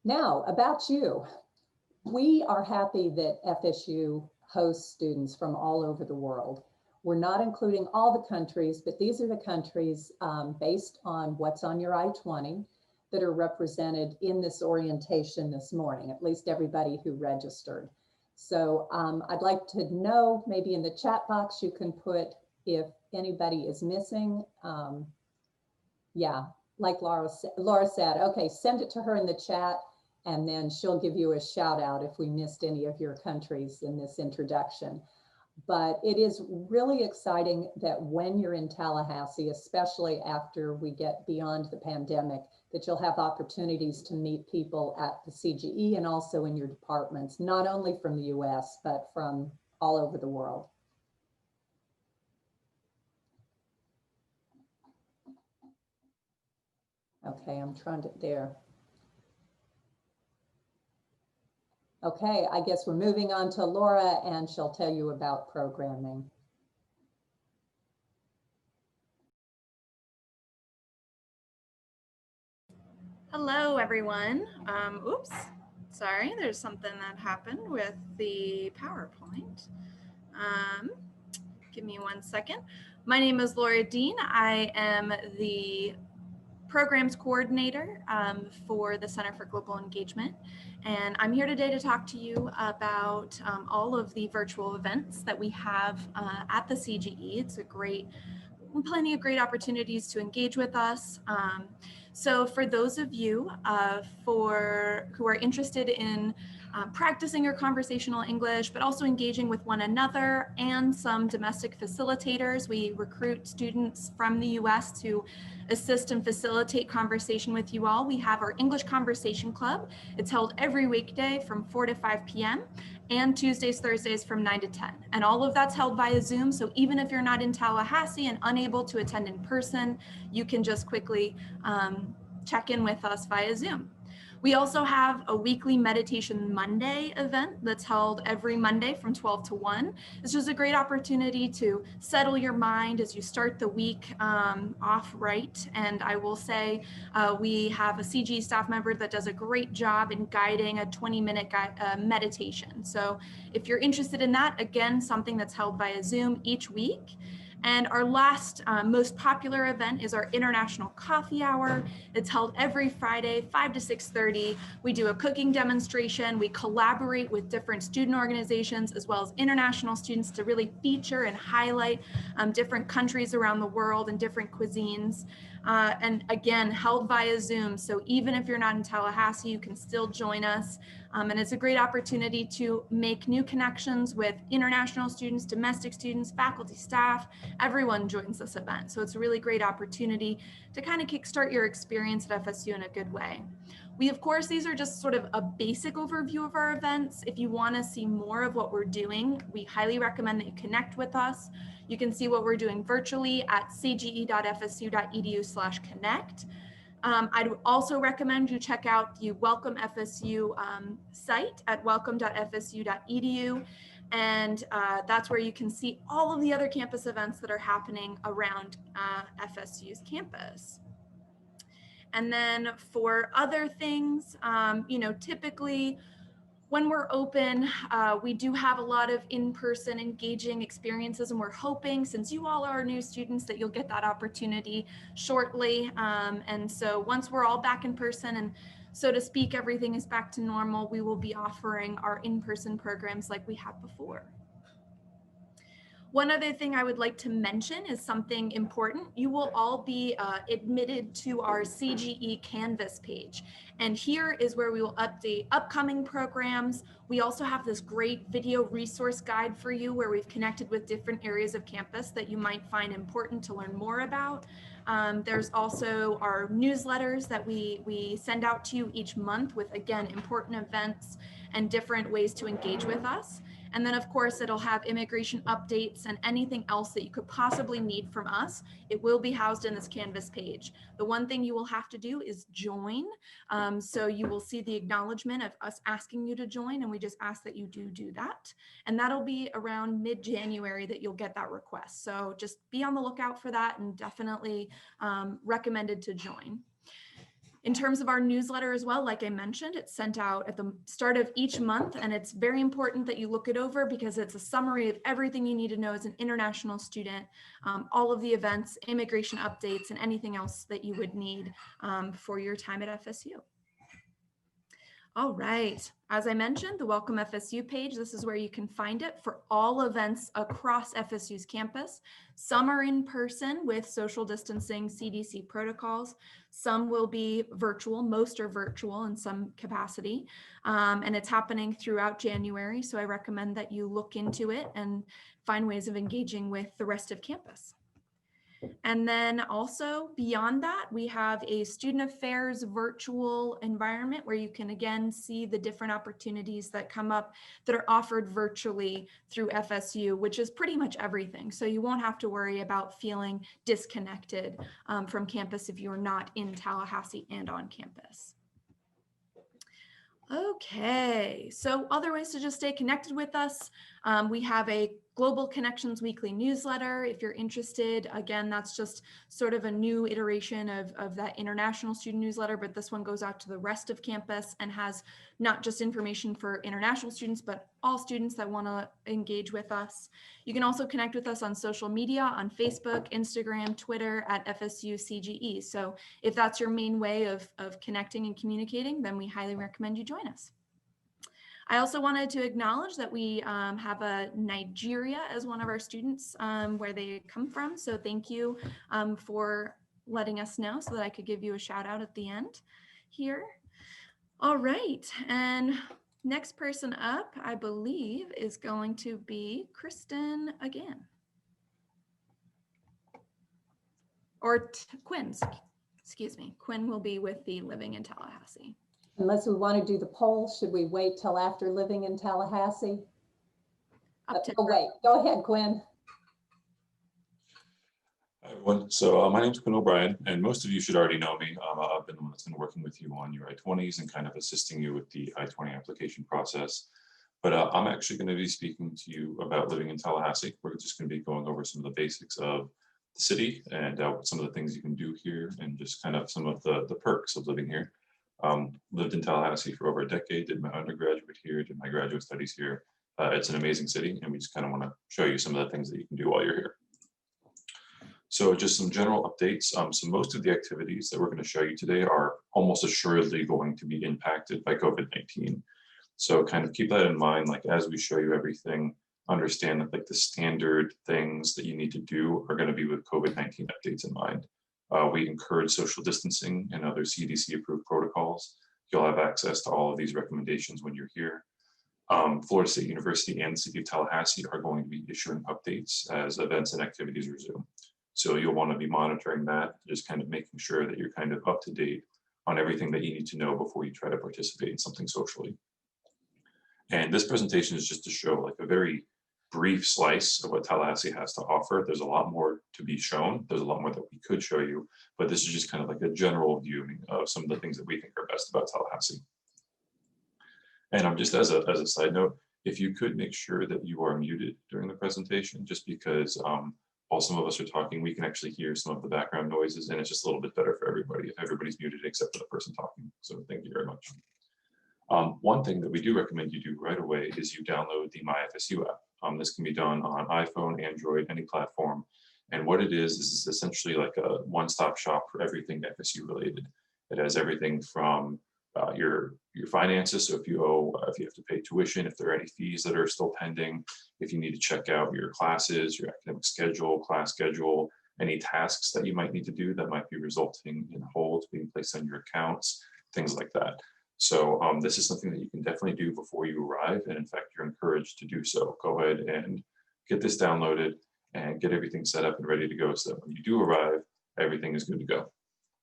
Now, about you. We are happy that FSU hosts students from all over the world. We're not including all the countries, but these are the countries based on what's on your I-20 that are represented in this orientation this morning, at least everybody who registered. So I'd like to know, maybe in the chat box, you can put if anybody is missing. Yeah, like Laura said, okay, send it to her in the chat, and then she'll give you a shout out if we missed any of your countries in this introduction. But it is really exciting that when you're in Tallahassee, especially after we get beyond the pandemic, that you'll have opportunities to meet people at the CGE and also in your departments, not only from the US, but from all over the world. Okay, I'm trying to, there. Okay, I guess we're moving on to Laura, and she'll tell you about programming. Hello, everyone. Oops, sorry, there's something that happened with the PowerPoint. Give me 1 second. My name is Laura Dean. I am the Programs Coordinator for the Center for Global Engagement. And I'm here today to talk to you about all of the virtual events that we have at the CGE. It's plenty of great opportunities to engage with us. So for those of you who are interested in practicing your conversational English, but also engaging with one another and some domestic facilitators, we recruit students from the US to assist and facilitate conversation with you all. We have our English Conversation Club. It's held every weekday from 4 to 5 p.m. and Tuesdays, Thursdays from 9 to 10. And all of that's held via Zoom. So even if you're not in Tallahassee and unable to attend in person, you can just quickly check in with us via Zoom. We also have a weekly Meditation Monday event that's held every Monday from 12 to 1. It's just a great opportunity to settle your mind as you start the week off right. And I will say we have a CGE staff member that does a great job in guiding a 20-minute meditation. So if you're interested in that, again, something that's held via Zoom each week. And our last most popular event is our International Coffee Hour. It's held every Friday, 5 to 6:30. We do a cooking demonstration. We collaborate with different student organizations as well as international students to really feature and highlight different countries around the world and different cuisines. And again, held via Zoom. So even if you're not in Tallahassee, you can still join us. And it's a great opportunity to make new connections with international students, domestic students, faculty, staff. Everyone joins this event. So it's a really great opportunity to kind of kickstart your experience at FSU in a good way. We, of course, these are just sort of a basic overview of our events. If you want to see more of what we're doing, we highly recommend that you connect with us. You can see what we're doing virtually at cge.fsu.edu/connect. I'd also recommend you check out the Welcome FSU site at welcome.fsu.edu. And that's where you can see all of the other campus events that are happening around FSU's campus. And then for other things, typically when we're open, we do have a lot of in-person engaging experiences, and we're hoping, since you all are new students, that you'll get that opportunity shortly. And so once we're all back in person and, so to speak, everything is back to normal, we will be offering our in-person programs like we had before. One other thing I would like to mention is something important. You will all be admitted to our CGE Canvas page. And here is where we will update upcoming programs. We also have this great video resource guide for you where we've connected with different areas of campus that you might find important to learn more about. There's also our newsletters that we send out to you each month with, again, important events and different ways to engage with us. And then, of course, it'll have immigration updates and anything else that you could possibly need from us. It will be housed in this Canvas page. The one thing you will have to do is join. So you will see the acknowledgement of us asking you to join, and we just ask that you do that. And that'll be around mid-January that you'll get that request. So just be on the lookout for that, and definitely recommended to join. In terms of our newsletter as well, like I mentioned, it's sent out at the start of each month, and it's very important that you look it over because it's a summary of everything you need to know as an international student, all of the events, immigration updates, and anything else that you would need for your time at FSU. All right, as I mentioned, the Welcome FSU page, this is where you can find it for all events across FSU's campus. Some are in person with social distancing CDC protocols. Some will be virtual, most are virtual in some capacity, and it's happening throughout January. So I recommend that you look into it and find ways of engaging with the rest of campus. And then also beyond that, we have a student affairs virtual environment where you can again see the different opportunities that come up that are offered virtually through FSU, which is pretty much everything. So you won't have to worry about feeling disconnected from campus if you're not in Tallahassee and on campus. Okay, so other ways to just stay connected with us. We have a Global Connections Weekly newsletter. If you're interested, again, that's just sort of a new iteration of that international student newsletter, but this one goes out to the rest of campus and has not just information for international students, but all students that want to engage with us. You can also connect with us on social media, on Facebook, Instagram, Twitter, at FSU CGE. So if that's your main way of connecting and communicating, then we highly recommend you join us. I also wanted to acknowledge that we have a Nigeria as one of our students where they come from. So thank you for letting us know so that I could give you a shout out at the end here. All right, and next person up, I believe, is going to be Kristen again. Or Quinn, excuse me. Quinn will be with the Living in Tallahassee. Unless we want to do the poll, should we wait till after Living in Tallahassee? Wait, go ahead, Quinn. Hi, everyone. So my name is Quinn O'Brien, and most of you should already know me. I've been the one that's been working with you on your I-20s and kind of assisting you with the I-20 application process. But I'm actually going to be speaking to you about living in Tallahassee. We're just going to be going over some of the basics of the city and some of the things you can do here and just kind of some of the perks of living here. Lived in Tallahassee for over a decade, did my undergraduate here, did my graduate studies here. It's an amazing city, and we just kind of want to show you some of the things that you can do while you're here. So just some general updates. So most of the activities that we're going to show you today are almost assuredly going to be impacted by COVID-19. So kind of keep that in mind, like as we show you everything, understand that like the standard things that you need to do are going to be with COVID-19 updates in mind. We encourage social distancing and other CDC approved protocols. You'll have access to all of these recommendations when you're here. Florida State University and the City of Tallahassee are going to be issuing updates as events and activities resume. So you'll want to be monitoring that, just kind of making sure that you're kind of up to date on everything that you need to know before you try to participate in something socially. And this presentation is just to show like a very brief slice of what Tallahassee has to offer. There's a lot more to be shown. There's a lot more that we could show you, but this is just kind of like a general viewing of some of the things that we think are best about Tallahassee. And just as a side note, if you could make sure that you are muted during the presentation, just because while some of us are talking, we can actually hear some of the background noises, and it's just a little bit better for everybody if everybody's muted except for the person talking. So thank you very much. One thing that we do recommend you do right away is you download the MYFSU app. This can be done on iPhone, Android, any platform. And what it is essentially like a one-stop shop for everything FSU related. It has everything from your finances. So if you have to pay tuition, if there are any fees that are still pending, if you need to check out your classes, your academic schedule, class schedule, any tasks that you might need to do that might be resulting in holds being placed on your accounts, things like that. So this is something that you can definitely do before you arrive. And in fact, you're encouraged to do so. Go ahead and get this downloaded and get everything set up and ready to go so that when you do arrive, everything is good to go.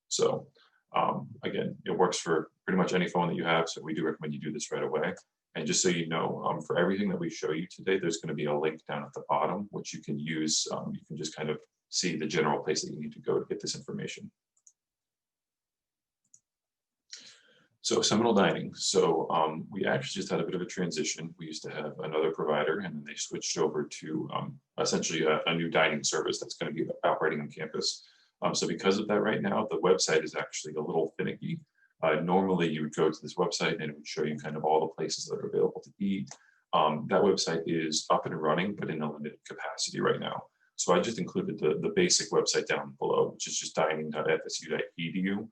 So again, it works for pretty much any phone that you have. So we do recommend you do this right away. And just so you know, for everything that we show you today, there's going to be a link down at the bottom, which you can use. You can just kind of see the general place that you need to go to get this information. So Seminole Dining. So we actually just had a bit of a transition. We used to have another provider, and then they switched over to essentially a new dining service that's going to be operating on campus. So because of that right now, the website is actually a little finicky. Normally you would go to this website and it would show you kind of all the places that are available to eat. That website is up and running, but in a limited capacity right now. So I just included the basic website down below, which is just dining.FSU.EDU.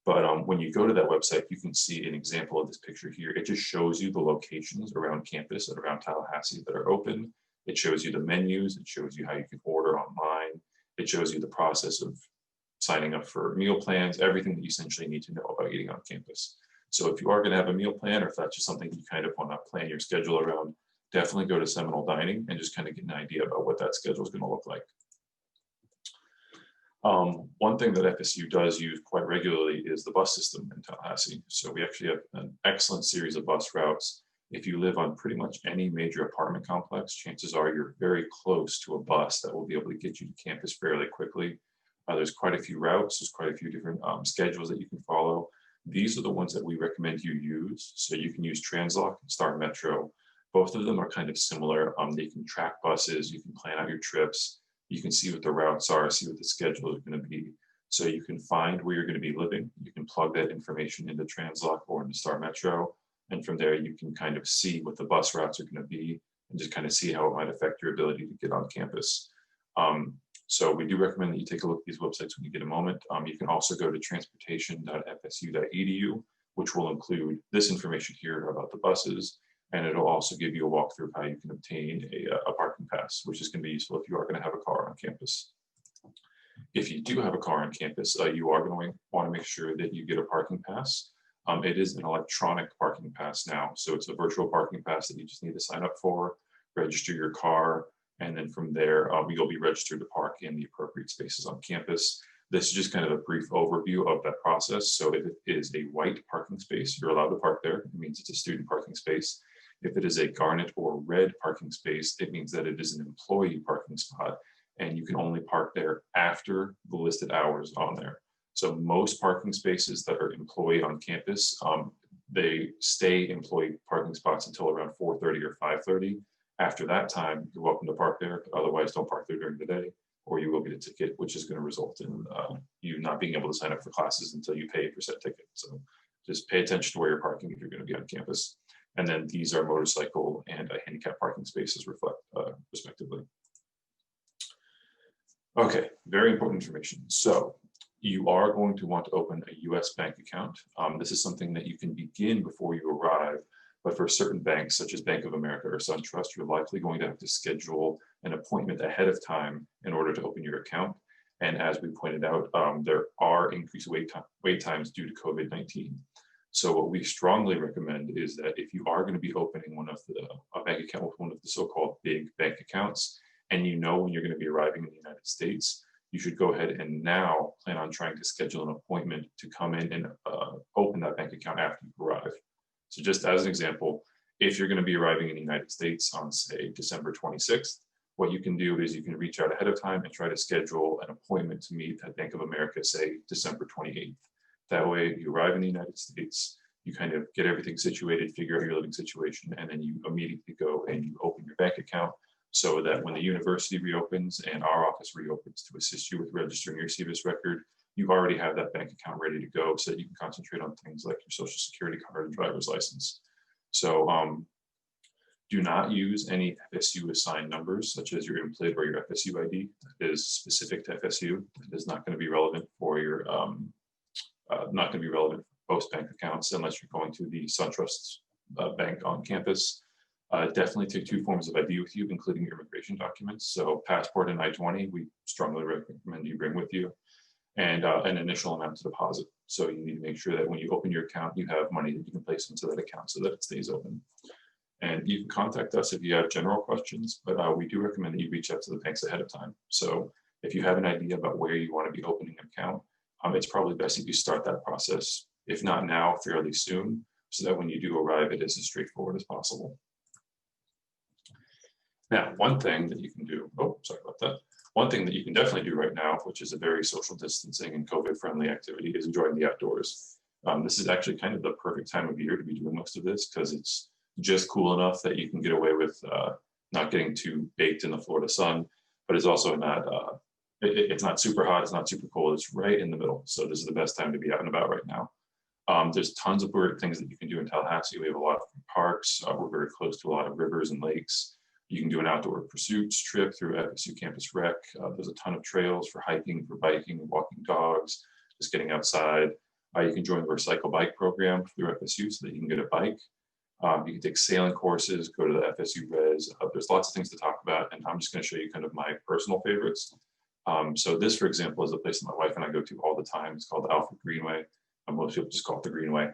But when you go to that website, you can see an example of this picture here. It just shows you the locations around campus and around Tallahassee that are open. It shows you the menus. It shows you how you can order online. It shows you the process of signing up for meal plans, everything that you essentially need to know about eating on campus. So if you are going to have a meal plan, or if that's just something you kind of want to plan your schedule around, definitely go to Seminole Dining and just kind of get an idea about what that schedule is going to look like. One thing that FSU does use quite regularly is the bus system in Tallahassee. So we actually have an excellent series of bus routes. If you live on pretty much any major apartment complex, chances are you're very close to a bus that will be able to get you to campus fairly quickly. There's quite a few routes, there's quite a few different schedules that you can follow. These are the ones that we recommend you use. So you can use Transloc and Star Metro. Both of them are kind of similar. They can track buses, you can plan out your trips, you can see what the routes are, see what the schedule is going to be. So you can find where you're going to be living. You can plug that information into Transloc or into Star Metro. And from there, you can kind of see what the bus routes are going to be and just kind of see how it might affect your ability to get on campus. So we do recommend that you take a look at these websites when you get a moment. You can also go to transportation.fsu.edu, which will include this information here about the buses. And it'll also give you a walkthrough of how you can obtain a parking pass, which is going to be useful if you are going to have a car on campus. If you do have a car on campus, you are going to want to make sure that you get a parking pass. It is an electronic parking pass now. So it's a virtual parking pass that you just need to sign up for, register your car, and then from there, you'll be registered to park in the appropriate spaces on campus. This is just kind of a brief overview of that process. So if it is a white parking space, you're allowed to park there. It means it's a student parking space. If it is a garnet or red parking space, it means that it is an employee parking spot, and you can only park there after the listed hours on there. So most parking spaces that are employee on campus, they stay employee parking spots until around 4:30 or 5:30. After that time, you're welcome to park there, but otherwise don't park there during the day, or you will get a ticket, which is going to result in you not being able to sign up for classes until you pay for said ticket. So just pay attention to where you're parking if you're going to be on campus. And then these are motorcycle and handicap parking spaces respectively. Okay, very important information. So you are going to want to open a US bank account. This is something that you can begin before you arrive, but for certain banks such as Bank of America or SunTrust, you're likely going to have to schedule an appointment ahead of time in order to open your account. And as we pointed out, there are increased wait times due to COVID-19. So what we strongly recommend is that if you are going to be opening a bank account with one of the so-called big bank accounts, and you know when you're going to be arriving in the United States, you should go ahead and now plan on trying to schedule an appointment to come in and open that bank account after you arrive. So just as an example, if you're going to be arriving in the United States on, say, December 26th, what you can do is you can reach out ahead of time and try to schedule an appointment to meet at Bank of America, say, December 28th. That way, you arrive in the United States, you kind of get everything situated, figure out your living situation, and then you immediately go and you open your bank account so that when the university reopens and our office reopens to assist you with registering your CVIS record, you already have that bank account ready to go so that you can concentrate on things like your social security card and driver's license. So do not use any FSU assigned numbers, such as your MPLID or your FSU ID. That is specific to FSU. It is not going to be relevant for your not going to be relevant for post bank accounts unless you're going to the SunTrust bank on campus. Definitely take 2 forms of ID with you, including your immigration documents. So passport and I-20, we strongly recommend you bring with you, and an initial amount to deposit. So you need to make sure that when you open your account, you have money that you can place into that account so that it stays open. And you can contact us if you have general questions, but we do recommend that you reach out to the banks ahead of time. So if you have an idea about where you want to be opening an account, it's probably best if you start that process, if not now, fairly soon, so that when you do arrive, it is as straightforward as possible. Now, one thing that you can do, one thing that you can definitely do right now, which is a very social distancing and COVID-friendly activity, is enjoying the outdoors. This is actually kind of the perfect time of year to be doing most of this because it's just cool enough that you can get away with not getting too baked in the Florida sun, but it's also not It's not super hot, it's not super cold, it's right in the middle. So this is the best time to be out and about right now. There's tons of great things that you can do in Tallahassee. We have a lot of parks. We're very close to a lot of rivers and lakes. You can do an outdoor pursuits trip through FSU Campus Rec. There's a ton of trails for hiking, for biking, walking dogs, just getting outside. You can join the Recycle Bike program through FSU so that you can get a bike. You can take sailing courses, go to the FSU Res. There's lots of things to talk about, and I'm just going to show you kind of my personal favorites. So this, for example, is a place that my wife and I go to all the time. It's called the ALFORD Greenway. Most people just call it the Greenway.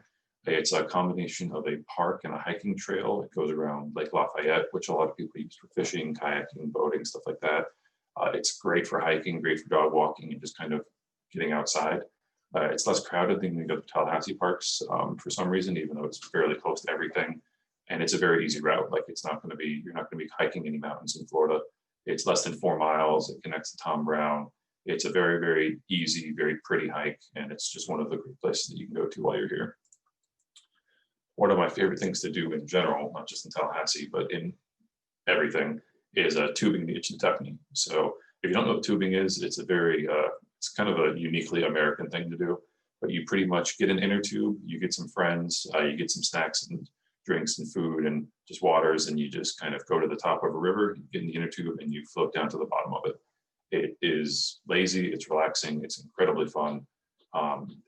It's a combination of a park and a hiking trail. It goes around Lake Lafayette, which a lot of people use for fishing, kayaking, boating, stuff like that. It's great for hiking, great for dog walking, and just kind of getting outside. It's less crowded than you go to Tallahassee parks for some reason, even though it's fairly close to everything. And it's a very easy route. Like it's not going to be, you're not going to be hiking any mountains in Florida. It's less than 4 miles. It connects to Tom Brown. It's a very, very easy, very pretty hike. And it's just one of the great places that you can go to while you're here. One of my favorite things to do in general, not just in Tallahassee, but in everything, is tubing the ICHETUCKNEE. So if you don't know what tubing is, it's a very, it's kind of a uniquely American thing to do. But you pretty much get an inner tube, you get some friends, you get some snacks and drinks and food and just waters, and you just kind of go to the top of a river, you get in the inner tube, and you float down to the bottom of it. It is lazy, it's relaxing, it's incredibly fun.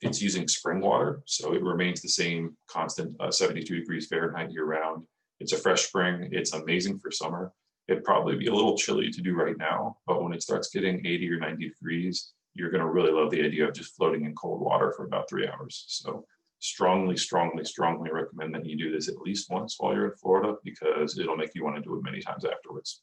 It's using spring water, so it remains the same constant 72 degrees Fahrenheit year round. It's a fresh spring, it's amazing for summer. It'd probably be a little chilly to do right now, but when it starts getting 80 or 90 degrees, you're gonna really love the idea of just floating in cold water for about 3 hours. So strongly, strongly, strongly recommend that you do this at least once while you're in Florida, because it'll make you want to do it many times afterwards.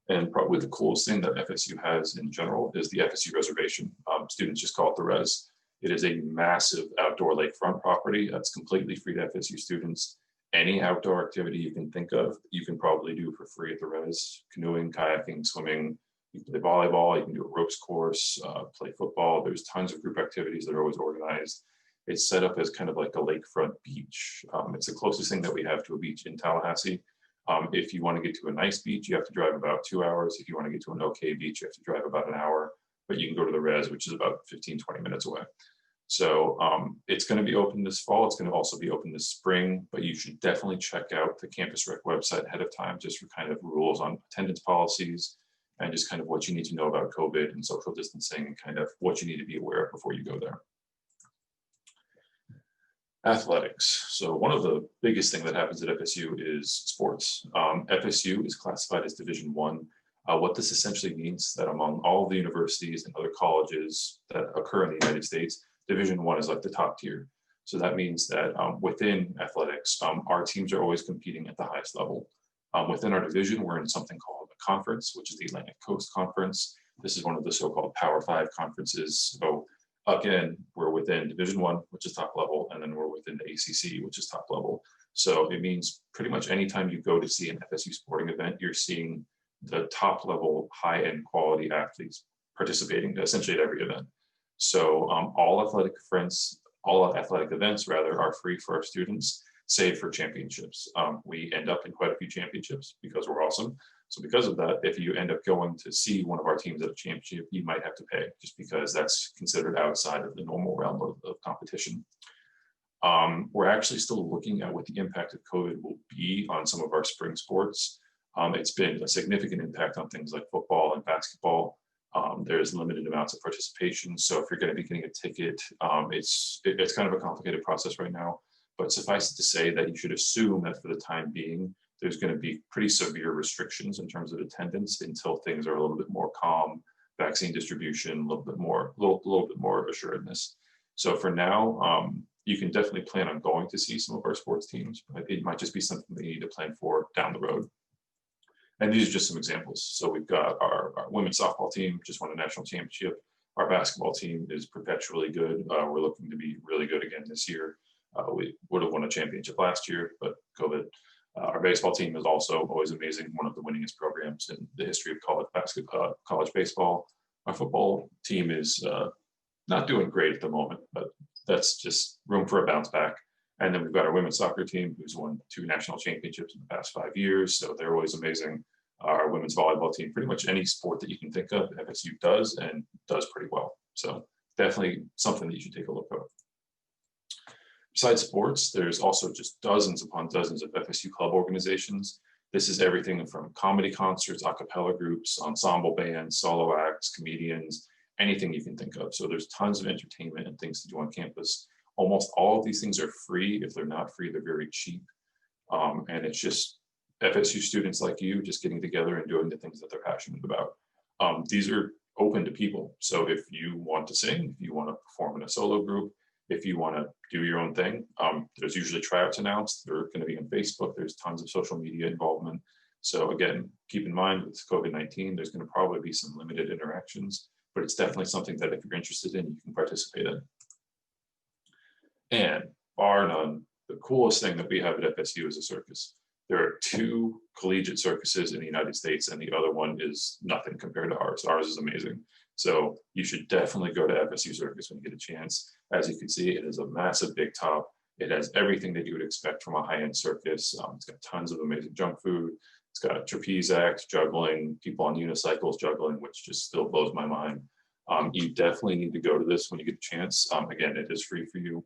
And probably the coolest thing that FSU has in general is the FSU reservation. Students just call it the Res. It is a massive outdoor lakefront property that's completely free to FSU students. Any outdoor activity you can think of, you can probably do for free at the Res. Canoeing, kayaking, swimming, you can play volleyball, you can do a ropes course, play football. There's tons of group activities that are always organized. It's set up as kind of like a lakefront beach. It's the closest thing that we have to a beach in Tallahassee. If you want to get to a nice beach, you have to drive about 2 hours. If you want to get to an okay beach, you have to drive about an hour, but you can go to the Res, which is about 15, 20 minutes away. So it's going to be open this fall. It's going to also be open this spring, but you should definitely check out the Campus Rec website ahead of time, just for kind of rules on attendance policies and just kind of what you need to know about COVID and social distancing and kind of what you need to be aware of before you go there. Athletics. So one of the biggest things that happens at FSU is sports. FSU is classified as Division I. What this essentially means that among all the universities and other colleges that occur in the United States, Division I is like the top tier. So that means that within athletics, our teams are always competing at the highest level. Within our division, we're in something called a conference, which is the Atlantic Coast Conference. This is one of the so-called Power 5 conferences. So again, we're within Division I, which is top level, and then we're within the ACC, which is top level. So it means pretty much anytime you go to see an FSU sporting event, you're seeing the top level, high-end quality athletes participating essentially at every event. So all athletic events rather are free for our students, save for championships. We end up in quite a few championships because we're awesome. So because of that, if you end up going to see one of our teams at a championship, you might have to pay, just because that's considered outside of the normal realm of competition. We're actually still looking at what the impact of COVID will be on some of our spring sports. It's been a significant impact on things like football and basketball. There's limited amounts of participation. So if you're going to be getting a ticket, it's kind of a complicated process right now. But suffice it to say that you should assume that for the time being, there's going to be pretty severe restrictions in terms of attendance until things are a little bit more calm, vaccine distribution, a little bit more assuredness. So for now, you can definitely plan on going to see some of our sports teams, but it might just be something that you need to plan for down the road. And these are just some examples. So we've got our women's softball team just won a national championship. Our basketball team is perpetually good. We're looking to be really good again this year. We would have won a championship last year, but COVID. Our baseball team is also always amazing, one of the winningest programs in the history of college baseball. Our football team is not doing great at the moment, but that's just room for a bounce back. And then we've got our women's soccer team, who's won 2 national championships in the past 5 years, so they're always amazing. our women's volleyball team, pretty much any sport that you can think of, FSU does and does pretty well. So definitely something that you should take a look at. Besides sports, there's also just dozens upon dozens of FSU club organizations. This is everything from comedy concerts, a cappella groups, ensemble bands, solo acts, comedians, anything you can think of. So there's tons of entertainment and things to do on campus. Almost all of these things are free. If they're not free, they're very cheap. And it's just FSU students like you just getting together and doing the things that they're passionate about. These are open to people. So if you want to sing, if you want to perform in a solo group, if you want to do your own thing, there's usually tryouts announced. They're going to be on Facebook. There's tons of social media involvement. So again, keep in mind with COVID-19, there's going to probably be some limited interactions, but it's definitely something that if you're interested in, you can participate in. And bar none, the coolest thing that we have at FSU is a circus. There are 2 collegiate circuses in the United States, and the other one is nothing compared to ours. Ours is amazing. So you should definitely go to FSU Circus when you get a chance. As you can see, it is a massive big top. It has everything that you would expect from a high-end circus. It's got tons of amazing junk food. It's got a trapeze act, juggling, people on unicycles juggling, which just still blows my mind. You definitely need to go to this when you get a chance. Again, it is free for you.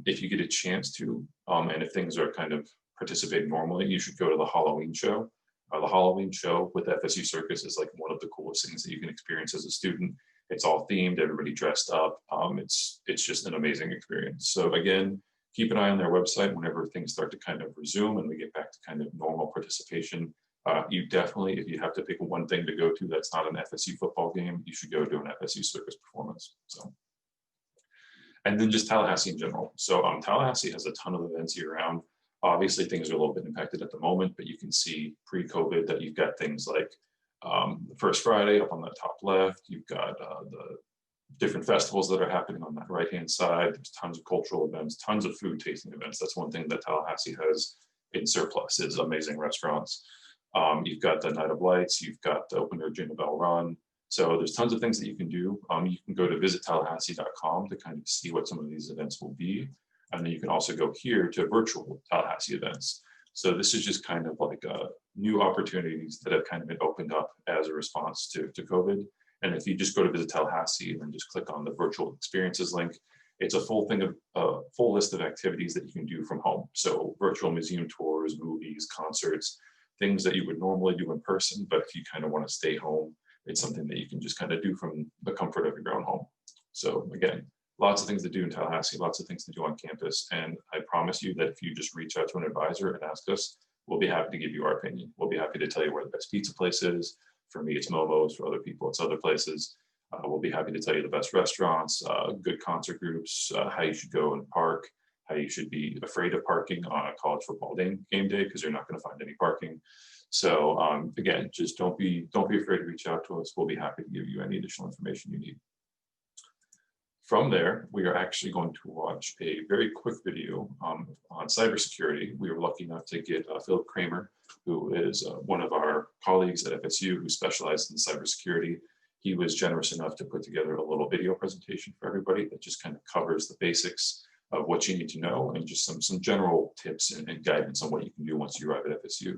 If you get a chance to, and if things are kind of participating normally, you should go to the Halloween show. The Halloween show with FSU Circus is like one of the coolest things that you can experience as a student. It's all themed, everybody dressed up. It's just an amazing experience. So again, keep an eye on their website whenever things start to kind of resume and we get back to kind of normal participation. You definitely, if you have to pick one thing to go to that's not an FSU football game, you should go to an FSU Circus performance. So, and then just Tallahassee in general. So Tallahassee has a ton of events year round. Obviously, things are a little bit impacted at the moment, but you can see pre-COVID that you've got things like the First Friday up on the top left. You've got the different festivals that are happening on that right-hand side. There's tons of cultural events, tons of food tasting events. That's one thing that Tallahassee has in surplus is amazing restaurants. You've got the Night of Lights. You've got the Open Air Jingle Bell Run. So there's tons of things that you can do. You can go to visitallahassee.com to kind of see what some of these events will be. And then you can also go here to virtual Tallahassee events. So this is just kind of like new opportunities that have kind of been opened up as a response to COVID. And if you just go to Visit Tallahassee and then just click on the virtual experiences link, it's a full list of activities that you can do from home. So virtual museum tours, movies, concerts, things that you would normally do in person, but if you kind of want to stay home, it's something that you can just kind of do from the comfort of your own home. So again, lots of things to do in Tallahassee, lots of things to do on campus. And I promise you that if you just reach out to an advisor and ask us, we'll be happy to give you our opinion. We'll be happy to tell you where the best pizza place is. For me, it's Momo's. For other people, it's other places. We'll be happy to tell you the best restaurants, good concert groups, how you should go and park, how you should be afraid of parking on a college football game day because you're not going to find any parking. So again, just don't be afraid to reach out to us. We'll be happy to give you any additional information you need. From there, we are actually going to watch a very quick video on cybersecurity. We were lucky enough to get Philip Kramer, who is one of our colleagues at FSU who specializes in cybersecurity. He was generous enough to put together a little video presentation for everybody that just kind of covers the basics of what you need to know and just some general tips and guidance on what you can do once you arrive at FSU.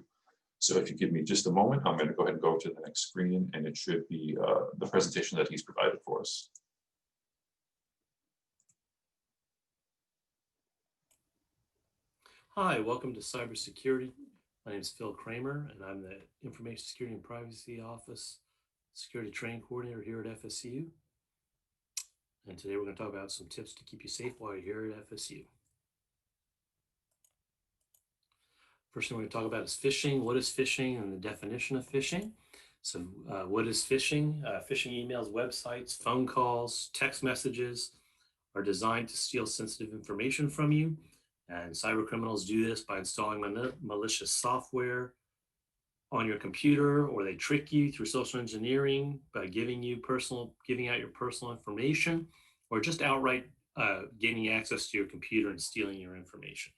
So if you give me just a moment, I'm going to go ahead and go to the next screen, and it should be the presentation that he's provided for us. Hi, welcome to Cybersecurity. My name is Phil Kramer, and I'm the Information Security and Privacy Office Security Training Coordinator here at FSU. And today we're going to talk about some tips to keep you safe while you're here at FSU. First thing we're going to talk about is phishing. What is phishing and the definition of phishing? So what is phishing? Phishing emails, websites, phone calls, text messages are designed to steal sensitive information from you. And cyber criminals do this by installing malicious software on your computer, or they trick you through social engineering by giving out your personal information, or just outright gaining access to your computer and stealing your information.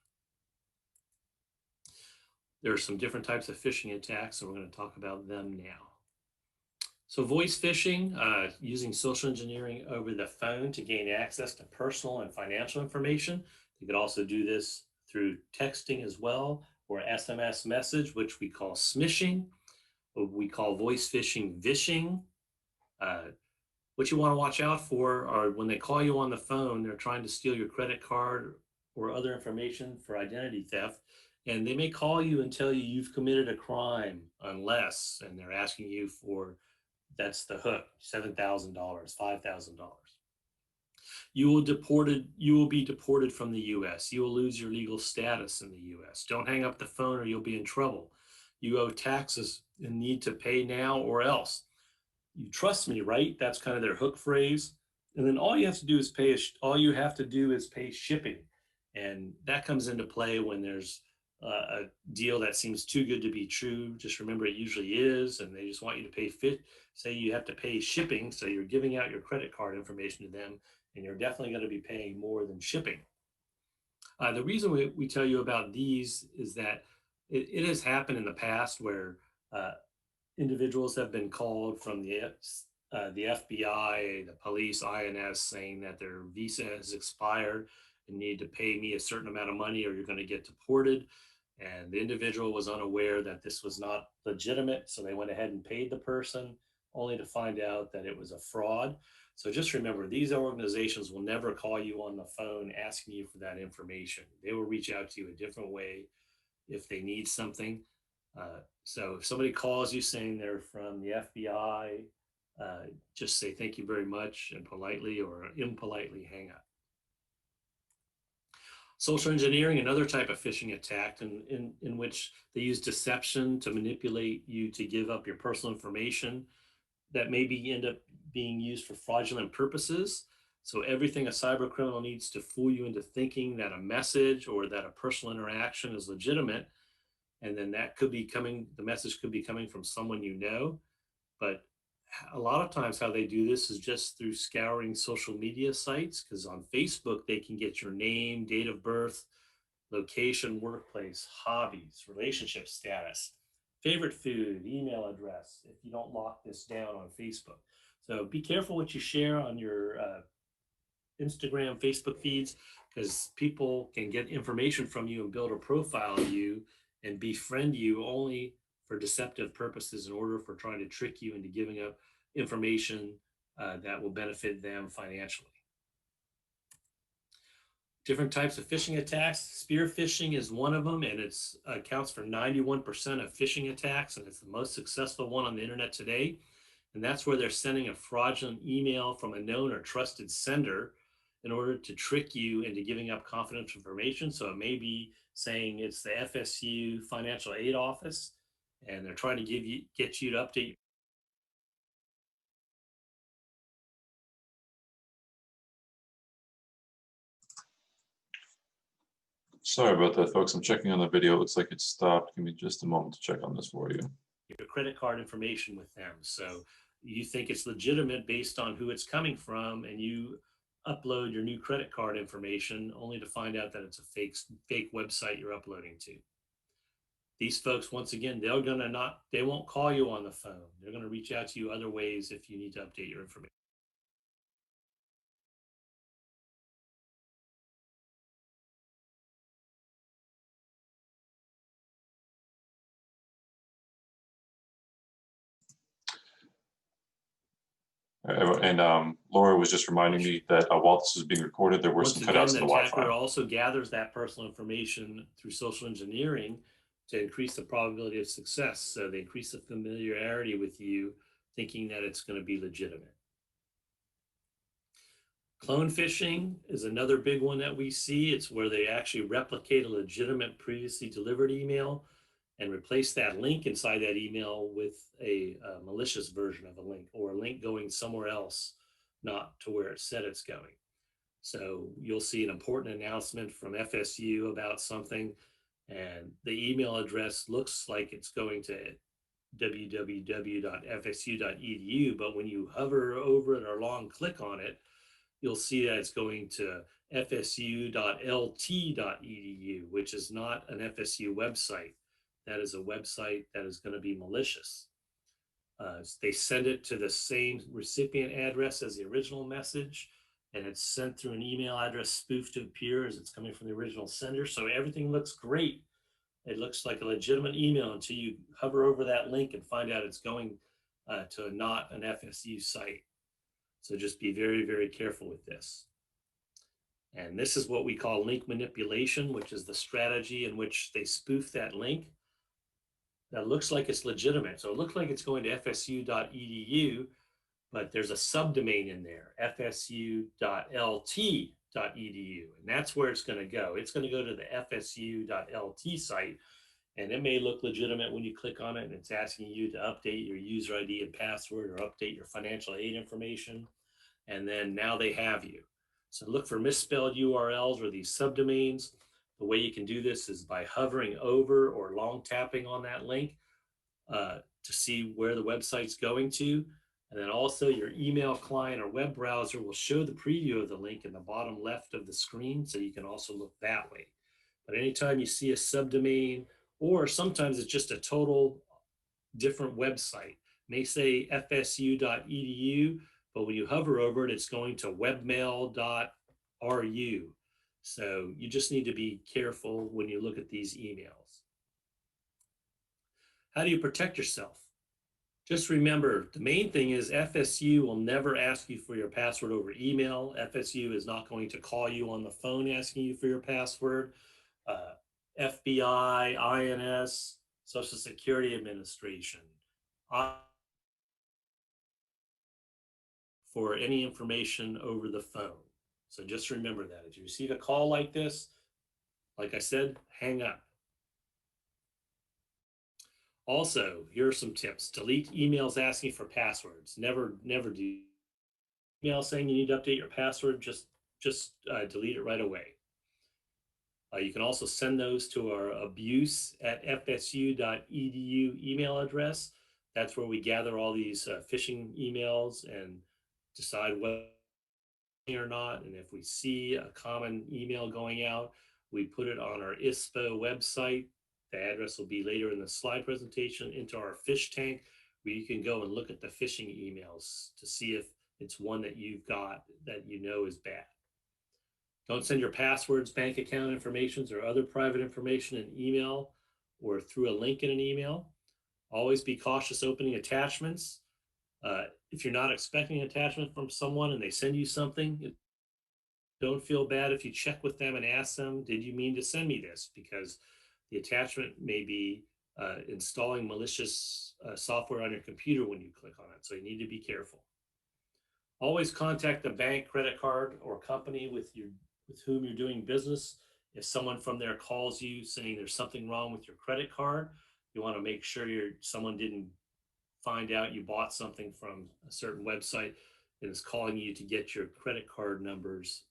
There are some different types of phishing attacks, and we're going to talk about them now. So voice phishing, using social engineering over the phone to gain access to personal and financial information. You could also do this through texting as well, or SMS message, which we call smishing. what we call voice phishing, vishing. What you want to watch out for are when they call you on the phone, they're trying to steal your credit card or other information for identity theft. And they may call you and tell you you've committed a crime unless, and they're asking you for, that's the hook, $7,000, $5,000. You will be deported from the US. You will lose your legal status in the US. Don't hang up the phone or you'll be in trouble. You owe taxes and need to pay now or else. You trust me, right? That's kind of their hook phrase. And then all you have to do is pay shipping. And that comes into play when there's a deal that seems too good to be true. Just remember it usually is, and they just want you to pay say you have to pay shipping. So you're giving out your credit card information to them, and you're definitely going to be paying more than shipping. The reason we tell you about these is that it has happened in the past where individuals have been called from the FBI, the police, INS, saying that their visa has expired and need to pay me a certain amount of money or you're going to get deported. And the individual was unaware that this was not legitimate. So they went ahead and paid the person only to find out that it was a fraud. So just remember, these organizations will never call you on the phone asking you for that information. They will reach out to you a different way if they need something. So if somebody calls you saying they're from the FBI, just say thank you very much and politely or impolitely hang up. Social engineering, another type of phishing attack in which they use deception to manipulate you to give up your personal information that maybe end up being used for fraudulent purposes. So everything a cyber criminal needs to fool you into thinking that a message or that a personal interaction is legitimate. And then the message could be coming from someone you know. But a lot of times how they do this is just through scouring social media sites, because on Facebook, they can get your name, date of birth, location, workplace, hobbies, relationship status, favorite food, email address, if you don't lock this down on Facebook. So be careful what you share on your Instagram, Facebook feeds, because people can get information from you and build a profile of you and befriend you only for deceptive purposes in order for trying to trick you into giving up information that will benefit them financially. Different types of phishing attacks. Spear phishing is one of them, and it accounts for 91% of phishing attacks, and it's the most successful one on the internet today. And that's where they're sending a fraudulent email from a known or trusted sender in order to trick you into giving up confidential information. So it may be saying it's the FSU financial aid office, and they're trying to get you to update. Sorry about that, folks. I'm checking on the video. It looks like it stopped. Give me just a moment to check on this for you. Your credit card information with them. So you think it's legitimate based on who it's coming from, and you upload your new credit card information only to find out that it's a fake website you're uploading to. These folks, once again, they won't call you on the phone. They're going to reach out to you other ways if you need to update your information. And Laura was just reminding me that while this was being recorded, there were some cutouts in the Wi-Fi. The attacker also gathers that personal information through social engineering to increase the probability of success. So they increase the familiarity with you, thinking that it's going to be legitimate. Clone phishing is another big one that we see. It's where they actually replicate a legitimate previously delivered email and replace that link inside that email with a malicious version of a link, or a link going somewhere else, not to where it said it's going. So you'll see an important announcement from FSU about something, and the email address looks like it's going to www.fsu.edu, but when you hover over it or long click on it, you'll see that it's going to fsu.lt.edu, which is not an FSU website. That is a website that is going to be malicious. They send it to the same recipient address as the original message, and it's sent through an email address spoofed to appear as it's coming from the original sender. So everything looks great It looks like a legitimate email until you hover over that link and find out it's going to not an FSU site. So just be very, very careful with this. And this is what we call link manipulation, which is the strategy in which they spoof that link. That looks like it's legitimate. So it looks like it's going to FSU.EDU, but there's a subdomain in there, FSU.LT.EDU, and that's where it's going to go. It's going to go to the FSU.LT site, and it may look legitimate when you click on it, and it's asking you to update your user ID and password or update your financial aid information, and then now they have you. So look for misspelled URLs or these subdomains. The way you can do this is by hovering over or long tapping on that link to see where the website's going to. And then also your email client or web browser will show the preview of the link in the bottom left of the screen, so you can also look that way. But anytime you see a subdomain, or sometimes it's just a total different website, it may say fsu.edu, but when you hover over it, it's going to webmail.ru. So you just need to be careful when you look at these emails. How do you protect yourself? Just remember, the main thing is FSU will never ask you for your password over email. FSU is not going to call you on the phone asking you for your password. FBI, INS, Social Security Administration, for any information over the phone. So just remember that. If you receive a call like this, like I said, hang up. Also, here are some tips. Delete emails asking for passwords. Never do. Email saying you need to update your password, just delete it right away. You can also send those to our abuse@fsu.edu email address. That's where we gather all these phishing emails and decide whether or not. And if we see a common email going out, we put it on our ISPO website. The address will be later in the slide presentation, into our fish tank, where you can go and look at the phishing emails to see if it's one that you've got that you know is bad. Don't send your passwords, bank account information, or other private information in email or through a link in an email. Always be cautious opening attachments. If you're not expecting an attachment from someone and they send you something, don't feel bad if you check with them and ask them, did you mean to send me this? Because the attachment may be installing malicious software on your computer when you click on it. So you need to be careful. Always contact the bank, credit card, or company with whom you're doing business. If someone from there calls you saying there's something wrong with your credit card, you want to make sure someone didn't find out you bought something from a certain website and is calling you to get your credit card numbers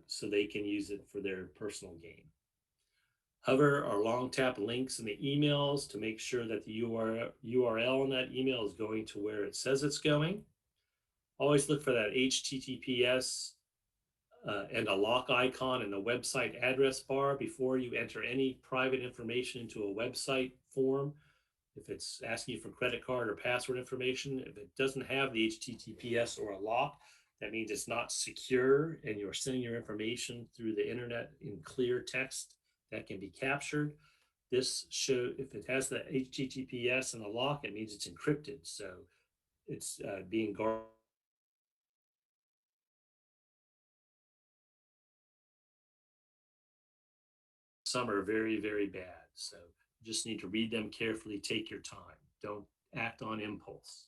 so they can use it for their personal gain. Hover or long tap links in the emails to make sure that the URL in that email is going to where it says it's going. Always look for that HTTPS and a lock icon in the website address bar before you enter any private information into a website form. If it's asking you for credit card or password information, if it doesn't have the HTTPS or a lock, that means it's not secure and you're sending your information through the internet in clear text that can be captured. This show, if it has the HTTPS and a lock, it means it's encrypted. So it's being guarded. Some are very, very bad. So you just need to read them carefully, take your time. Don't act on impulse.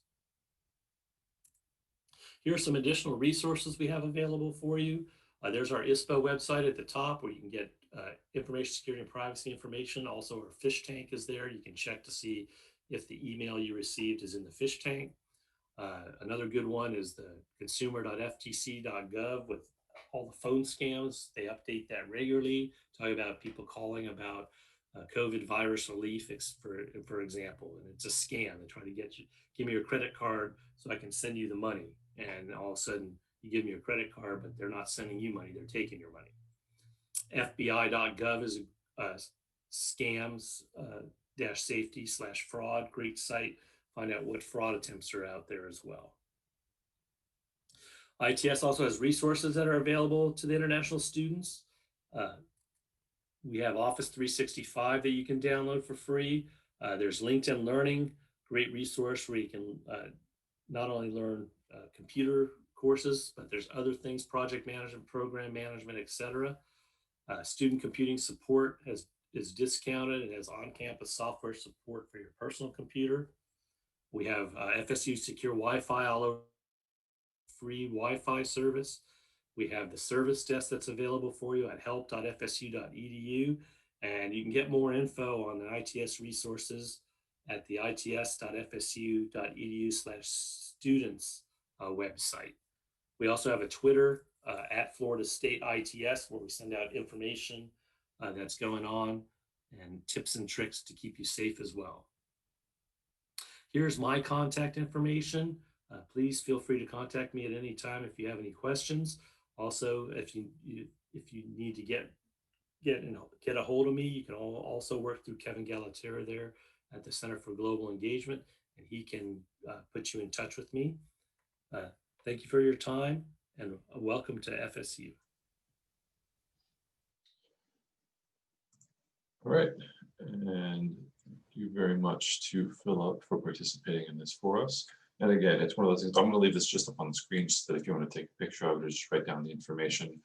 Here are some additional resources we have available for you. There's our ISPO website at the top where you can get information security and privacy information. Also, our fish tank is there. You can check to see if the email you received is in the fish tank. Another good one is the consumer.ftc.gov with all the phone scams. They update that regularly, talking about people calling about COVID virus relief, for example, and it's a scam. They try to get you, give me your credit card so I can send you the money. And all of a sudden you give me your credit card, but they're not sending you money, they're taking your money. FBI.gov is scams-safety/fraud, great site. Find out what fraud attempts are out there as well. ITS also has resources that are available to the international students. We have Office 365 that you can download for free. There's LinkedIn Learning, great resource where you can not only learn computer courses, but there's other things, project management, program management, etc. Student computing support is discounted and has on-campus software support for your personal computer. We have FSU secure Wi-Fi all over, free Wi-Fi service. We have the service desk that's available for you at help.fsu.edu, and you can get more info on the ITS resources at the its.fsu.edu/students website. We also have a Twitter at Florida State ITS, where we send out information that's going on and tips and tricks to keep you safe as well. Here's my contact information. Please feel free to contact me at any time if you have any questions. Also, if you need to get a hold of me, you can also work through Kevin Galatera there at the Center for Global Engagement, and he can put you in touch with me. Thank you for your time, and welcome to FSU. All right, and thank you very much to Philip for participating in this for us. And again, it's one of those things, I'm going to leave this just up on the screen so that if you want to take a picture of it or just write down the information,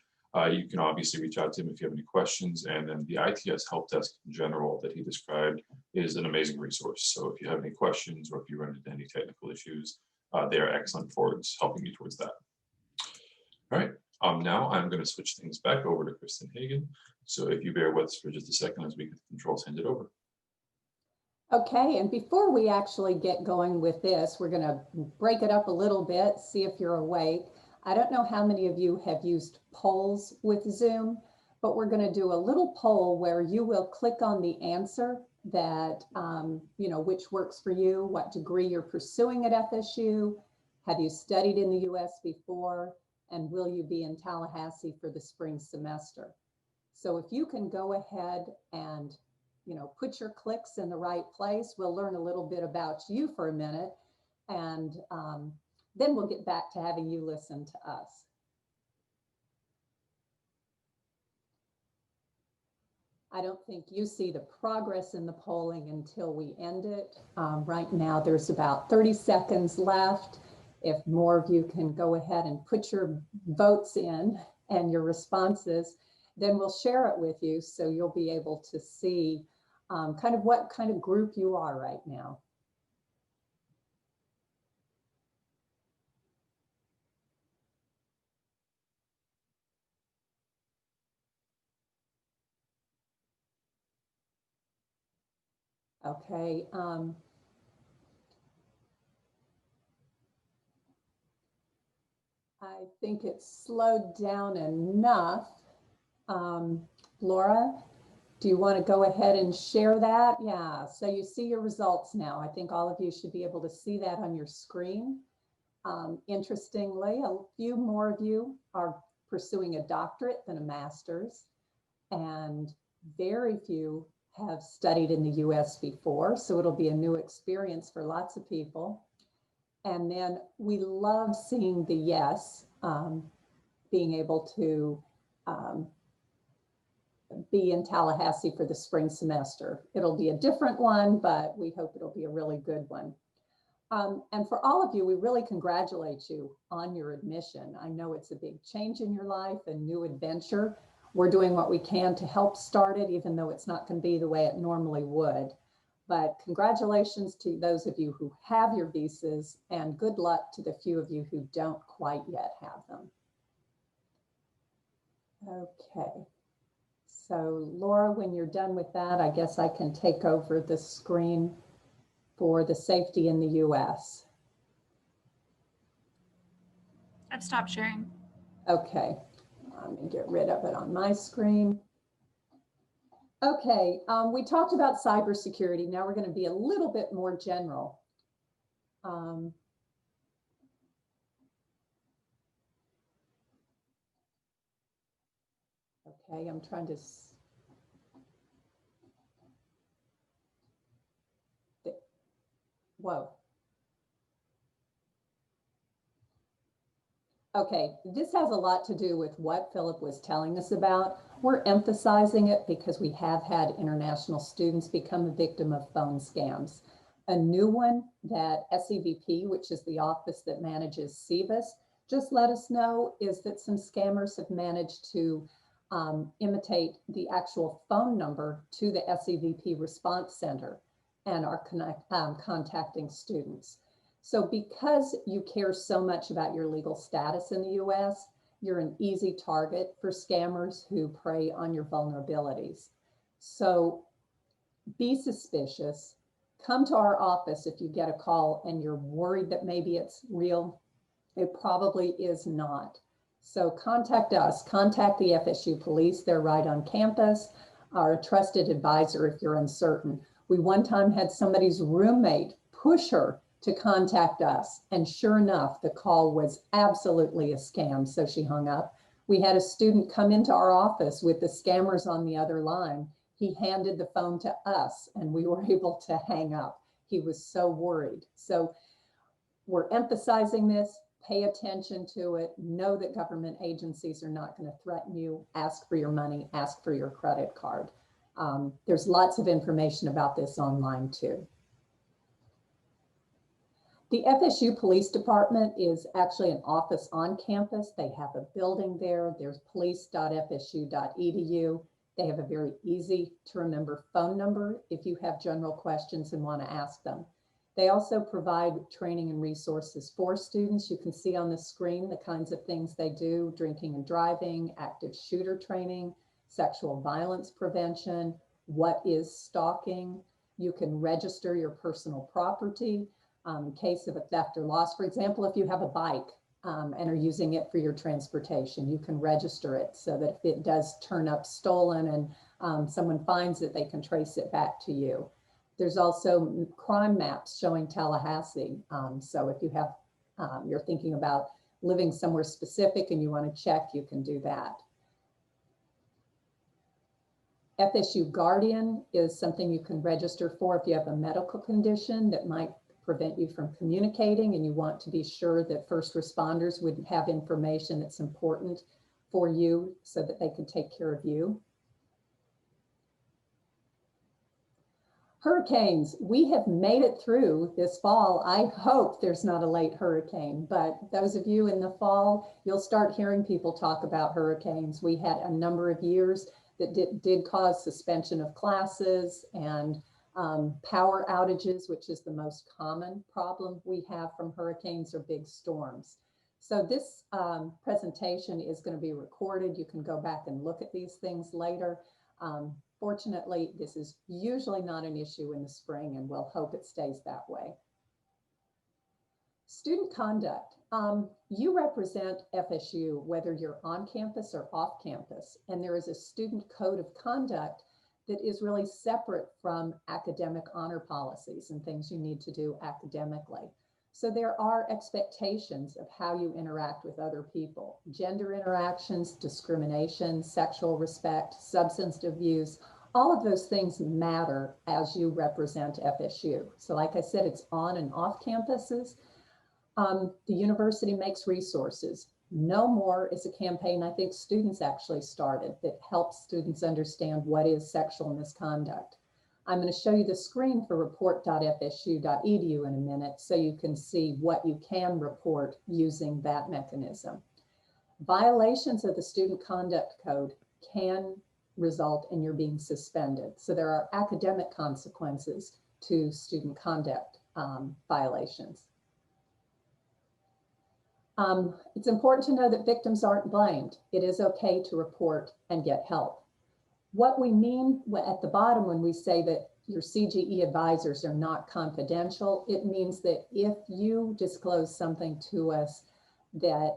you can obviously reach out to him if you have any questions. And then the ITS help desk in general that he described is an amazing resource. So if you have any questions or if you run into any technical issues, they are excellent towards helping you towards that. All right, now I'm going to switch things back over to Kristen Hagen. So if you bear with us for just a second as we get the controls handed over. Okay, and before we actually get going with this, we're going to break it up a little bit, see if you're awake. I don't know how many of you have used polls with Zoom, but we're going to do a little poll where you will click on the answer that, which works for you, what degree you're pursuing at FSU, have you studied in the US before, and will you be in Tallahassee for the spring semester? So if you can go ahead and put your clicks in the right place. We'll learn a little bit about you for a minute, and then we'll get back to having you listen to us. I don't think you see the progress in the polling until we end it. Right now, there's about 30 seconds left. If more of you can go ahead and put your votes in and your responses, then we'll share it with you so you'll be able to see kind of what kind of group you are right now. Okay. I think it's slowed down enough. Laura, do you want to go ahead and share that? Yeah, so you see your results now. I think all of you should be able to see that on your screen. Interestingly, a few more of you are pursuing a doctorate than a master's, and very few have studied in the US before, so it'll be a new experience for lots of people. And then we love seeing the yes, being able to be in Tallahassee for the spring semester. It'll be a different one, but we hope it'll be a really good one. And for all of you, we really congratulate you on your admission. I know it's a big change in your life, a new adventure. We're doing what we can to help start it, even though it's not going to be the way it normally would. But congratulations to those of you who have your visas, and good luck to the few of you who don't quite yet have them. Okay. So Laura, when you're done with that, I guess I can take over the screen for the safety in the US. I've stopped sharing. Okay, let me get rid of it on my screen. Okay, we talked about cybersecurity. Now we're going to be a little bit more general. Okay, I'm trying to. Whoa. Okay, this has a lot to do with what Philip was telling us about. We're emphasizing it because we have had international students become a victim of phone scams. A new one that SEVP, which is the office that manages SEVIS, just let us know is that some scammers have managed to imitate the actual phone number to the SEVP response center and are contacting students. So because you care so much about your legal status in the US, you're an easy target for scammers who prey on your vulnerabilities. So be suspicious. Come to our office if you get a call and you're worried that maybe it's real. It probably is not. So contact us, contact the FSU police. They're right on campus, or a trusted advisor if you're uncertain. We one time had somebody's roommate push her to contact us. And sure enough, the call was absolutely a scam. So she hung up. We had a student come into our office with the scammers on the other line. He handed the phone to us and we were able to hang up. He was so worried. So we're emphasizing this. Pay attention to it. Know that government agencies are not going to threaten you. Ask for your money. Ask for your credit card. There's lots of information about this online too. The FSU Police Department is actually an office on campus. They have a building there. There's police.fsu.edu. They have a very easy to remember phone number if you have general questions and want to ask them. They also provide training and resources for students. You can see on the screen the kinds of things they do: drinking and driving, active shooter training, sexual violence prevention, what is stalking. You can register your personal property in case of a theft or loss. For example, if you have a bike and are using it for your transportation, you can register it so that if it does turn up stolen and someone finds it, they can trace it back to you. There's also crime maps showing Tallahassee. So if you have, you're thinking about living somewhere specific and you want to check, you can do that. FSU Guardian is something you can register for if you have a medical condition that might prevent you from communicating and you want to be sure that first responders would have information that's important for you so that they can take care of you. Hurricanes, we have made it through this fall. I hope there's not a late hurricane, but those of you in the fall, you'll start hearing people talk about hurricanes. We had a number of years that did cause suspension of classes and power outages, which is the most common problem we have from hurricanes or big storms. So this presentation is going to be recorded. You can go back and look at these things later. Fortunately, this is usually not an issue in the spring, and we'll hope it stays that way. Student conduct. You represent FSU, whether you're on campus or off campus, and there is a student code of conduct that is really separate from academic honor policies and things you need to do academically. So there are expectations of how you interact with other people: gender interactions, discrimination, sexual respect, substance abuse. All of those things matter as you represent FSU. So like I said, it's on and off campuses. The university makes resources. No More is a campaign I think students actually started that helps students understand what is sexual misconduct. I'm going to show you the screen for report.fsu.edu in a minute so you can see what you can report using that mechanism. Violations of the Student Conduct Code can result in your being suspended. So there are academic consequences to student conduct violations. It's important to know that victims aren't blamed. It is okay to report and get help. What we mean at the bottom when we say that your CGE advisors are not confidential, it means that if you disclose something to us that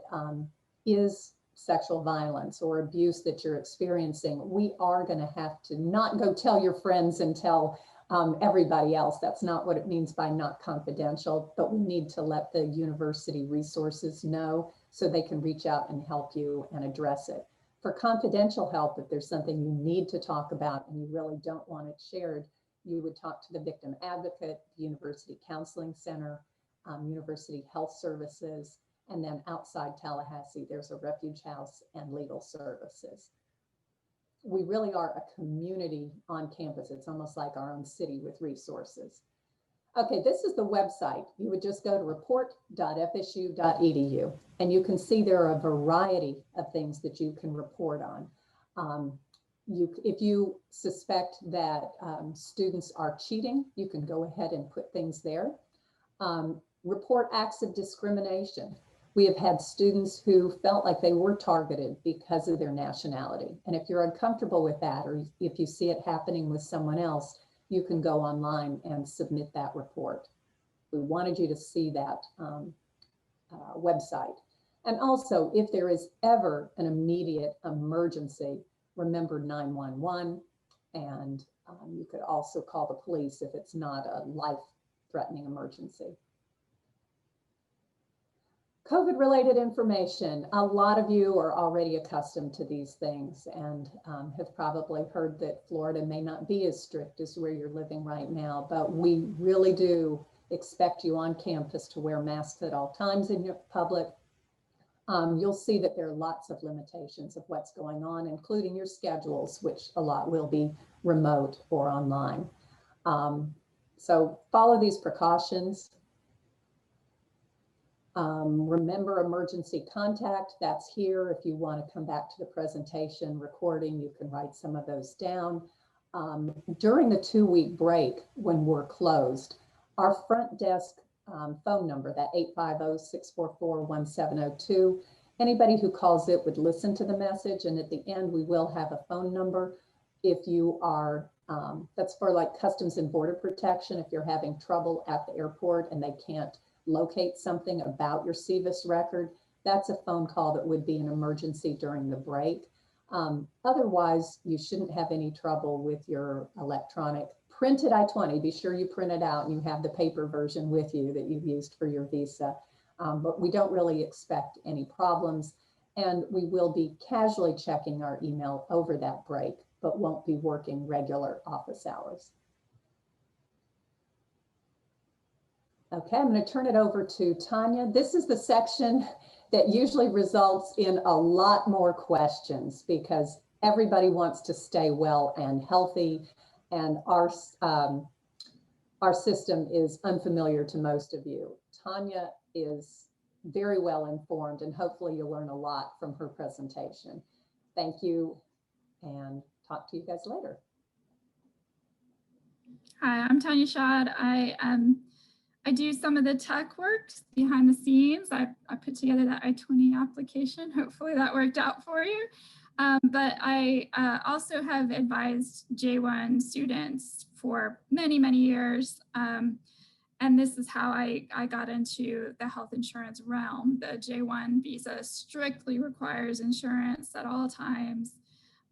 is sexual violence or abuse that you're experiencing, we are going to have to not go tell your friends and tell everybody else. That's not what it means by not confidential, but we need to let the university resources know so they can reach out and help you and address it. For confidential help, if there's something you need to talk about and you really don't want it shared, you would talk to the victim advocate, the University Counseling Center, University Health Services, And then outside Tallahassee, there's a refuge house and legal services. We really are a community on campus. It's almost like our own city with resources. Okay, this is the website. You would just go to report.fsu.edu, and you can see there are a variety of things that you can report on. If you suspect that students are cheating, you can go ahead and put things there. Report acts of discrimination. We have had students who felt like they were targeted because of their nationality. And if you're uncomfortable with that, or if you see it happening with someone else, you can go online and submit that report. We wanted you to see that website. And also, if there is ever an immediate emergency, remember 911, and you could also call the police if it's not a life-threatening emergency. COVID-related information. A lot of you are already accustomed to these things and have probably heard that Florida may not be as strict as where you're living right now, but we really do expect you on campus to wear masks at all times in your public. You'll see that there are lots of limitations of what's going on, including your schedules, which a lot will be remote or online. So follow these precautions. Remember emergency contact, that's here. If you want to come back to the presentation recording, you can write some of those down. During the 2-week break when we're closed, our front desk phone number, that 850-644-1702, anybody who calls it would listen to the message, and at the end we will have a phone number. If you are, that's for like Customs and Border Protection, if you're having trouble at the airport and they can't locate something about your SEVIS record, that's a phone call that would be an emergency during the break. Otherwise, you shouldn't have any trouble with your electronic printed I-20. Be sure you print it out and you have the paper version with you that you've used for your visa. But we don't really expect any problems, and we will be casually checking our email over that break, but won't be working regular office hours. Okay, I'm going to turn it over to Tanya. This is the section that usually results in a lot more questions because everybody wants to stay well and healthy, and our system is unfamiliar to most of you. Tanya is very well informed, and hopefully you'll learn a lot from her presentation. Thank you, and talk to you guys later. Hi, I'm Tanya Shad. I do some of the tech work behind the scenes. I put together that I-20 application. Hopefully that worked out for you. But I also have advised J1 students for many, many years. And this is how I got into the health insurance realm. The J1 visa strictly requires insurance at all times.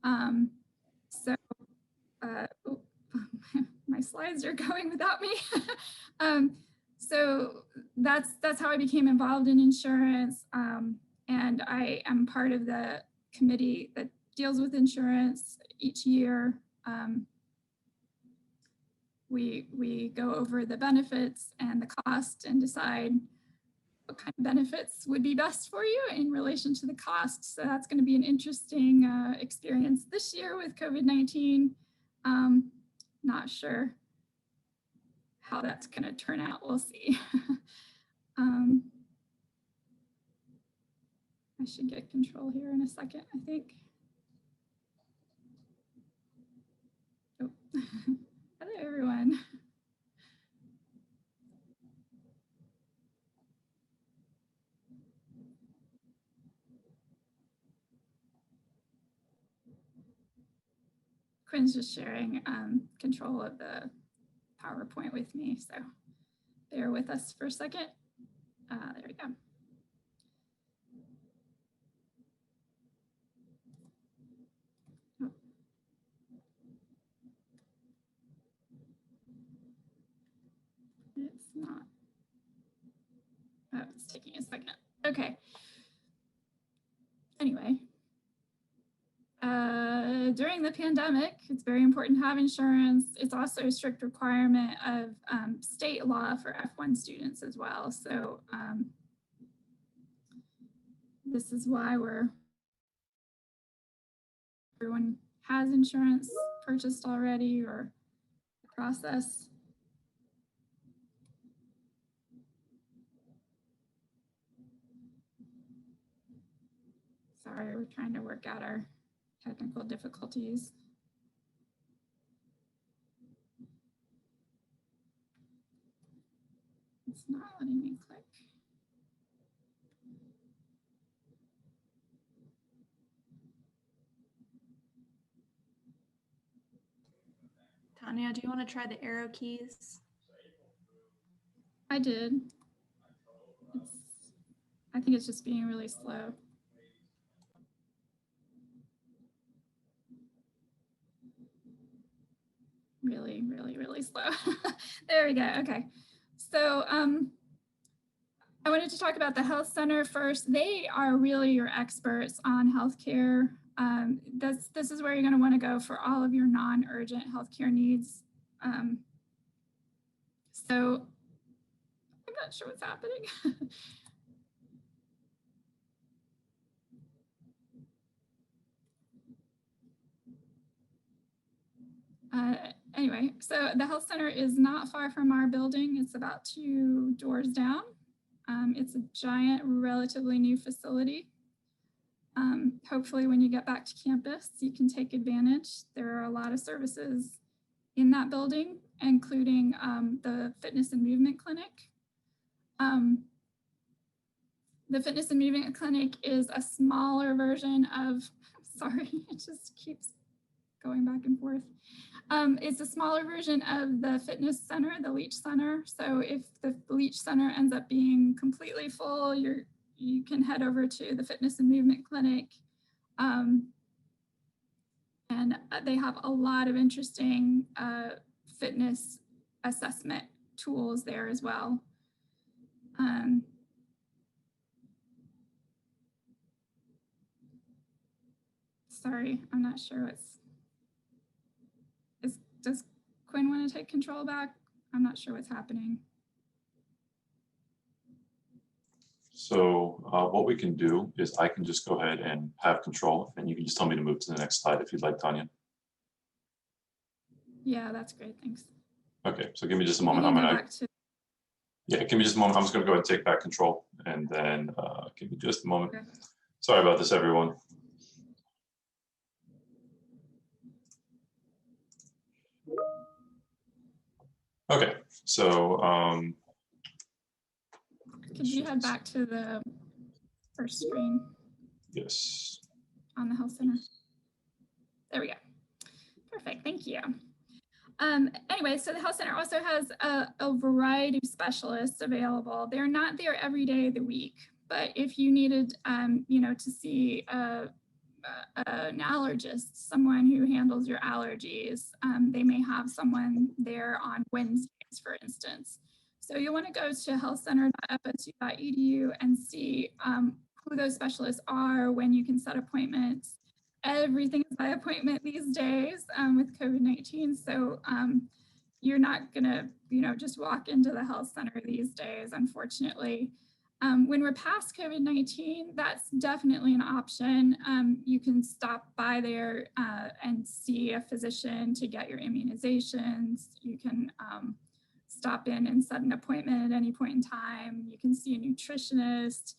My slides are going without me. So that's how I became involved in insurance. And I am part of the committee that deals with insurance each year. We go over the benefits and the cost and decide what kind of benefits would be best for you in relation to the cost. So that's going to be an interesting experience this year with COVID-19. Not sure how that's going to turn out. We'll see. I should get control here in a second, I think. Oh. Hello, everyone. Quinn's just sharing control of the PowerPoint with me, so bear with us for a second. There we go. Oh. It's not. Oh, it's taking a second. Okay. Anyway. During the pandemic, it's very important to have insurance. It's also a strict requirement of state law for F1 students as well. So this is why everyone has insurance purchased already or the process. Sorry, we're trying to work out our technical difficulties. It's not letting me click. Tanya, do you want to try the arrow keys? I did. I think it's just being really slow. Really, really, really slow. There we go. Okay. So I wanted to talk about the health center first. They are really your experts on healthcare. This is where you're going to want to go for all of your non-urgent healthcare needs. So I'm not sure what's happening. Anyway, so the health center is not far from our building. It's about 2 doors down. It's a giant, relatively new facility. Hopefully when you get back to campus, you can take advantage. There are a lot of services in that building, including the fitness and movement clinic. The fitness and movement clinic is a smaller version of, sorry, it just keeps going back and forth. It's a smaller version of the fitness center, the Leach Center. So if the Leach Center ends up being completely full, you can head over to the fitness and movement clinic. And they have a lot of interesting fitness assessment tools there as well. Sorry, I'm not sure does Quinn want to take control back? I'm not sure what's happening. So what we can do is I can just go ahead and have control, and you can just tell me to move to the next slide if you'd like, Tanya. Yeah, that's great. Thanks. Okay, so give me just a moment. Yeah, give me just a moment. I'm just going to go ahead and take back control, and then give me just a moment. Okay. Sorry about this, everyone. Okay, so could you head back to the first screen? Yes. On the health center. There we go. Perfect. Thank you. Anyway, so the health center also has a variety of specialists available. They're not there every day of the week, but if you needed, to see an allergist, someone who handles your allergies, they may have someone there on Wednesdays, for instance. So you'll want to go to healthcenter.FSU.EDU and see who those specialists are, when you can set appointments. Everything is by appointment these days with COVID-19. So you're not gonna, just walk into the health center these days, unfortunately. When we're past COVID-19, that's definitely an option. You can stop by there and see a physician to get your immunizations. You can stop in and set an appointment at any point in time. You can see a nutritionist.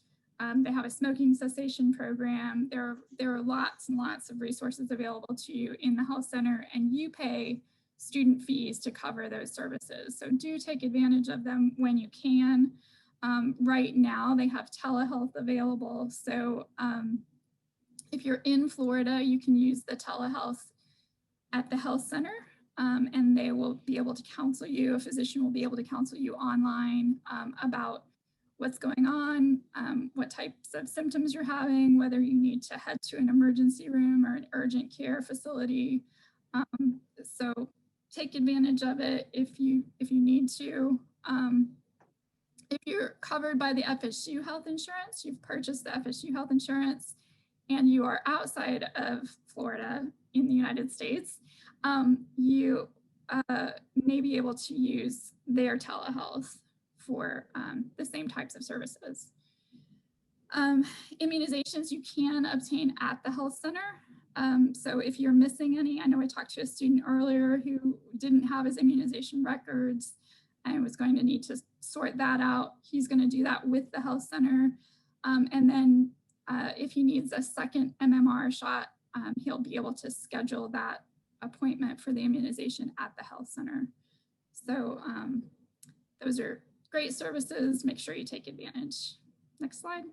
They have a smoking cessation program. There are lots and lots of resources available to you in the health center, and you pay student fees to cover those services. So do take advantage of them when you can. Right now, they have telehealth available. So if you're in Florida, you can use the telehealth at the health center, and they will be able to counsel you. A physician will be able to counsel you online about what's going on, what types of symptoms you're having, whether you need to head to an emergency room or an urgent care facility. So take advantage of it if you need to. If you're covered by the FSU health insurance, you've purchased the FSU health insurance, and you are outside of Florida in the United States, you may be able to use their telehealth for the same types of services. Immunizations you can obtain at the health center. So if you're missing any, I know I talked to a student earlier who didn't have his immunization records and was going to need to sort that out. He's going to do that with the health center. And then if he needs a second MMR shot, he'll be able to schedule that appointment for the immunization at the health center. So those are great services. Make sure you take advantage. Next slide.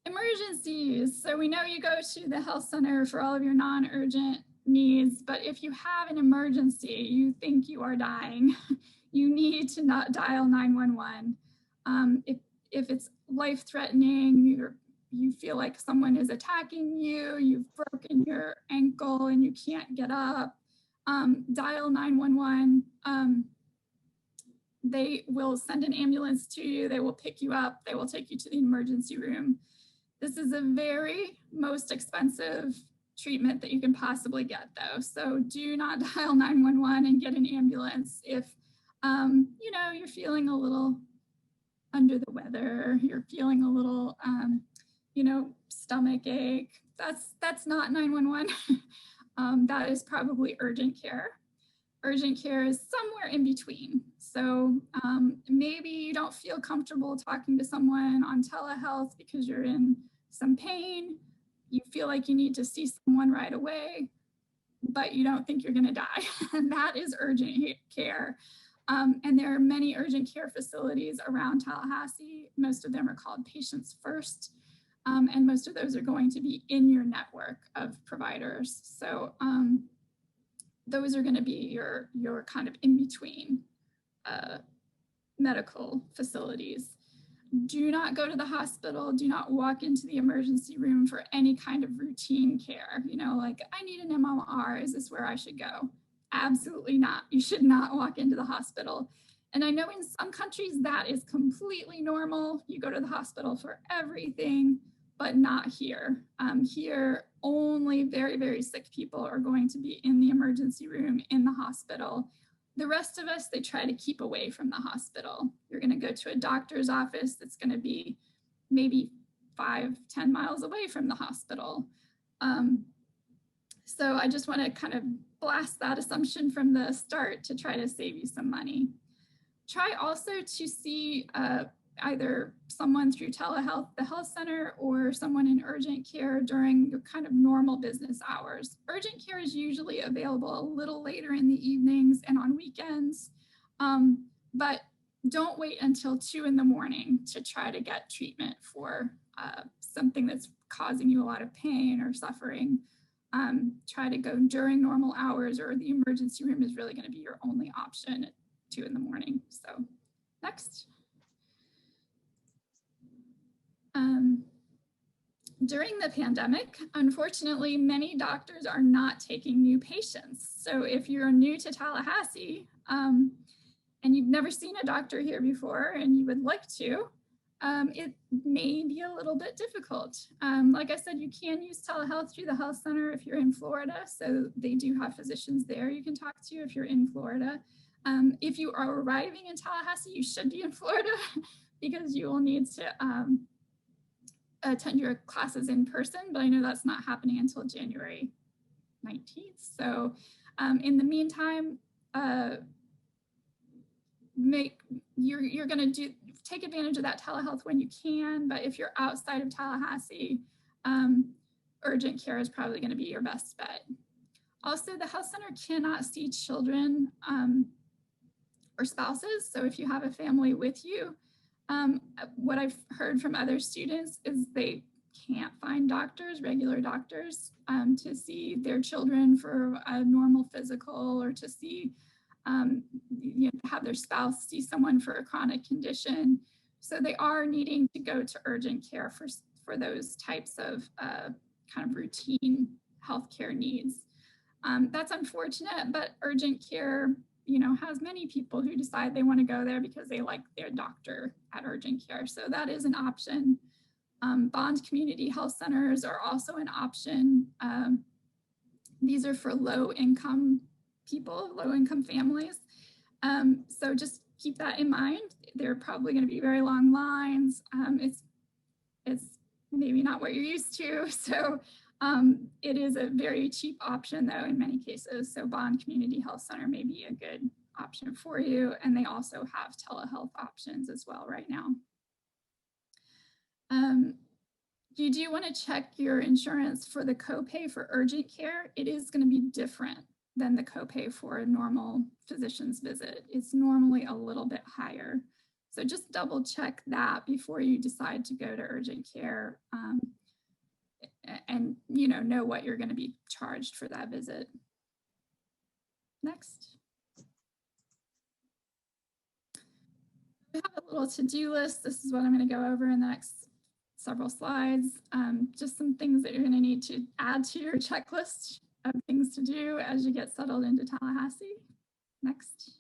Emergencies. So we know you go to the health center for all of your non-urgent needs, but if you have an emergency, you think you are dying, you need to not dial 911. If it's life-threatening, you feel like someone is attacking you, you've broken your ankle and you can't get up, dial 911. They will send an ambulance to you, they will pick you up, they will take you to the emergency room. This is the very most expensive treatment that you can possibly get though. So do not dial 911 and get an ambulance if you know, you're feeling a little under the weather, you're feeling a little you know, stomach ache. That's not 911. That is probably urgent care. Urgent care is somewhere in between. So maybe you don't feel comfortable talking to someone on telehealth because you're in some pain. You feel like you need to see someone right away, but you don't think you're going to die. And that is urgent care. And there are many urgent care facilities around Tallahassee. Most of them are called Patients First. And most of those are going to be in your network of providers. So those are going to be your kind of in-between medical facilities. Do not go to the hospital. Do not walk into the emergency room for any kind of routine care. You know, like, I need an MMR. Is this where I should go? Absolutely not. You should not walk into the hospital. And I know in some countries that is completely normal. You go to the hospital for everything, but not here. Here, only very, very sick people are going to be in the emergency room in the hospital. The rest of us, they try to keep away from the hospital. You're going to go to a doctor's office that's going to be maybe 5-10 miles away from the hospital. So I just want to kind of blast that assumption from the start to try to save you some money. Try also to see either someone through telehealth, the health center, or someone in urgent care during your kind of normal business hours. Urgent care is usually available a little later in the evenings and on weekends, but don't wait until 2 in the morning to try to get treatment for something that's causing you a lot of pain or suffering. Try to go during normal hours, or the emergency room is really going to be your only option at 2 in the morning. So next. During the pandemic, unfortunately, many doctors are not taking new patients. So if you're new to Tallahassee and you've never seen a doctor here before and you would like to, it may be a little bit difficult. Like I said, you can use telehealth through the health center if you're in Florida. So they do have physicians there you can talk to if you're in Florida. If you are arriving in Tallahassee, you should be in Florida because you will need to attend your classes in person, but I know that's not happening until January 19th. So in the meantime, you're going to take advantage of that telehealth when you can, but if you're outside of Tallahassee, urgent care is probably going to be your best bet. Also, the health center cannot see children or spouses. So if you have a family with you, what I've heard from other students is they can't find doctors, regular doctors, to see their children for a normal physical, or to see, you know, have their spouse see someone for a chronic condition. So they are needing to go to urgent care for those types of kind of routine healthcare needs. That's unfortunate, but urgent care, you know, has many people who decide they want to go there because they like their doctor at urgent care. So that is an option. Bond community health centers are also an option. These are for low-income people, low-income families. So just keep that in mind. there are probably going to be very long lines. It's maybe not what you're used to. So it is a very cheap option though in many cases. So Bond Community Health Center may be a good option for you. And they also have telehealth options as well right now. You do want to check your insurance for the copay for urgent care. It is going to be different than the copay for a normal physician's visit. It's normally a little bit higher. So just double check that before you decide to go to urgent care and know what you're going to be charged for that visit. Next. We have a little to-do list. This is what I'm going to go over in the next several slides. Just some things that you're going to need to add to your checklist of things to do as you get settled into Tallahassee. Next.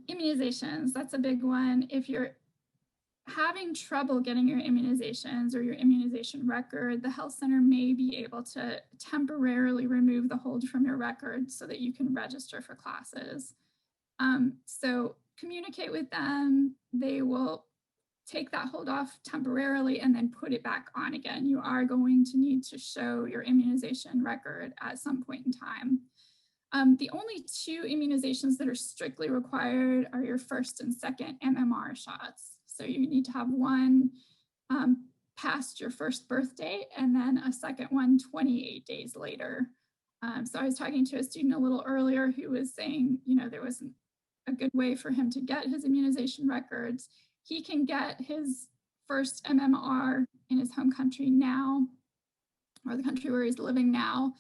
Immunizations, that's a big one. If you're having trouble getting your immunizations or your immunization record, the health center may be able to temporarily remove the hold from your record so that you can register for classes. So communicate with them. They will take that hold off temporarily and then put it back on again. You are going to need to show your immunization record at some point in time. The only two immunizations that are strictly required are your first and second MMR shots. So you need to have one past your first birthday and then a second one 28 days later. So I was talking to a student a little earlier who was saying, there wasn't a good way for him to get his immunization records. He can get his first MMR in his home country now, or the country where he's living now,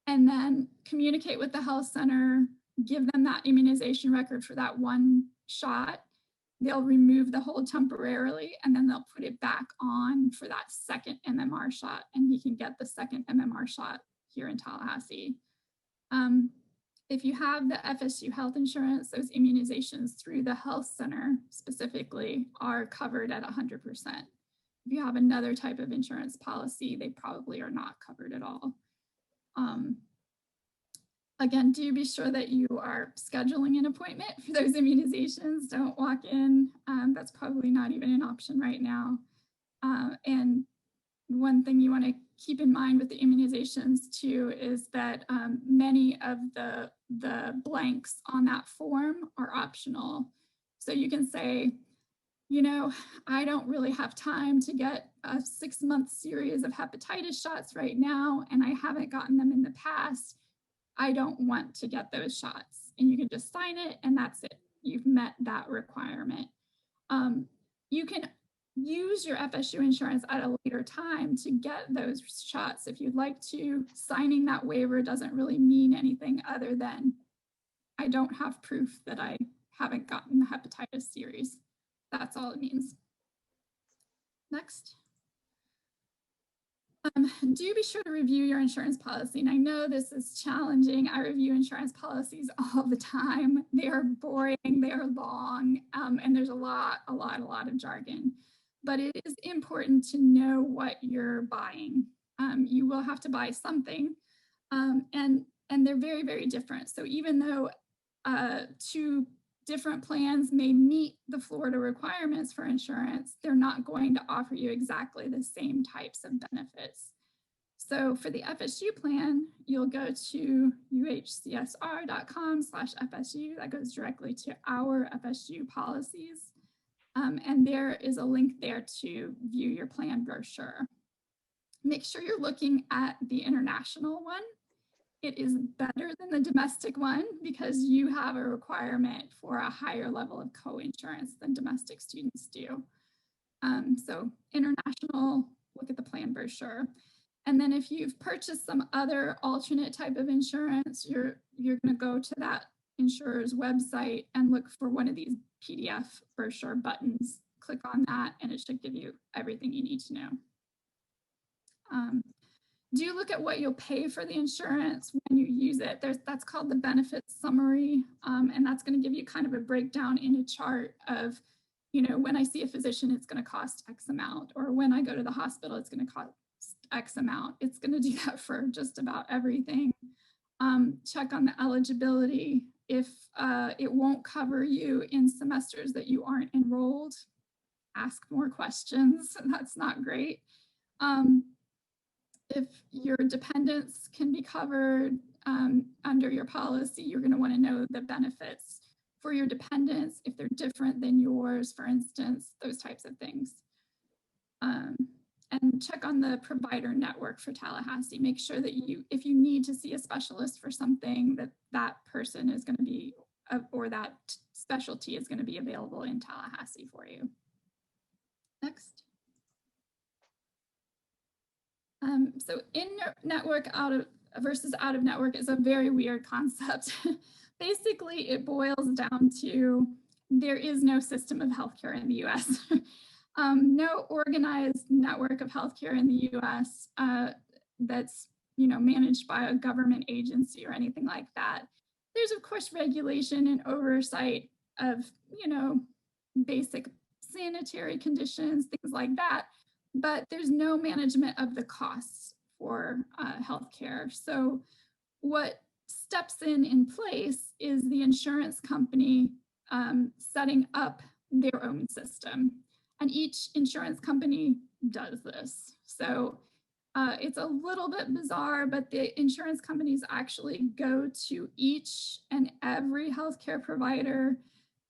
and then communicate with the health center, give them that immunization record for that one shot. They'll remove the hold temporarily, and then they'll put it back on for that second MMR shot, and he can get the second MMR shot here in Tallahassee. If you have the FSU health insurance, those immunizations through the health center specifically are covered at 100%. If you have another type of insurance policy, they probably are not covered at all. Again, do be sure that you are scheduling an appointment for those immunizations. Don't walk in. That's probably not even an option right now. And one thing you want to keep in mind with the immunizations too is that many of the blanks on that form are optional. So you can say, I don't really have time to get a 6-month series of hepatitis shots right now, and I haven't gotten them in the past. I don't want to get those shots. And you can just sign it, and that's it. You've met that requirement. You can use your FSU insurance at a later time to get those shots if you'd like to. Signing that waiver doesn't really mean anything other than I don't have proof that I haven't gotten the hepatitis series. That's all it means. Next. Do be sure to review your insurance policy. And I know this is challenging. I review insurance policies all the time. They are boring, they are long, and there's a lot of jargon. But it is important to know what you're buying. You will have to buy something, and they're very, very different. So even though two different plans may meet the Florida requirements for insurance, they're not going to offer you exactly the same types of benefits. So for the FSU plan, you'll go to uhcsr.com/FSU. That goes directly to our FSU policies. And there is a link there to view your plan brochure. Make sure you're looking at the international one. It is better than the domestic one because you have a requirement for a higher level of co-insurance than domestic students do. So international, look at the plan brochure. And then if you've purchased some other alternate type of insurance, you're going to go to that insurer's website and look for one of these PDF brochure buttons. Click on that and it should give you everything you need to know. Do look at what you'll pay for the insurance when you use it. That's called the benefits summary, and that's going to give you kind of a breakdown in a chart of, when I see a physician, it's going to cost X amount, or when I go to the hospital, it's going to cost X amount. It's going to do that for just about everything. Check on the eligibility. If it won't cover you in semesters that you aren't enrolled, ask more questions. That's not great. If your dependents can be covered under your policy, you're going to want to know the benefits for your dependents, if they're different than yours, for instance, those types of things. And check on the provider network for Tallahassee. Make sure that if you need to see a specialist for something, that person is going to be, or that specialty is going to be available in Tallahassee for you. Next. So in-network versus out-of-network is a very weird concept. Basically, it boils down to there is no system of healthcare in the US. No organized network of healthcare in the US that's managed by a government agency or anything like that. There's of course regulation and oversight of basic sanitary conditions, things like that, but there's no management of the costs for healthcare. So what steps in place is the insurance company setting up their own system. And each insurance company does this. So it's a little bit bizarre, but the insurance companies actually go to each and every healthcare provider,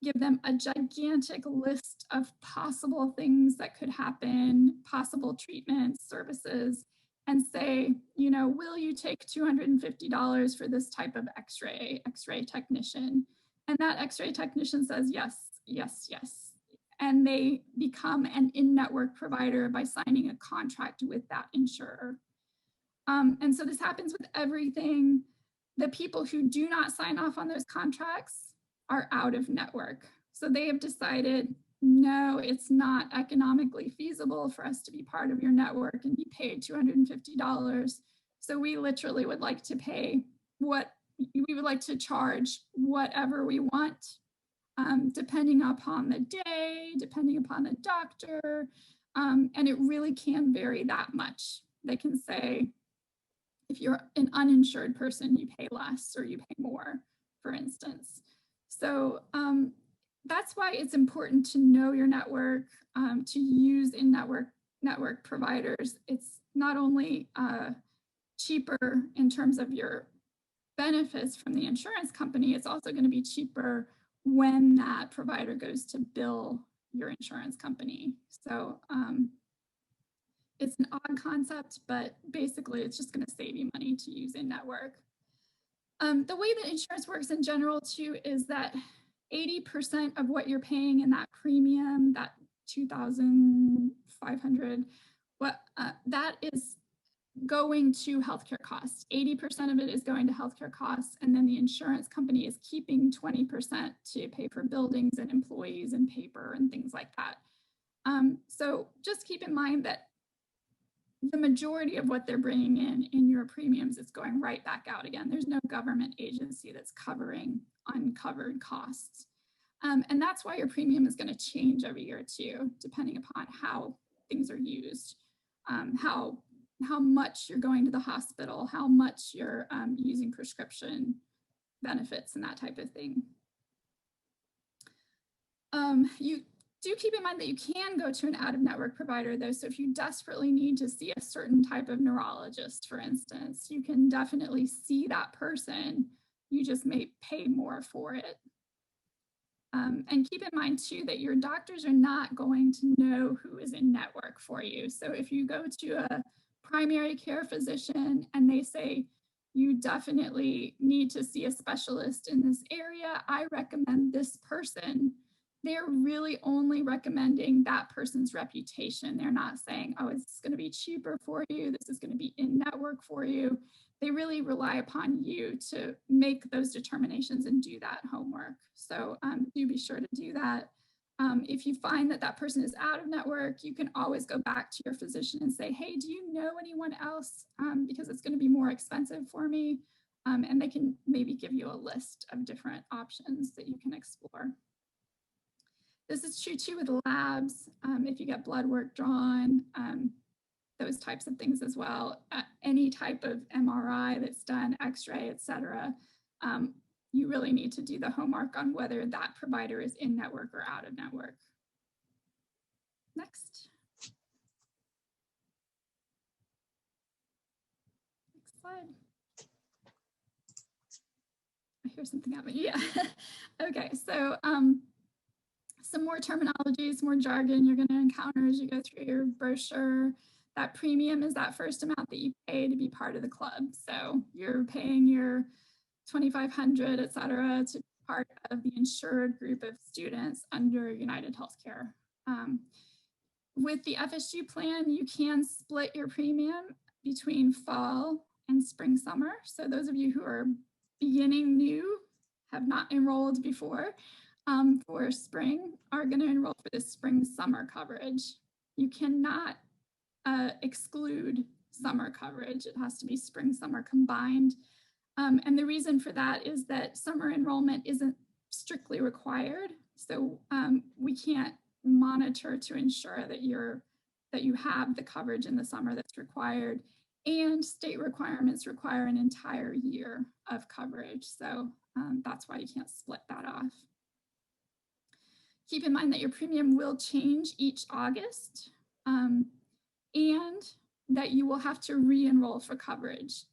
give them a gigantic list of possible things that could happen, possible treatments, services, and say, will you take $250 for this type of x-ray technician? And that x-ray technician says, yes, yes, yes. And they become an in-network provider by signing a contract with that insurer. And so this happens with everything. The people who do not sign off on those contracts are out of network. So they have decided, no, it's not economically feasible for us to be part of your network and be paid $250. So we literally would like to pay we would like to charge whatever we want. Depending upon the day, depending upon the doctor, and it really can vary that much. They can say, if you're an uninsured person, you pay less or you pay more, for instance. So that's why it's important to know your network, to use in-network providers. It's not only cheaper in terms of your benefits from the insurance company, it's also going to be cheaper when that provider goes to bill your insurance company. So it's an odd concept, but basically it's just going to save you money to use in-network. The way that insurance works in general too is that 80% of what you're paying in that premium, that $2,500, that is going to healthcare costs. 80% of it is going to healthcare costs, and then the insurance company is keeping 20% to pay for buildings and employees and paper and things like that. So just keep in mind that the majority of what they're bringing in your premiums is going right back out again. There's no government agency that's covering uncovered costs. And that's why your premium is going to change every year too, depending upon how things are used, how much you're going to the hospital, how much you're using prescription benefits and that type of thing. You do keep in mind that you can go to an out-of-network provider though. So if you desperately need to see a certain type of neurologist, for instance, you can definitely see that person. You just may pay more for it. And keep in mind too that your doctors are not going to know who is in network for you. So if you go to a primary care physician and they say, you definitely need to see a specialist in this area, I recommend this person. They're really only recommending that person's reputation. They're not saying, oh, it's going to be cheaper for you. This is going to be in network for you. They really rely upon you to make those determinations and do that homework. So do be sure to do that. If you find that that person is out of network, you can always go back to your physician and say, hey, do you know anyone else? Because it's going to be more expensive for me. And they can maybe give you a list of different options that you can explore. This is true too with labs. If you get blood work drawn, those types of things as well. Any type of MRI that's done, X-ray, et cetera. you really need to do the homework on whether that provider is in network or out of network. Next. Next slide. I hear something happening. Yeah. Okay, so some more terminologies, more jargon you're going to encounter as you go through your brochure. That premium is that first amount that you pay to be part of the club. So you're paying your $2,500, et cetera, to be part of the insured group of students under United Healthcare. With the FSU plan, you can split your premium between fall and spring summer. So those of you who are beginning new, have not enrolled before, for spring are going to enroll for the spring summer coverage. You cannot exclude summer coverage. It has to be spring summer combined. And the reason for that is that summer enrollment isn't strictly required. So we can't monitor to ensure that you have the coverage in the summer that's required. And state requirements require an entire year of coverage. So that's why you can't split that off. Keep in mind that your premium will change each August, and that you will have to re-enroll for coverage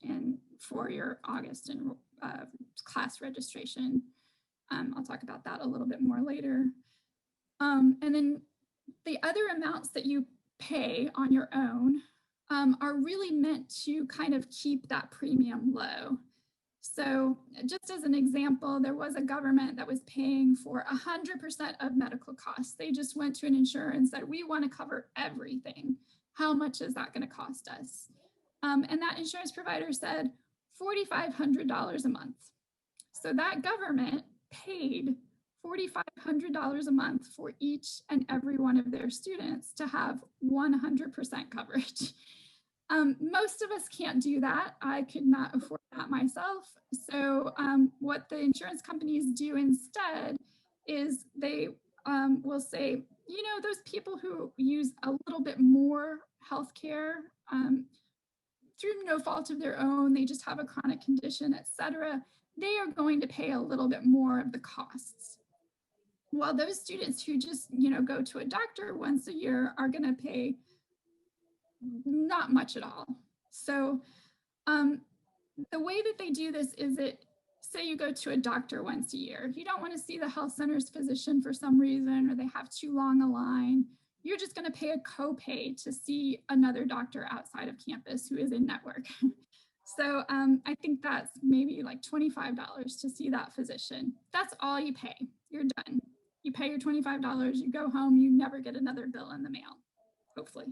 for your August class registration. I'll talk about that a little bit more later. And then the other amounts that you pay on your own are really meant to kind of keep that premium low. So just as an example, there was a government that was paying for 100% of medical costs. They just went to an insurer and said, we want to cover everything. How much is that going to cost us? And that insurance provider said $4,500 a month. So that government paid $4,500 a month for each and every one of their students to have 100% coverage. Most of us can't do that. I could not afford that myself. So what the insurance companies do instead is they will say, you know, those people who use a little bit more healthcare through no fault of their own, they just have a chronic condition, et cetera, they are going to pay a little bit more of the costs. While those students who just, you know, go to a doctor once a year are going to pay not much at all. So the way that they do this is that, say you go to a doctor once a year, you don't want to see the health center's physician for some reason, or they have too long a line, you're just going to pay a copay to see another doctor outside of campus who is in network. So I think that's maybe like $25 to see that physician. That's all you pay. You're done. You pay your $25, you go home, you never get another bill in the mail, hopefully.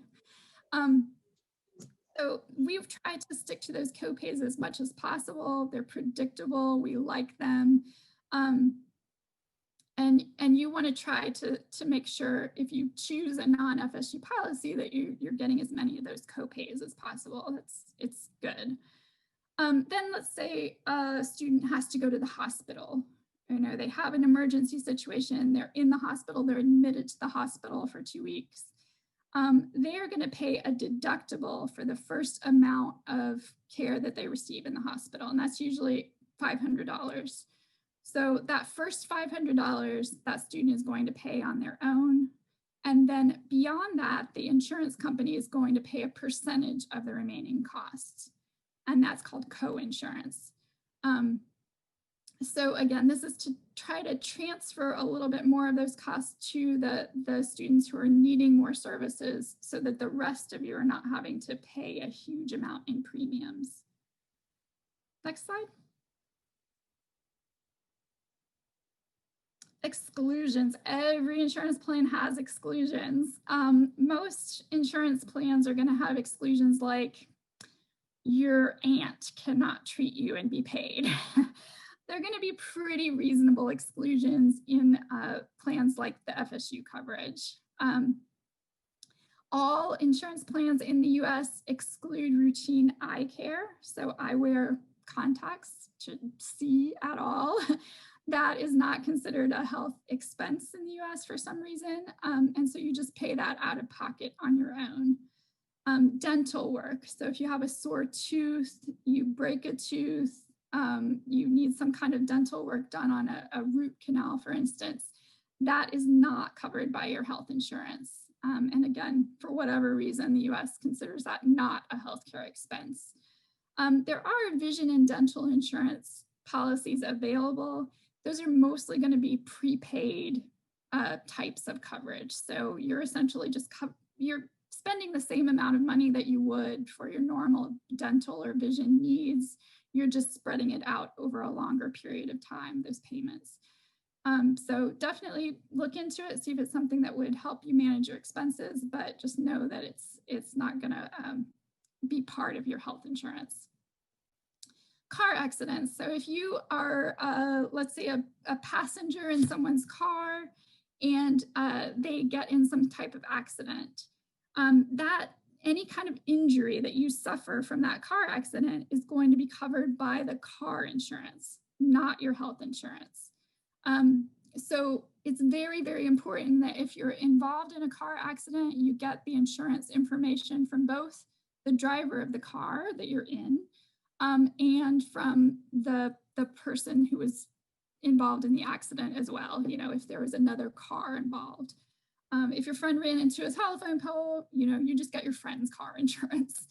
So we've tried to stick to those copays as much as possible. They're predictable. We like them. And you want to try to make sure if you choose a non-FSU policy that you're getting as many of those copays as possible. It's good. Then let's say a student has to go to the hospital. You know, they have an emergency situation. They're in the hospital. They're admitted to the hospital for 2 weeks. They are going to pay a deductible for the first amount of care that they receive in the hospital, and that's usually $500. So that first $500, that student is going to pay on their own. And then beyond that, the insurance company is going to pay a percentage of the remaining costs, and that's called co-insurance. So again, this is to try to transfer a little bit more of those costs to the students who are needing more services so that the rest of you are not having to pay a huge amount in premiums. Next slide. Exclusions. Every insurance plan has exclusions. Most insurance plans are going to have exclusions like your aunt cannot treat you and be paid. They're going to be pretty reasonable exclusions in plans like the FSU coverage. All insurance plans in the US exclude routine eye care. So I wear contacts to see at all. That is not considered a health expense in the US for some reason. And so you just pay that out of pocket on your own. Dental work. So if you have a sore tooth, you break a tooth, you need some kind of dental work done on a root canal, for instance, that is not covered by your health insurance. And again, for whatever reason, the US considers that not a healthcare expense. There are vision and dental insurance policies available. Those are mostly going to be prepaid types of coverage. So you're essentially just you're spending the same amount of money that you would for your normal dental or vision needs. You're just spreading it out over a longer period of time, those payments. So definitely look into it, see if it's something that would help you manage your expenses, but just know that it's not going to be part of your health insurance. Car accidents. So if you are, let's say, a passenger in someone's car and they get in some type of accident, that any kind of injury that you suffer from that car accident is going to be covered by the car insurance, not your health insurance. So it's very, very important that if you're involved in a car accident, you get the insurance information from both the driver of the car that you're in and from the person who was involved in the accident as well, you know, if there was another car involved. If your friend ran into a telephone pole, you know, you just get your friend's car insurance.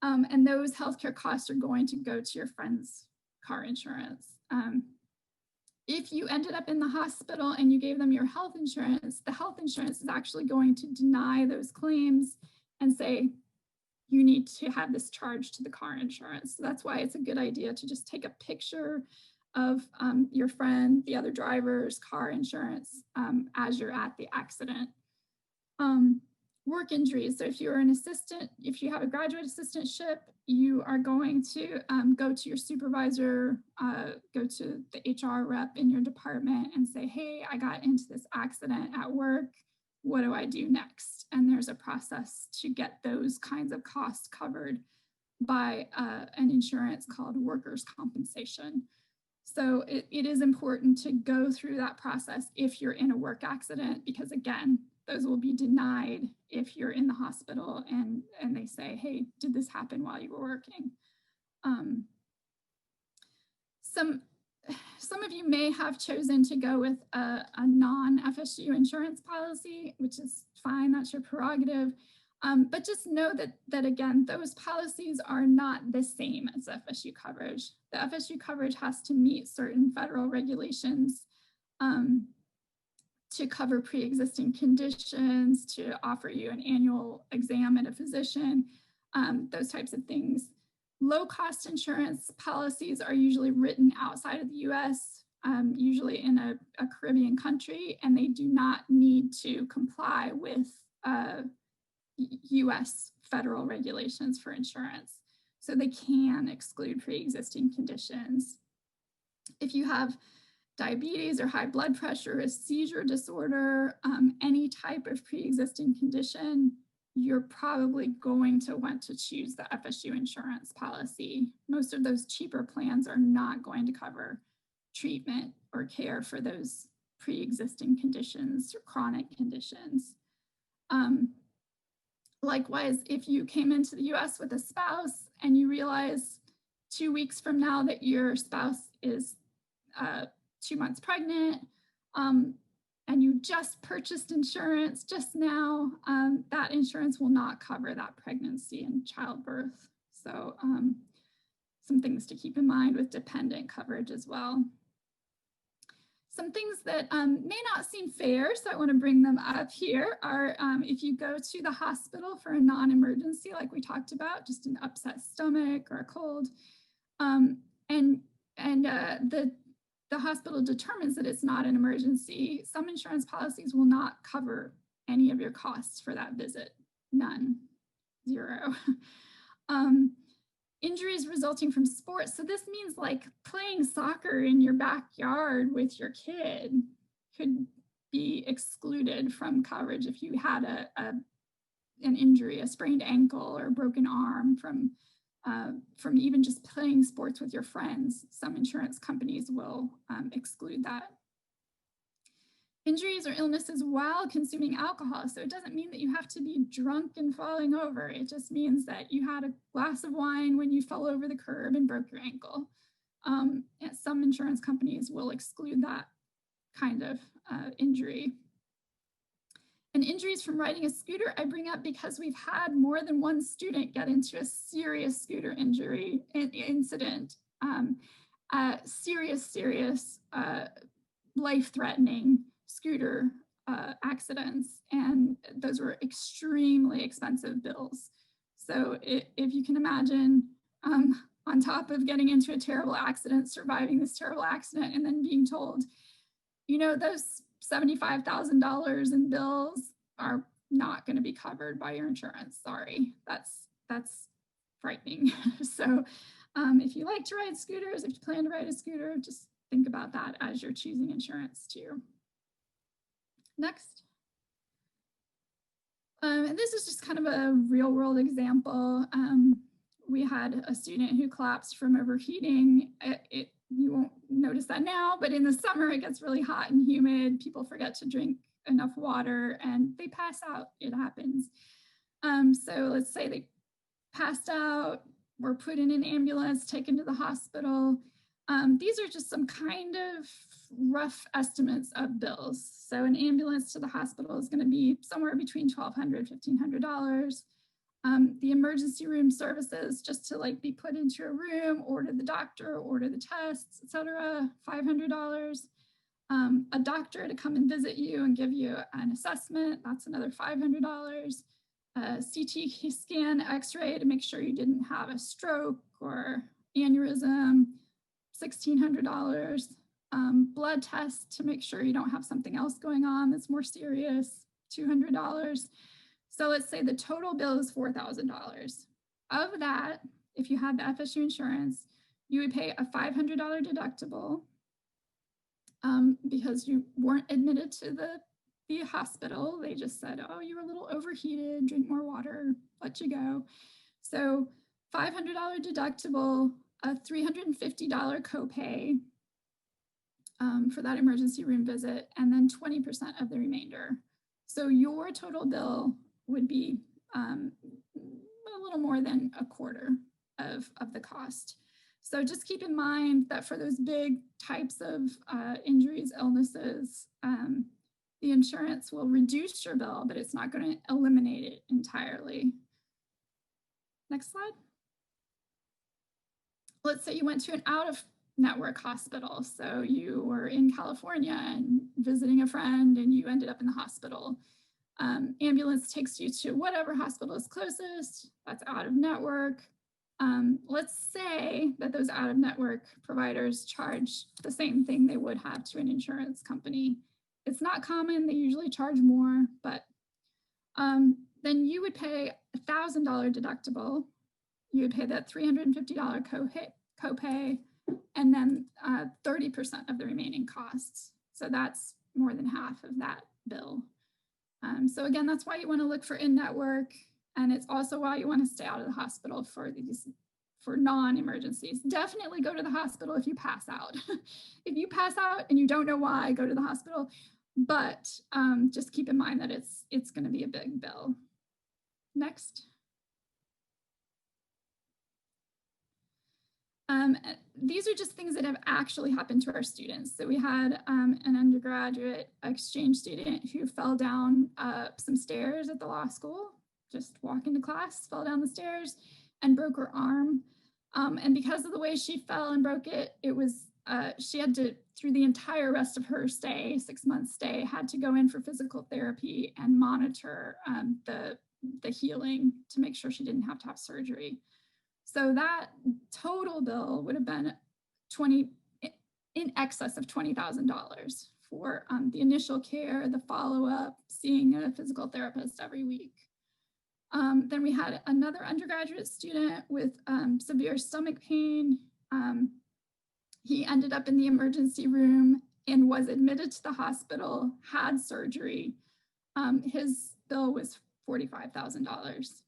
And those healthcare costs are going to go to your friend's car insurance. If you ended up in the hospital and you gave them your health insurance, the health insurance is actually going to deny those claims and say, you need to have this charged to the car insurance. So that's why it's a good idea to just take a picture of your friend, the other driver's car insurance as you're at the accident. Work injuries. So if you're an assistant, if you have a graduate assistantship, you are going to go to your supervisor, go to the HR rep in your department and say, hey, I got into this accident at work. What do I do next? And there's a process to get those kinds of costs covered by an insurance called workers' compensation. So it is important to go through that process if you're in a work accident, because again, those will be denied if you're in the hospital and they say, hey, did this happen while you were working? Some of you may have chosen to go with a non-FSU insurance policy, which is fine, that's your prerogative. But just know that again, those policies are not the same as FSU coverage. The FSU coverage has to meet certain federal regulations to cover pre-existing conditions, to offer you an annual exam at a physician, those types of things. Low-cost insurance policies are usually written outside of the US, usually in a Caribbean country, and they do not need to comply with US federal regulations for insurance. So they can exclude pre-existing conditions. If you have diabetes or high blood pressure, a seizure disorder, any type of pre-existing condition, you're probably going to want to choose the FSU insurance policy. Most of those cheaper plans are not going to cover treatment or care for those pre-existing conditions or chronic conditions. Likewise, if you came into the US with a spouse and you realize 2 weeks from now that your spouse is 2 months pregnant, and you just purchased insurance just now, that insurance will not cover that pregnancy and childbirth. So some things to keep in mind with dependent coverage as well. Some things that may not seem fair, so I want to bring them up here, are if you go to the hospital for a non-emergency, like we talked about, just an upset stomach or a cold, the hospital determines that it's not an emergency, some insurance policies will not cover any of your costs for that visit. None, zero. Injuries resulting from sports. So this means like playing soccer in your backyard with your kid could be excluded from coverage if you had an injury, a sprained ankle or a broken arm from even just playing sports with your friends. Some insurance companies will exclude that. Injuries or illnesses while consuming alcohol. So it doesn't mean that you have to be drunk and falling over. It just means that you had a glass of wine when you fell over the curb and broke your ankle. And some insurance companies will exclude that kind of injury. And injuries from riding a scooter, I bring up because we've had more than one student get into a serious scooter injury incident, serious life-threatening scooter accidents, and those were extremely expensive bills. So if you can imagine, on top of getting into a terrible accident, surviving this terrible accident, and then being told, you know, those $75,000 in bills are not going to be covered by your insurance. Sorry, that's frightening. So if you like to ride scooters, if you plan to ride a scooter, just think about that as you're choosing insurance too. Next. And this is just kind of a real world example. We had a student who collapsed from overheating. You won't notice that now, but in the summer it gets really hot and humid. People forget to drink enough water and they pass out. It happens. So let's say they passed out, were put in an ambulance, taken to the hospital. These are just some kind of rough estimates of bills. So an ambulance to the hospital is going to be somewhere between $1,200, $1,500. The emergency room services, just to like be put into a room, order the doctor, order the tests, etc., $500. A doctor to come and visit you and give you an assessment, that's another $500. CT scan, X-ray to make sure you didn't have a stroke or aneurysm, $1,600. Blood test to make sure you don't have something else going on that's more serious, $200. So let's say the total bill is $4,000. Of that, if you had the FSU insurance, you would pay a $500 deductible because you weren't admitted to the hospital. They just said, oh, you were a little overheated, drink more water, let you go. So $500 deductible, a $350 copay for that emergency room visit, and then 20% of the remainder. So your total bill would be a little more than a quarter of the cost. So just keep in mind that for those big types of injuries, illnesses, the insurance will reduce your bill, but it's not going to eliminate it entirely. Next slide. Let's say you went to an out-of-network hospital. So you were in California and visiting a friend and you ended up in the hospital. Ambulance takes you to whatever hospital is closest, that's out of network. Let's say that those out of network providers charge the same thing they would have to an insurance company. It's not common, they usually charge more, but then you would pay a $1,000 deductible. You would pay that $350 copay, and then 30% of the remaining costs. So that's more than half of that bill. So again, that's why you want to look for in-network, and it's also why you want to stay out of the hospital for non-emergencies. Definitely go to the hospital if you pass out. If you pass out and you don't know why, go to the hospital. But just keep in mind that it's going to be a big bill. Next. These are just things that have actually happened to our students. So we had an undergraduate exchange student who fell down some stairs at the law school, just walking to class, fell down the stairs and broke her arm. And because of the way she fell and broke it, she had to, through the entire rest of her stay, 6-month stay, had to go in for physical therapy and monitor the healing to make sure she didn't have to have surgery. So that total bill would have been in excess of $20,000 for the initial care, the follow-up, seeing a physical therapist every week. Then we had another undergraduate student with severe stomach pain. He ended up in the emergency room and was admitted to the hospital, had surgery. His bill was $45,000.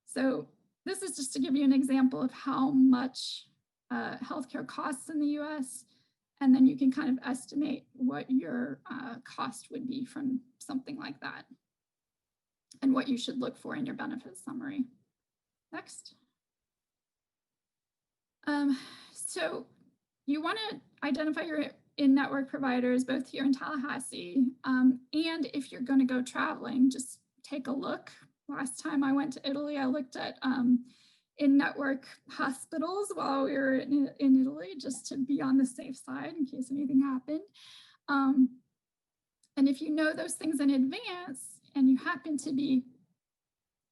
So this is just to give you an example of how much healthcare costs in the US, and then you can kind of estimate what your cost would be from something like that and what you should look for in your benefits summary. Next. So you want to identify your in-network providers both here in Tallahassee, and if you're going to go traveling, just take a look. Last time I went to Italy, I looked at in-network hospitals while we were in Italy, just to be on the safe side in case anything happened. And if you know those things in advance and you happen to be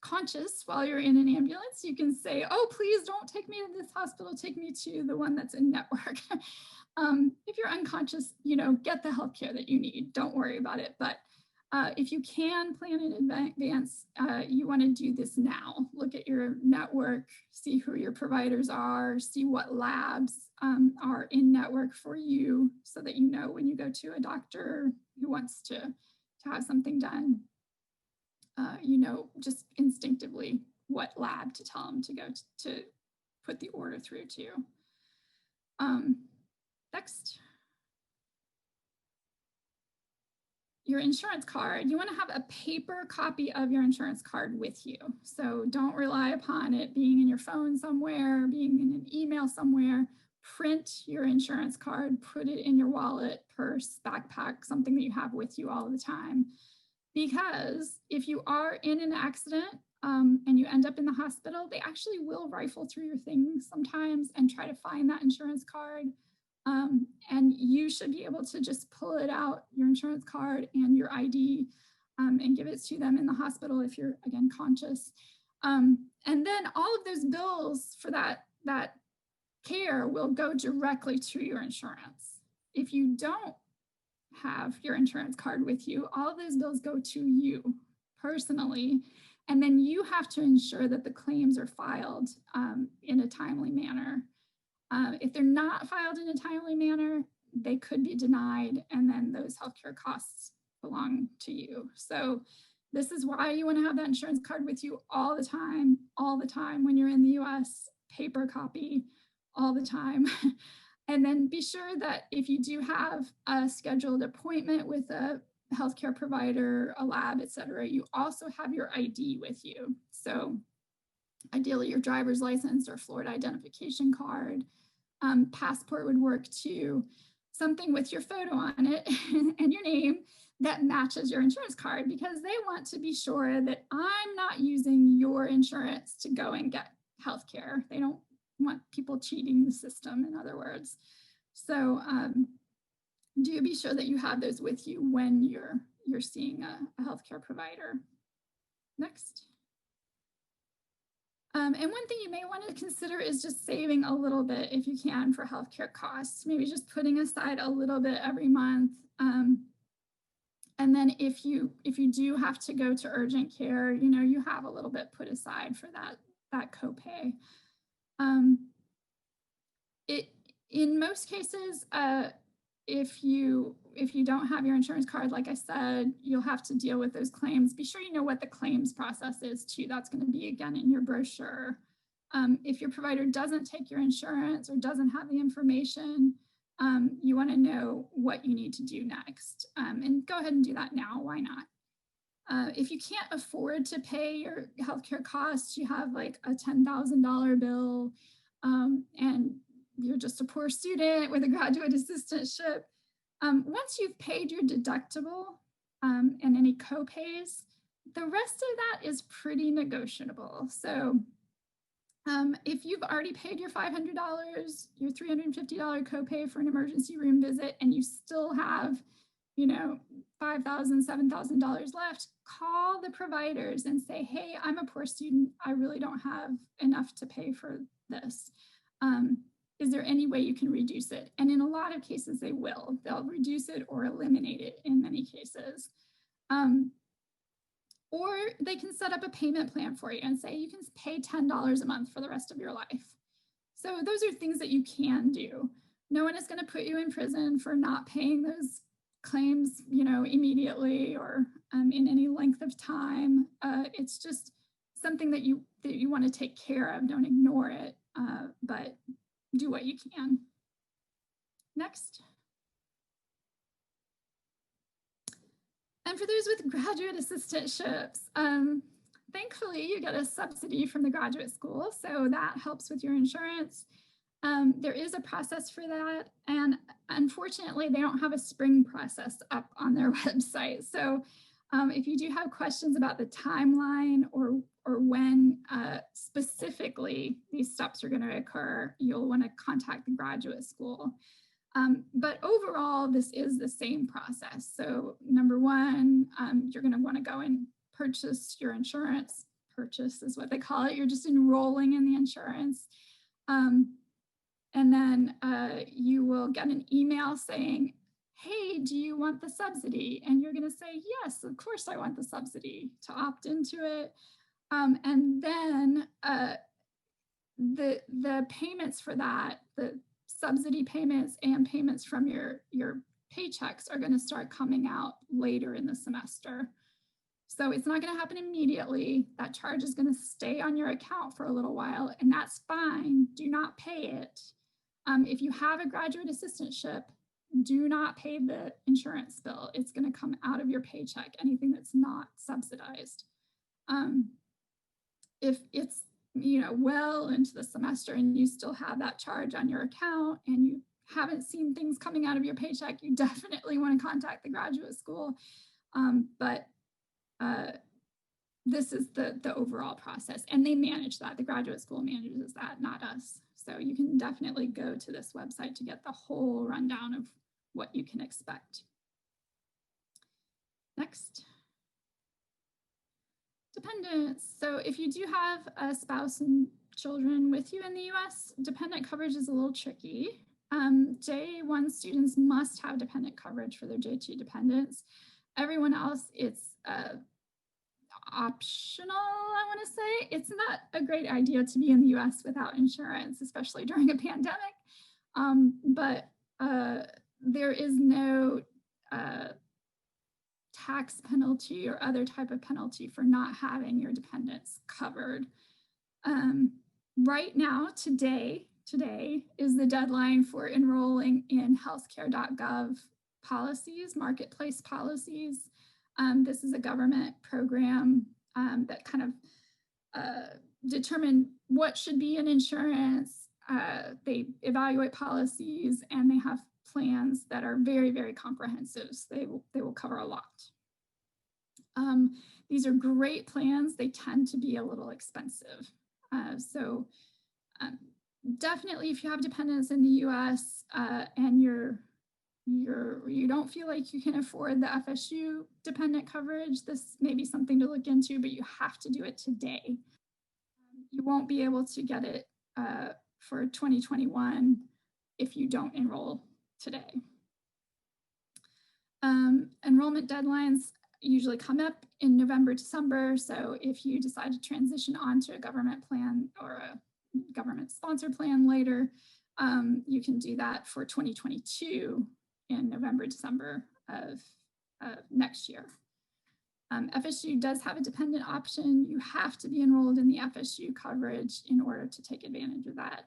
conscious while you're in an ambulance, you can say, oh, please don't take me to this hospital, take me to the one that's in network. If you're unconscious, get the healthcare that you need. Don't worry about it. But if you can plan in advance, you want to do this now. Look at your network, see who your providers are, see what labs are in network for you so that you know when you go to a doctor who wants to have something done, just instinctively what lab to tell them to go to put the order through to. Next. Your insurance card, you want to have a paper copy of your insurance card with you. So don't rely upon it being in your phone somewhere, being in an email somewhere. Print your insurance card, put it in your wallet, purse, backpack, something that you have with you all the time. Because if you are in an accident and you end up in the hospital, they actually will rifle through your things sometimes and try to find that insurance card. And you should be able to just pull it out, your insurance card and your ID, and give it to them in the hospital if you're, again, conscious. And then all of those bills for that care will go directly to your insurance. If you don't have your insurance card with you, all of those bills go to you personally, and then you have to ensure that the claims are filed in a timely manner. If they're not filed in a timely manner, they could be denied, and then those healthcare costs belong to you. So this is why you want to have that insurance card with you all the time when you're in the US, paper copy all the time. And then be sure that if you do have a scheduled appointment with a healthcare provider, a lab, et cetera, you also have your ID with you. So ideally your driver's license or Florida identification card. Passport would work too. Something with your photo on it and your name that matches your insurance card, because they want to be sure that I'm not using your insurance to go and get healthcare. They don't want people cheating the system, in other words. So do be sure that you have those with you when you're seeing a healthcare provider. Next. And one thing you may want to consider is just saving a little bit, if you can, for healthcare costs. Maybe just putting aside a little bit every month. And then if you do have to go to urgent care, you have a little bit put aside for that copay. In most cases, if you don't have your insurance card, like I said, you'll have to deal with those claims. Be sure you know what the claims process is too. That's going to be, again, in your brochure. If your provider doesn't take your insurance or doesn't have the information, you want to know what you need to do next. And go ahead and do that now. Why not? If you can't afford to pay your healthcare costs, you have like a $10,000 bill, and you're just a poor student with a graduate assistantship. Once you've paid your deductible and any copays, the rest of that is pretty negotiable. So if you've already paid your $500, your $350 copay for an emergency room visit, and you still have, $5,000, $7,000 left, call the providers and say, hey, I'm a poor student. I really don't have enough to pay for this. Is there any way you can reduce it? And in a lot of cases, they will. They'll reduce it or eliminate it in many cases. Or they can set up a payment plan for you and say you can pay $10 a month for the rest of your life. So those are things that you can do. No one is going to put you in prison for not paying those claims, immediately or in any length of time. It's just something that you want to take care of. Don't ignore it, but do what you can. Next. And for those with graduate assistantships, thankfully you get a subsidy from the graduate school, so that helps with your insurance. There is a process for that, and unfortunately, they don't have a spring process up on their website. So if you do have questions about the timeline or when specifically these steps are going to occur, you'll want to contact the graduate school. But overall, this is the same process. So number one, you're going to want to go and purchase your insurance. Purchase is what they call it. You're just enrolling in the insurance. And then you will get an email saying, hey, do you want the subsidy? And you're going to say, yes, of course I want the subsidy, to opt into it. And then the payments for that, the subsidy payments and payments from your paychecks are going to start coming out later in the semester. So it's not going to happen immediately. That charge is going to stay on your account for a little while, and that's fine. Do not pay it. If you have a graduate assistantship, do not pay the insurance bill. It's going to come out of your paycheck, anything that's not subsidized. If it's well into the semester and you still have that charge on your account and you haven't seen things coming out of your paycheck, you definitely want to contact the graduate school. But this is the overall process, and they manage that. The graduate school manages that, not us. So you can definitely go to this website to get the whole rundown of what you can expect. Next. Dependents. So if you do have a spouse and children with you in the US, dependent coverage is a little tricky. J1 students must have dependent coverage for their J2 dependents. Everyone else, it's optional, I want to say. It's not a great idea to be in the US without insurance, especially during a pandemic. But there is no tax penalty or other type of penalty for not having your dependents covered. Right now, today is the deadline for enrolling in healthcare.gov policies, marketplace policies. This is a government program that kind of determine what should be in insurance. They evaluate policies, and they have plans that are very, very comprehensive. So they will cover a lot. These are great plans. They tend to be a little expensive. So definitely, if you have dependents in the US and you don't feel like you can afford the FSU dependent coverage, this may be something to look into, but you have to do it today. You won't be able to get it for 2021 if you don't enroll today. Enrollment deadlines usually come up in November, December. So if you decide to transition onto a government plan or a government sponsored plan later, you can do that for 2022 in November, December of next year. FSU does have a dependent option. You have to be enrolled in the FSU coverage in order to take advantage of that.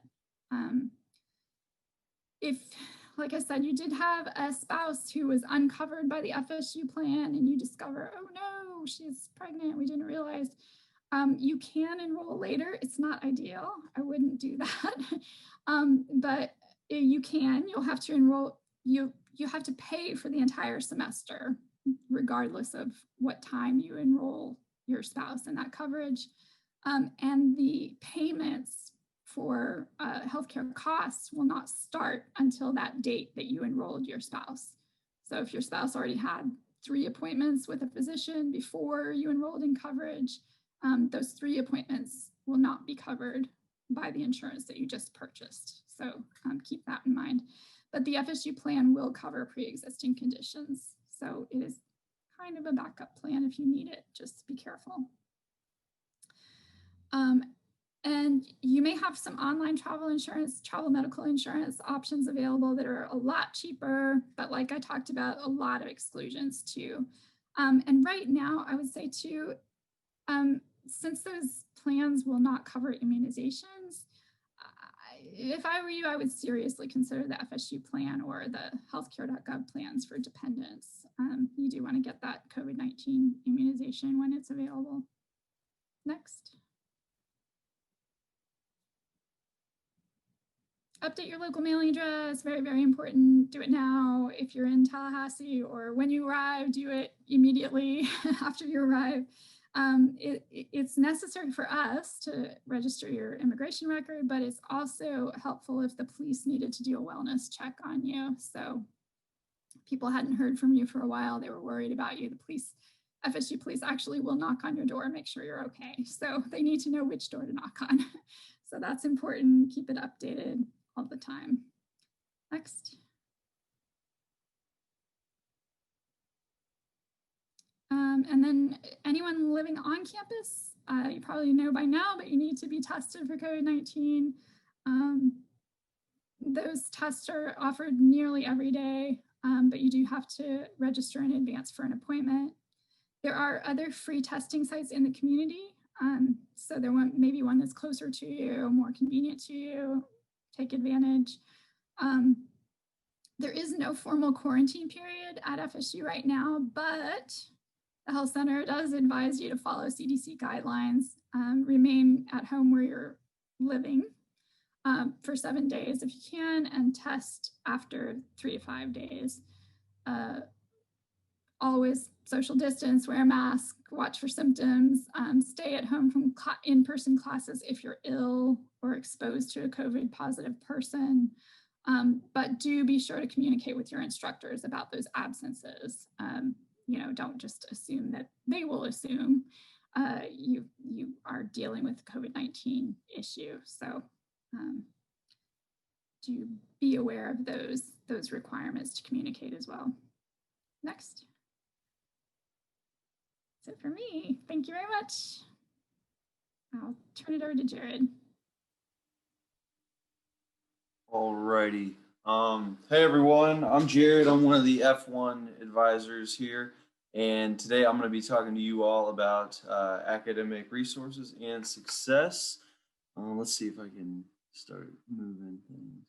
If, like I said, you did have a spouse who was uncovered by the FSU plan and you discover, oh no, she's pregnant, we didn't realize, you can enroll later. It's not ideal. I wouldn't do that. But you can. You'll have to enroll. You have to pay for the entire semester, regardless of what time you enroll your spouse in that coverage. And the payments for healthcare costs will not start until that date that you enrolled your spouse. So if your spouse already had 3 appointments with a physician before you enrolled in coverage, those 3 appointments will not be covered by the insurance that you just purchased. So keep that in mind. But the FSU plan will cover pre-existing conditions. So it is kind of a backup plan if you need it. Just be careful. And you may have some online travel insurance, travel medical insurance options available that are a lot cheaper, but like I talked about, a lot of exclusions too. And right now, I would say too, since those plans will not cover immunizations, if I were you, I would seriously consider the FSU plan or the healthcare.gov plans for dependents. You do want to get that COVID-19 immunization when it's available. Next. update your local mailing address, very, very important. Do it now. If you're in Tallahassee, or when you arrive, do it immediately after you arrive. It's necessary for us to register your immigration record, but it's also helpful if the police needed to do a wellness check on you. So people hadn't heard from you for a while. They were worried about you. The police, FSU police actually will knock on your door and make sure you're okay. So they need to know which door to knock on. So that's important. Keep it updated all the time. Next. And then anyone living on campus, you probably know by now, but you need to be tested for COVID-19. Those tests are offered nearly every day, but you do have to register in advance for an appointment. There are other free testing sites in the community. So there may be one that's closer to you, more convenient to you. Take advantage. There is no formal quarantine period at FSU right now, but the health center does advise you to follow CDC guidelines, remain at home where you're living for 7 days if you can, and test after 3 to 5 days. Always social distance, wear a mask, watch for symptoms, stay at home from in-person classes if you're ill or exposed to a COVID positive person. But do be sure to communicate with your instructors about those absences. You know, don't just assume that they will assume you are dealing with the COVID-19 issue. So do be aware of those requirements to communicate as well. Next. That's it for me. Thank you very much. I'll turn it over to Jared. All righty. Hey everyone, I'm Jared. I'm one of the F1 advisors here, and today I'm going to be talking to you all about academic resources and success. Let's see if I can start moving things.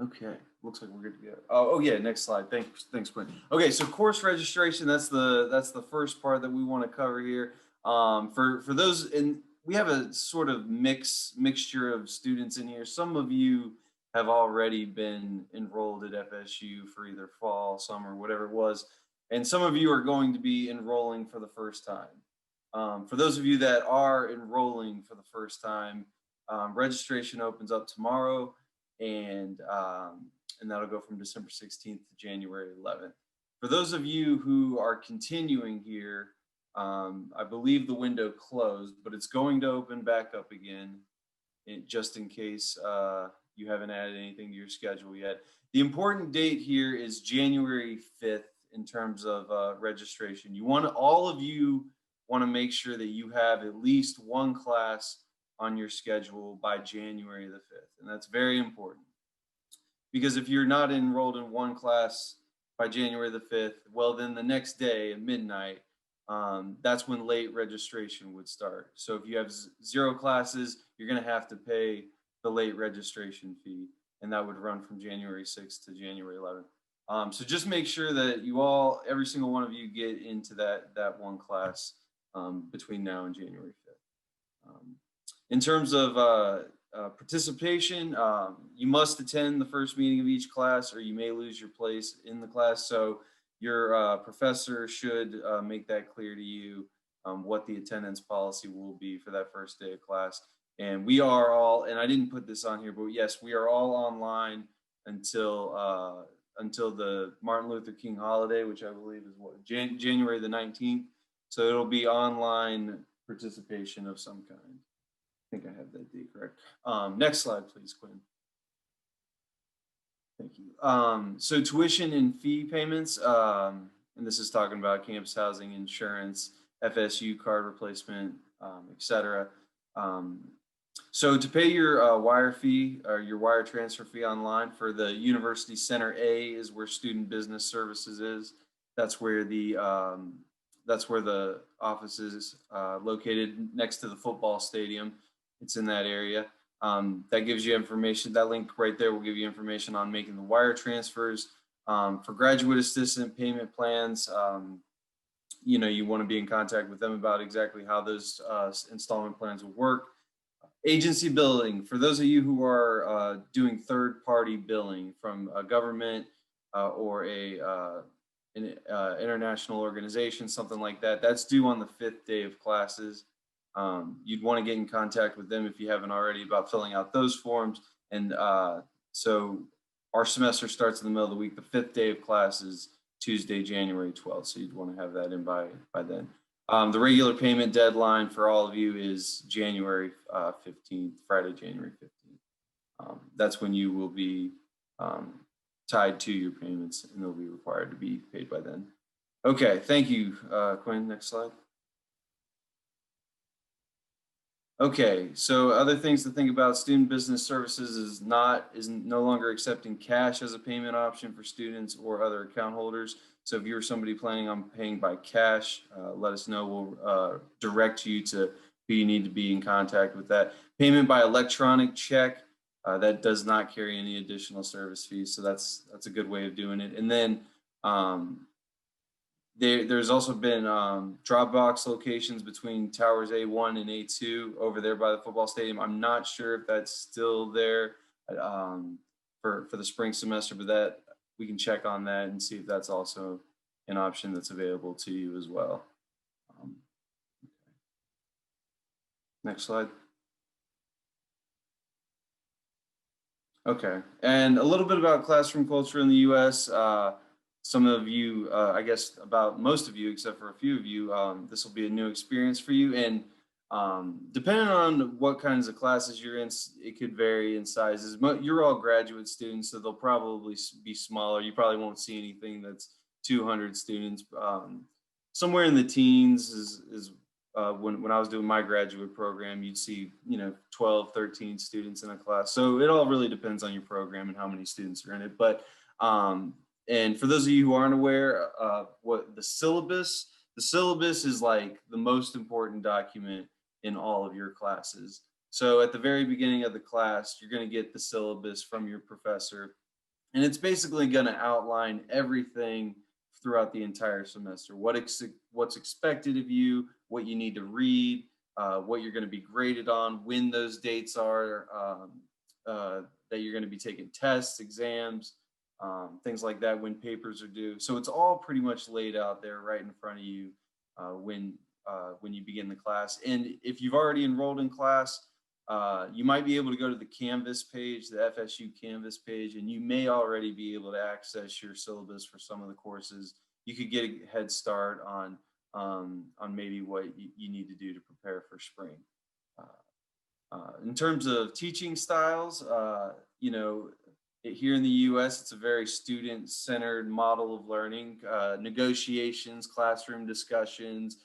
Okay, looks like we're good to go. Oh yeah, next slide. Thanks, Quinn. Okay, so course registration. That's the first part that we want to cover here. For those, and we have a sort of mixture of students in here. Some of you have already been enrolled at FSU for either fall, summer, whatever it was, and some of you are going to be enrolling for the first time. For those of you that are enrolling for the first time, registration opens up tomorrow. And that'll go from December 16th to January 11th. For those of you who are continuing here, I believe the window closed, but it's going to open back up again, just in case you haven't added anything to your schedule yet. The important date here is January 5th in terms of registration. All of you want to make sure that you have at least one class on your schedule by January the 5th. And that's very important, because if you're not enrolled in one class by January the 5th, well, then the next day at midnight, that's when late registration would start. So if you have 0 classes, you're going to have to pay the late registration fee, and that would run from January 6th to January 11th. So just make sure that you all, every single one of you, get into that one class between now and January 5th. In terms of participation, you must attend the first meeting of each class, or you may lose your place in the class. So your professor should make that clear to you, what the attendance policy will be for that first day of class. And we are all, and I didn't put this on here, but yes, we are all online until the Martin Luther King holiday, which I believe is what, January the 19th. So it'll be online participation of some kind. I think I have that date correct. Next slide, please, Quinn. Thank you. So tuition and fee payments, and this is talking about campus housing, insurance, FSU card replacement, etc. So to pay your wire fee or your wire transfer fee online for the University Center A is where Student Business Services is. That's where the office is located, next to the football stadium. It's in that area. That gives you information. That link right there will give you information on making the wire transfers. For graduate assistant payment plans, you want to be in contact with them about exactly how those installment plans will work. Agency billing, for those of you who are doing third-party billing from a government or an international organization, something like that, that's due on the 5th day of classes. You'd want to get in contact with them if you haven't already about filling out those forms. And so our semester starts in the middle of the week. The 5th day of class is Tuesday, January 12th. So you'd want to have that in by then. The regular payment deadline for all of you is January 15th, Friday, January 15th. That's when you will be tied to your payments and they'll be required to be paid by then. Okay, thank you, Quinn. Next slide. Okay, so other things to think about: Student Business Services is no longer accepting cash as a payment option for students or other account holders. So if you're somebody planning on paying by cash, let us know. We'll direct you to who you need to be in contact with that. Payment by electronic check, that does not carry any additional service fees. So that's a good way of doing it. And then there's also been Dropbox locations between Towers A1 and A2 over there by the football stadium. I'm not sure if that's still there for the spring semester, but that we can check on that and see if that's also an option that's available to you as well. Okay. Next slide. Okay, and a little bit about classroom culture in the U.S. Some of you, I guess about most of you, except for a few of you, this will be a new experience for you. And depending on what kinds of classes you're in, it could vary in sizes. You're all graduate students, so they'll probably be smaller. You probably won't see anything that's 200 students. Somewhere in the teens is when I was doing my graduate program, you'd see 12, 13 students in a class. So it all really depends on your program and how many students are in it. But and for those of you who aren't aware, what the syllabus is like the most important document in all of your classes. So at the very beginning of the class, you're going to get the syllabus from your professor, and it's basically going to outline everything throughout the entire semester. What's expected of you, what you need to read, what you're going to be graded on, when those dates are that you're going to be taking tests, exams, things like that, when papers are due. So it's all pretty much laid out there right in front of you when you begin the class. And if you've already enrolled in class, you might be able to go to the Canvas page, the FSU Canvas page, and you may already be able to access your syllabus for some of the courses. You could get a head start on maybe what you need to do to prepare for spring. In terms of teaching styles, here in the U.S., it's a very student-centered model of learning. Negotiations, classroom discussions,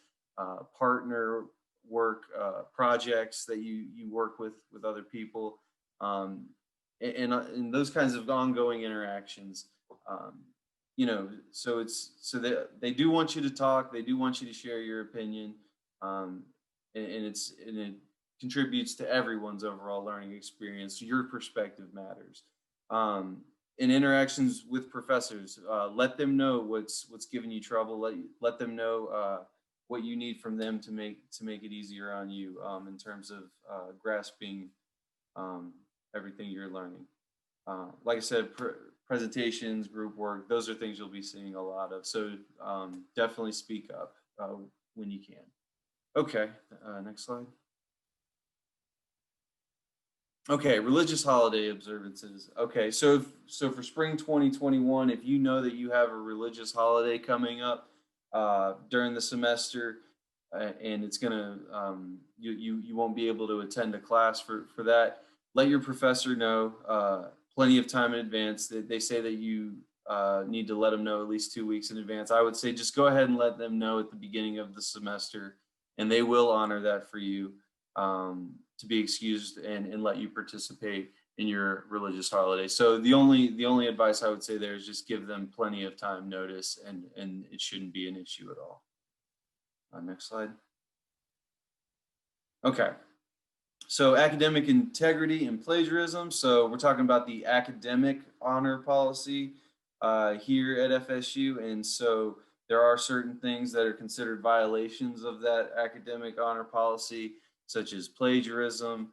partner work, projects that you work with other people, and those kinds of ongoing interactions. So they do want you to talk. They do want you to share your opinion, and it contributes to everyone's overall learning experience. Your perspective matters. In interactions with professors, let them know what's giving you trouble. Let them know what you need from them to make it easier on you in terms of grasping everything you're learning. Like I said, presentations, group work, those are things you'll be seeing a lot of. So definitely speak up when you can. Okay, next slide. Okay, religious holiday observances. Okay, so for spring 2021, if you know that you have a religious holiday coming up during the semester, and it's gonna you won't be able to attend a class for that, let your professor know plenty of time in advance. They say that you need to let them know at least 2 weeks in advance. I would say just go ahead and let them know at the beginning of the semester, and they will honor that for you. To be excused and let you participate in your religious holiday. So the only advice I would say there is just give them plenty of time notice, and it shouldn't be an issue at all. Next slide. Okay, so academic integrity and plagiarism. So we're talking about the academic honor policy here at FSU, and so there are certain things that are considered violations of that academic honor policy, such as plagiarism,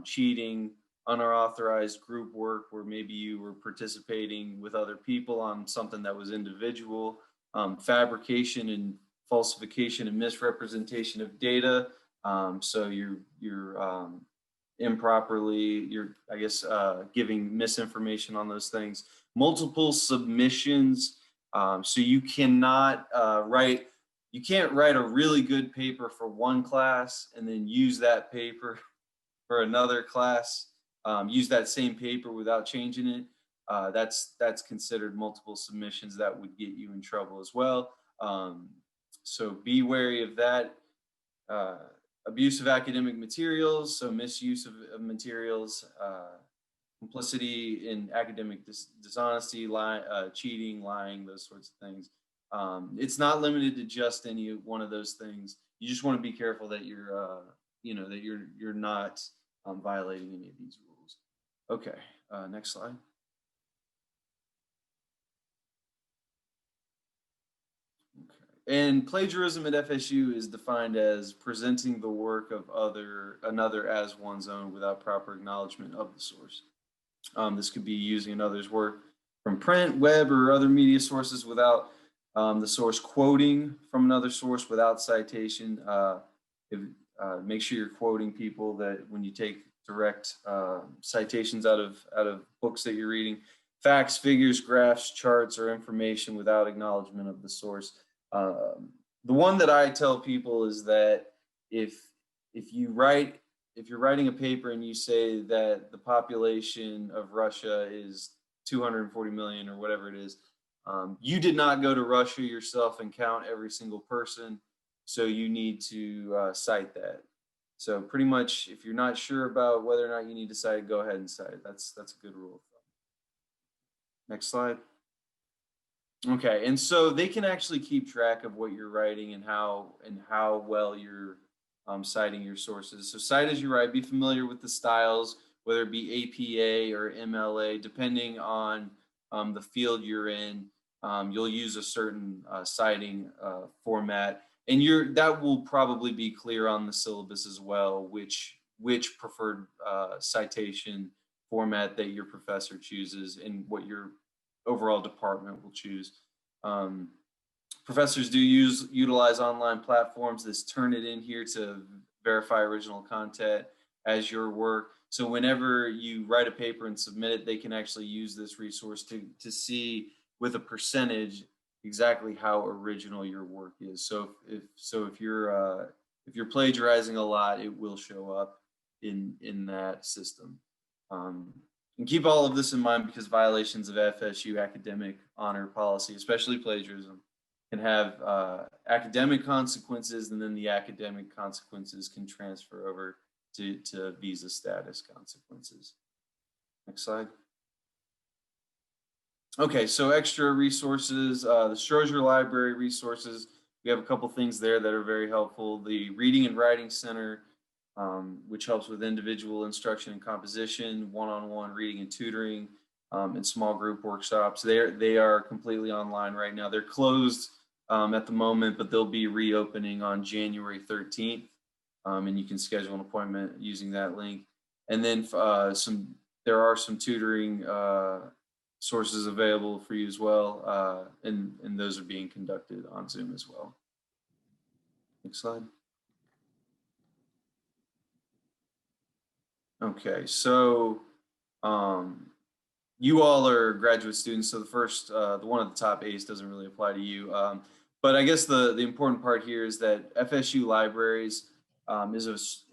cheating, unauthorized group work where maybe you were participating with other people on something that was individual, fabrication and falsification and misrepresentation of data. So you're improperly, I guess, giving misinformation on those things. Multiple submissions. So you cannot you can't write a really good paper for one class and then use that paper for another class, use that same paper without changing it. That's considered multiple submissions. That would get you in trouble as well. So be wary of that. Abuse of academic materials, so misuse of materials, complicity in academic dishonesty, cheating, lying, those sorts of things. It's not limited to just any one of those things. You just want to be careful that you're, that you're not violating any of these rules. Okay, next slide. And plagiarism at FSU is defined as presenting the work of another as one's own without proper acknowledgement of the source. This could be using another's work from print, web, or other media sources without the source quoting from another source without citation. Make sure you're quoting people that when you take direct citations out of books that you're reading. Facts, figures, graphs, charts, or information without acknowledgement of the source. The one that I tell people is that if you're writing a paper and you say that the population of Russia is 240 million or whatever it is, you did not go to Russia yourself and count every single person, so you need to cite that. So pretty much, if you're not sure about whether or not you need to cite it, go ahead and cite it. That's a good rule of thumb. Next slide. Okay, and so they can actually keep track of what you're writing and how well you're citing your sources. So cite as you write, be familiar with the styles, whether it be APA or MLA, depending on the field you're in. You'll use a certain citing format, and that will probably be clear on the syllabus as well, which preferred citation format that your professor chooses and what your overall department will choose. Professors do utilize online platforms. This Turnitin here to verify original content as your work. So whenever you write a paper and submit it, they can actually use this resource to see with a percentage exactly how original your work is. So if you're plagiarizing a lot, it will show up in that system. And keep all of this in mind because violations of FSU academic honor policy, especially plagiarism, can have academic consequences, and then the academic consequences can transfer over to visa status consequences. Next slide. Okay, so extra resources, the Strozier Library resources. We have a couple things there that are very helpful. The Reading and Writing Center, which helps with individual instruction and composition, one-on-one reading and tutoring, and small group workshops. They are completely online right now. They're closed at the moment, but they'll be reopening on January 13th, and you can schedule an appointment using that link. And then there are some tutoring sources available for you as well, and those are being conducted on Zoom as well. Next slide. Okay, so you all are graduate students, so the one at the top, ACE, doesn't really apply to you. But I guess the important part here is that FSU Libraries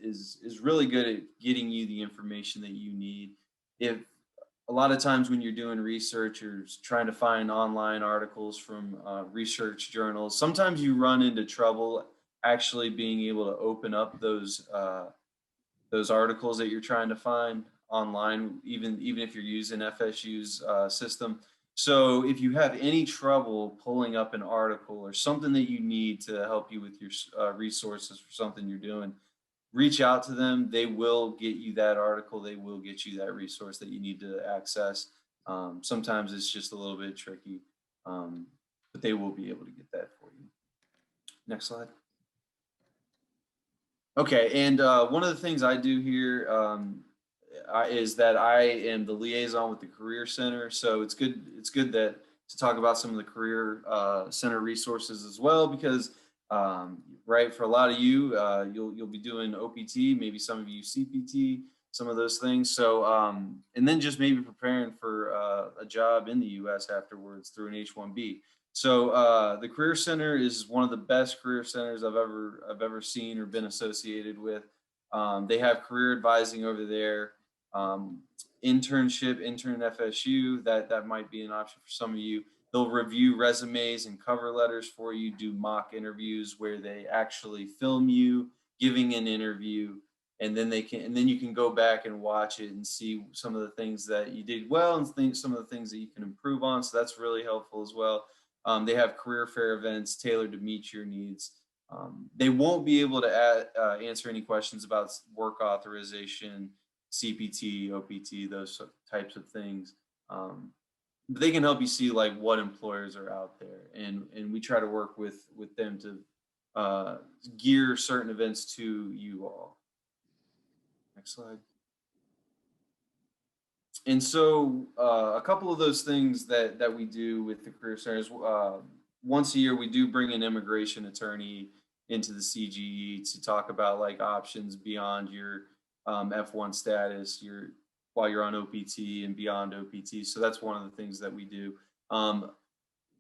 is really good at getting you the information that you need. If a lot of times when you're doing research or trying to find online articles from research journals, sometimes you run into trouble actually being able to open up those articles that you're trying to find online, even if you're using FSU's system. So if you have any trouble pulling up an article or something that you need to help you with your resources for something you're doing, reach out to them. They will get you that article. They will get you that resource that you need to access. Sometimes it's just a little bit tricky, but they will be able to get that for you. Next slide. Okay, and one of the things I do here is that I am the liaison with the Career Center. So it's good that to talk about some of the Career Center resources as well, because right, for a lot of you, you'll be doing OPT, maybe some of you CPT, some of those things. So and then just maybe preparing for a job in the U.S. afterwards through an H-1B. So the Career Center is one of the best career centers I've ever seen or been associated with. They have career advising over there, internship, intern FSU. That might be an option for some of you. They'll review resumes and cover letters for you, do mock interviews where they actually film you giving an interview, and then you can go back and watch it and see some of the things that you did well and some of the things that you can improve on. So that's really helpful as well. They have career fair events tailored to meet your needs. They won't be able to answer any questions about work authorization, CPT, OPT, those types of things. But they can help you see like what employers are out there, and we try to work with them to gear certain events to you all. Next slide. And so a couple of those things that we do with the Career Centers, once a year we do bring an immigration attorney into the CGE to talk about like options beyond your F1 status, while you're on OPT and beyond OPT. So that's one of the things that we do.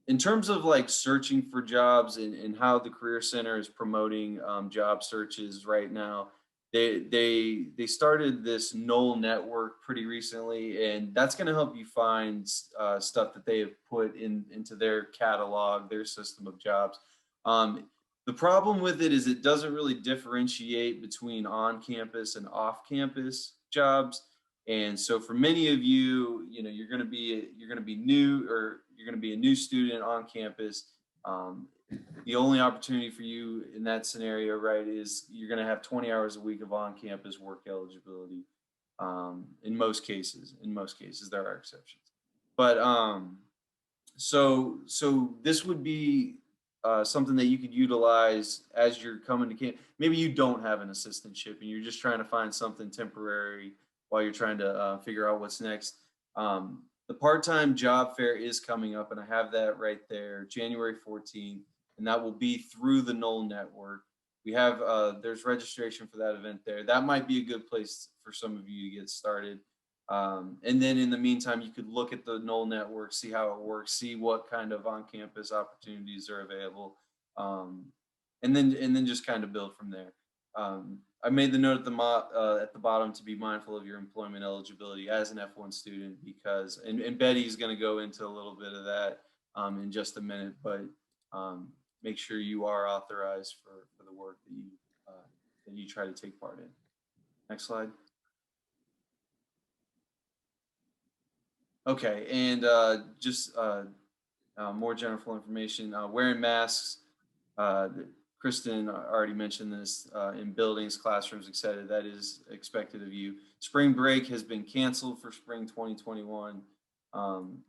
In terms of like searching for jobs and how the Career Center is promoting job searches right now, they started this NOLE network pretty recently, and that's going to help you find stuff that they have put into their catalog, their system of jobs. The problem with it is it doesn't really differentiate between on-campus and off-campus jobs. And so for many of you, you're going to be new, or you're going to be a new student on campus. The only opportunity for you in that scenario, right, is you're going to have 20 hours a week of on-campus work eligibility. In most cases, there are exceptions. But so this would be something that you could utilize as you're coming to camp. Maybe you don't have an assistantship and you're just trying to find something temporary while you're trying to figure out what's next. The part-time job fair is coming up, and I have that right there, January 14th, and that will be through the NOLE network. We have, there's registration for that event there. That might be a good place for some of you to get started. And then in the meantime, you could look at the NOLE network, see how it works, see what kind of on-campus opportunities are available, and then just kind of build from there. I made the note at the bottom to be mindful of your employment eligibility as an F1 student, because, and Betty's going to go into a little bit of that in just a minute, but make sure you are authorized for the work that you try to take part in. Next slide. Okay, and just more general information, wearing masks. Kristen already mentioned this, in buildings, classrooms, etc. That is expected of you. Spring break has been canceled for spring 2021.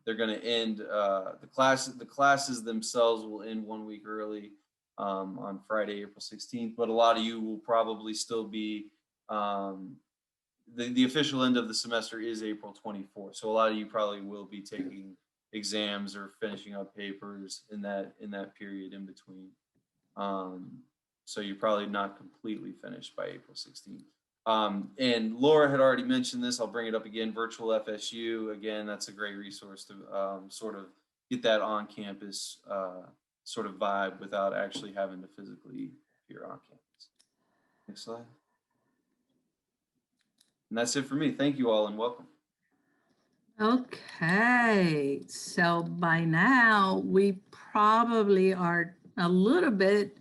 They're going to end, the classes themselves will end 1 week early on Friday, April 16th, but a lot of you will probably still be, the official end of the semester is April 24th. So a lot of you probably will be taking exams or finishing up papers in that period in between. So you're probably not completely finished by April 16th. And Laura had already mentioned this. I'll bring it up again. Virtual FSU. Again, that's a great resource to sort of get that on-campus sort of vibe without actually having to physically appear on campus. Next slide. And that's it for me. Thank you all and welcome. Okay, so by now we probably are a little bit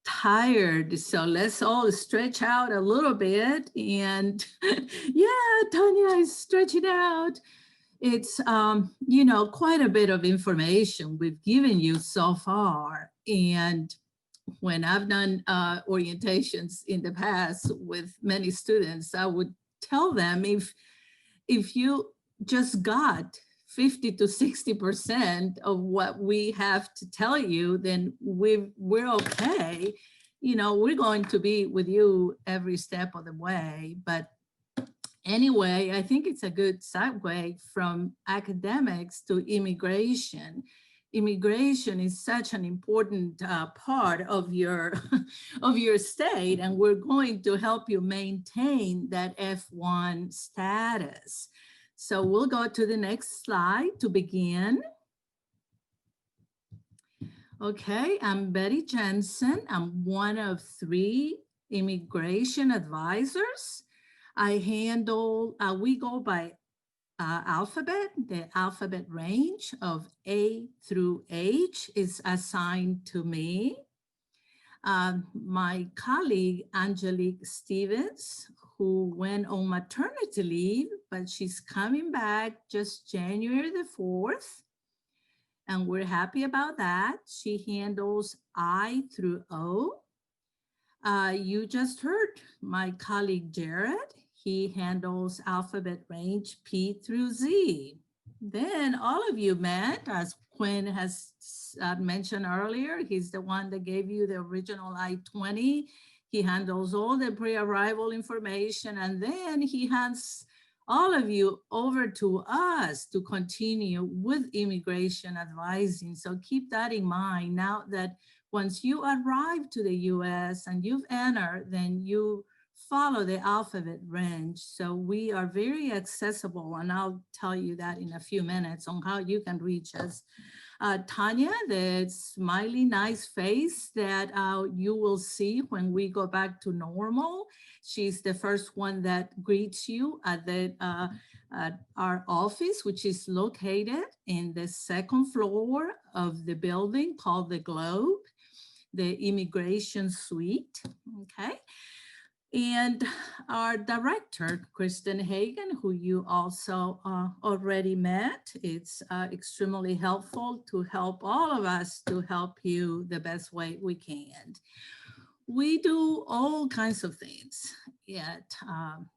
tired, so let's all stretch out a little bit. And yeah, Tanya is stretching out. It's quite a bit of information we've given you so far. And when I've done orientations in the past with many students, I would tell them, if you just got 50 to 60% of what we have to tell you, then we're okay. you know, we're going to be with you every step of the way. But anyway, I think it's a good segue from academics to immigration. Immigration is such an important part of your of your state, and we're going to help you maintain that F1 status. So we'll go to the next slide to begin. Okay, I'm Betty Jensen. I'm one of 3 immigration advisors. I handle, we go by alphabet. The alphabet range of A through H is assigned to me. My colleague, Angelique Stevens, who went on maternity leave, but she's coming back just January the 4th. And we're happy about that. She handles I through O. You just heard my colleague, Jared. He handles alphabet range P through Z. Then all of you met, as Quinn has mentioned earlier. He's the one that gave you the original I-20. He handles all the pre-arrival information, and then he hands all of you over to us to continue with immigration advising. So keep that in mind now that once you arrive to the US and you've entered, then you follow the alphabet range. So we are very accessible, and I'll tell you that in a few minutes on how you can reach us. Tanya, the smiley, nice face that you will see when we go back to normal. She's the first one that greets you at our office, which is located in the 2nd floor of the building called the Globe, the immigration suite, okay? And our director, Kristen Hagan, who you also already met. It's extremely helpful to help all of us to help you the best way we can. We do all kinds of things at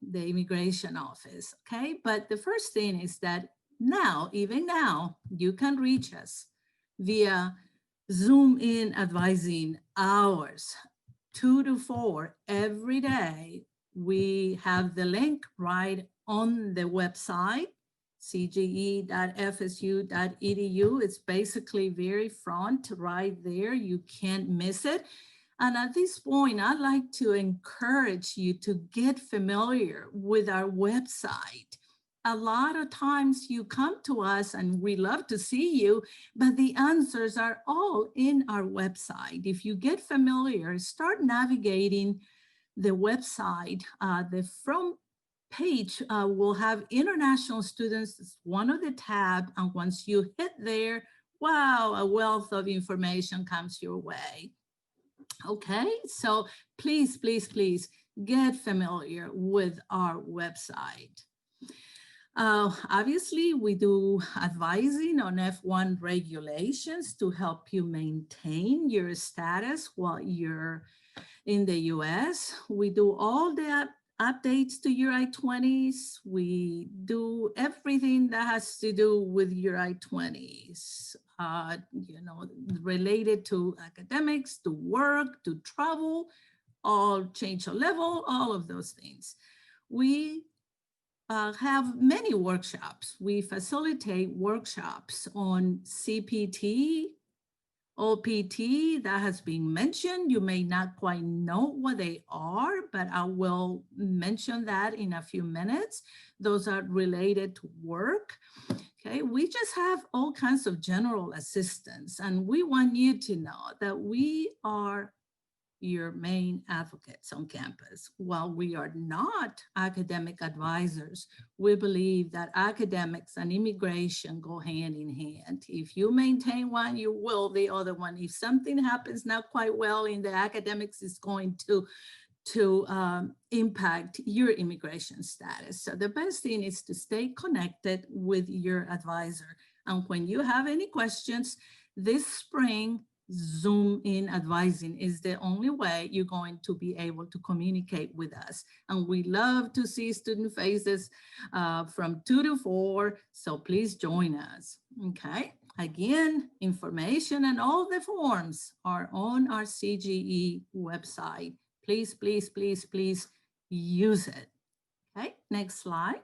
the immigration office, okay? But the first thing is that now, even now, you can reach us via Zoom in advising hours. 2 to 4 every day. We have the link right on the website, CGE.FSU.EDU. It's basically very front right there. You can't miss it. And at this point, I'd like to encourage you to get familiar with our website. A lot of times you come to us and we love to see you, but the answers are all in our website. If you get familiar, start navigating the website. The front page will have international students as one of the tabs, and once you hit there, wow, a wealth of information comes your way. Okay, so please, please, please get familiar with our website. Obviously, we do advising on F1 regulations to help you maintain your status while you're in the US. We do all the updates to your I-20s. We do everything that has to do with your I-20s, you know, related to academics, to work, to travel, all change of level, all of those things. We have many workshops. We facilitate workshops on CPT, OPT that has been mentioned. You may not quite know what they are, but I will mention that in a few minutes. Those are related to work. Okay, we just have all kinds of general assistance, and we want you to know that we are your main advocates on campus. While we are not academic advisors, we believe that academics and immigration go hand in hand. If you maintain one, you will the other one. If something happens not quite well in the academics, it's going to impact your immigration status. So the best thing is to stay connected with your advisor. And when you have any questions this spring, Zoom in advising is the only way you're going to be able to communicate with us. And we love to see student faces from 2 to 4, so please join us, okay? Again, information and all the forms are on our CGE website. Please, please, please, please use it. Okay, next slide.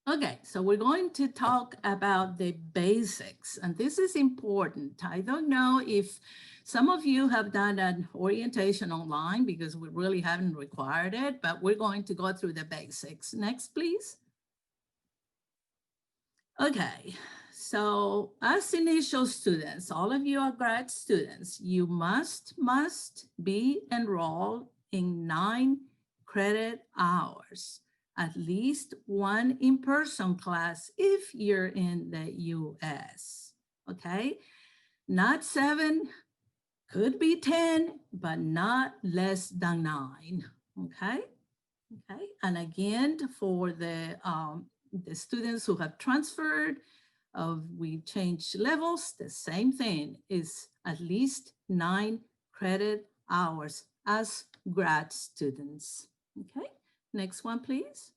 Okay, so we're going to talk about the basics, and this is important. I don't know if some of you have done an orientation online because we really haven't required it, but we're going to go through the basics. Next, please. Okay, so as initial students, all of you are grad students, you must be enrolled in 9 credit hours. At least 1 in-person class if you're in the US, okay? Not 7, could be 10, but not less than 9, okay? Okay, and again, for the students who have transferred, we changed levels, the same thing is at least 9 credit hours as grad students, okay? Next one, please.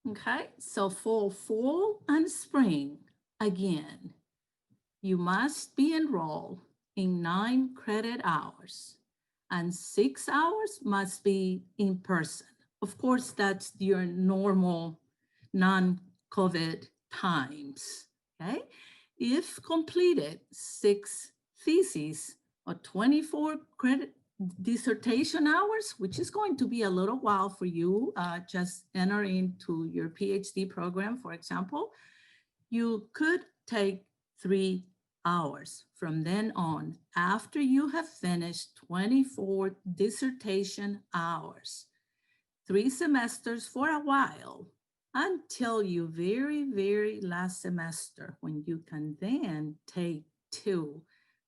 Okay, so for fall and spring, again, you must be enrolled in 9 credit hours and 6 hours must be in person. Of course, that's your normal non-COVID times, okay? If completed 6 theses or 24 credit dissertation hours, which is going to be a little while for you, just enter into your PhD program, for example, you could take 3 hours from then on after you have finished 24 dissertation hours, 3 semesters for a while until your very, very last semester when you can then take 2.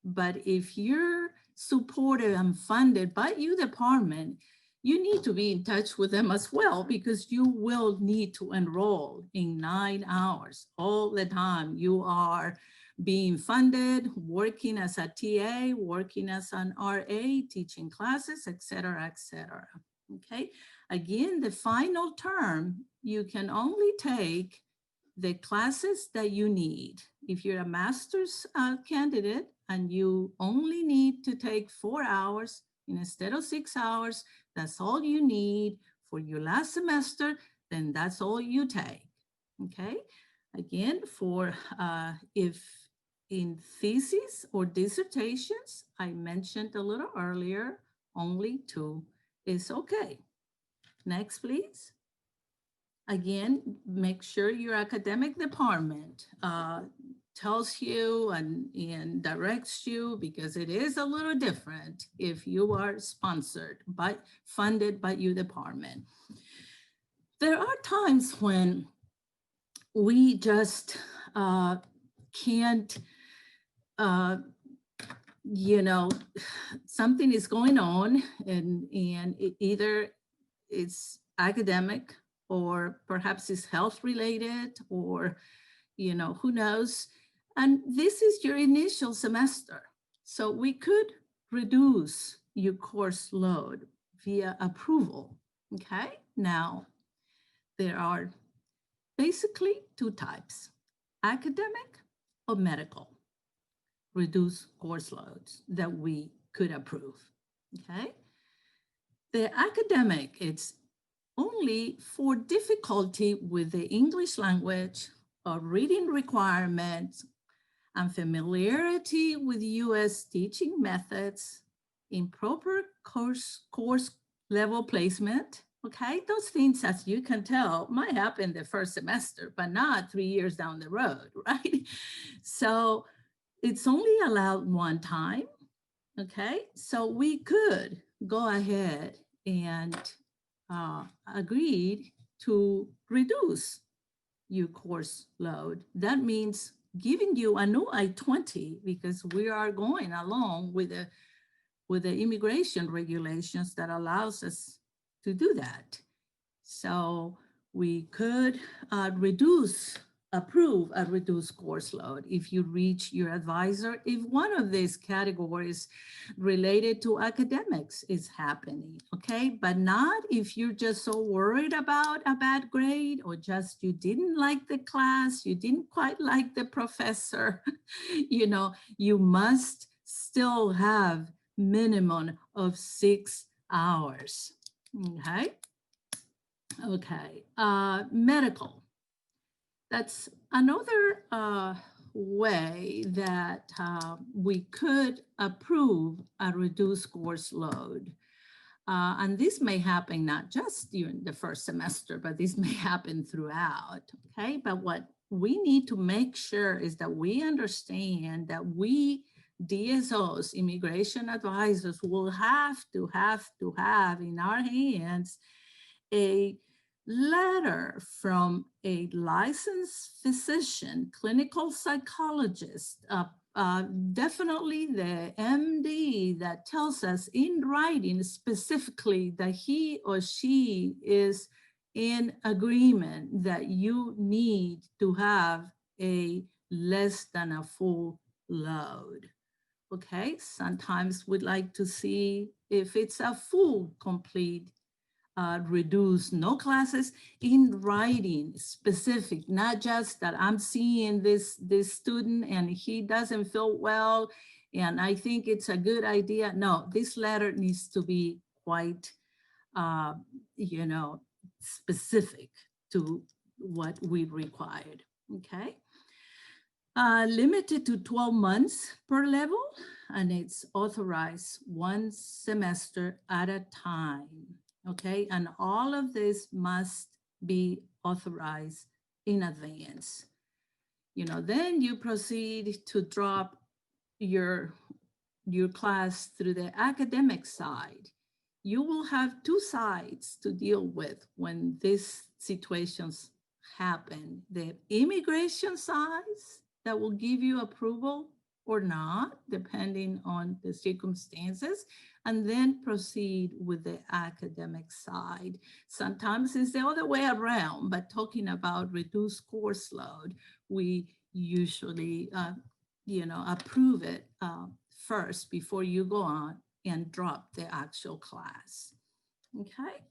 But if you're supported and funded by your department, you need to be in touch with them as well because you will need to enroll in 9 hours all the time. You are being funded, working as a TA, working as an RA, teaching classes, et cetera, okay? Again, the final term, you can only take the classes that you need. If you're a master's candidate and you only need to take 4 hours instead of 6 hours, that's all you need for your last semester, then that's all you take, okay? Again, for if in theses or dissertations, I mentioned a little earlier, only 2 is okay. Next, please. Again, make sure your academic department tells you and directs you because it is a little different if you are sponsored by, funded by your department. There are times when we just can't, you know, something is going on and either it's academic or perhaps it's health related or, you know, who knows. And this is your initial semester. So we could reduce your course load via approval, okay? Now, there are basically 2 types, academic or medical, reduce course loads that we could approve, okay? The academic, it's only for difficulty with the English language or reading requirements and familiarity with US teaching methods, improper course level placement, okay? Those things, as you can tell, might happen the first semester, but not 3 years down the road, right? So it's only allowed 1 time, okay? So we could go ahead and agreed to reduce your course load. That means giving you a new I-20 because we are going along with the immigration regulations that allows us to do that. So we could reduce approve a reduced course load if you reach your advisor, if one of these categories related to academics is happening, okay? But not if you're just so worried about a bad grade or just you didn't like the class, you didn't quite like the professor, you know, you must still have minimum of 6 hours, okay? Okay, medical. That's another way that we could approve a reduced course load. And this may happen not just during the first semester, but this may happen throughout, okay? But what we need to make sure is that we understand that we DSOs, immigration advisors, will have to have in our hands a letter from a licensed physician, clinical psychologist, definitely the MD that tells us in writing specifically that he or she is in agreement that you need to have a less than a full load. Okay, sometimes we'd like to see if it's a full, complete reduce, no classes in writing specific, not just that I'm seeing this student and he doesn't feel well and I think it's a good idea. No, this letter needs to be quite, you know, specific to what we required, okay? Limited to 12 months per level, and it's authorized 1 semester at a time. Okay, and all of this must be authorized in advance. You know, then you proceed to drop your class through the academic side. You will have 2 sides to deal with when these situations happen. The immigration sides that will give you approval or not, depending on the circumstances, and then proceed with the academic side. Sometimes it's the other way around, but talking about reduced course load, we usually, you know, approve it first before you go on and drop the actual class, okay?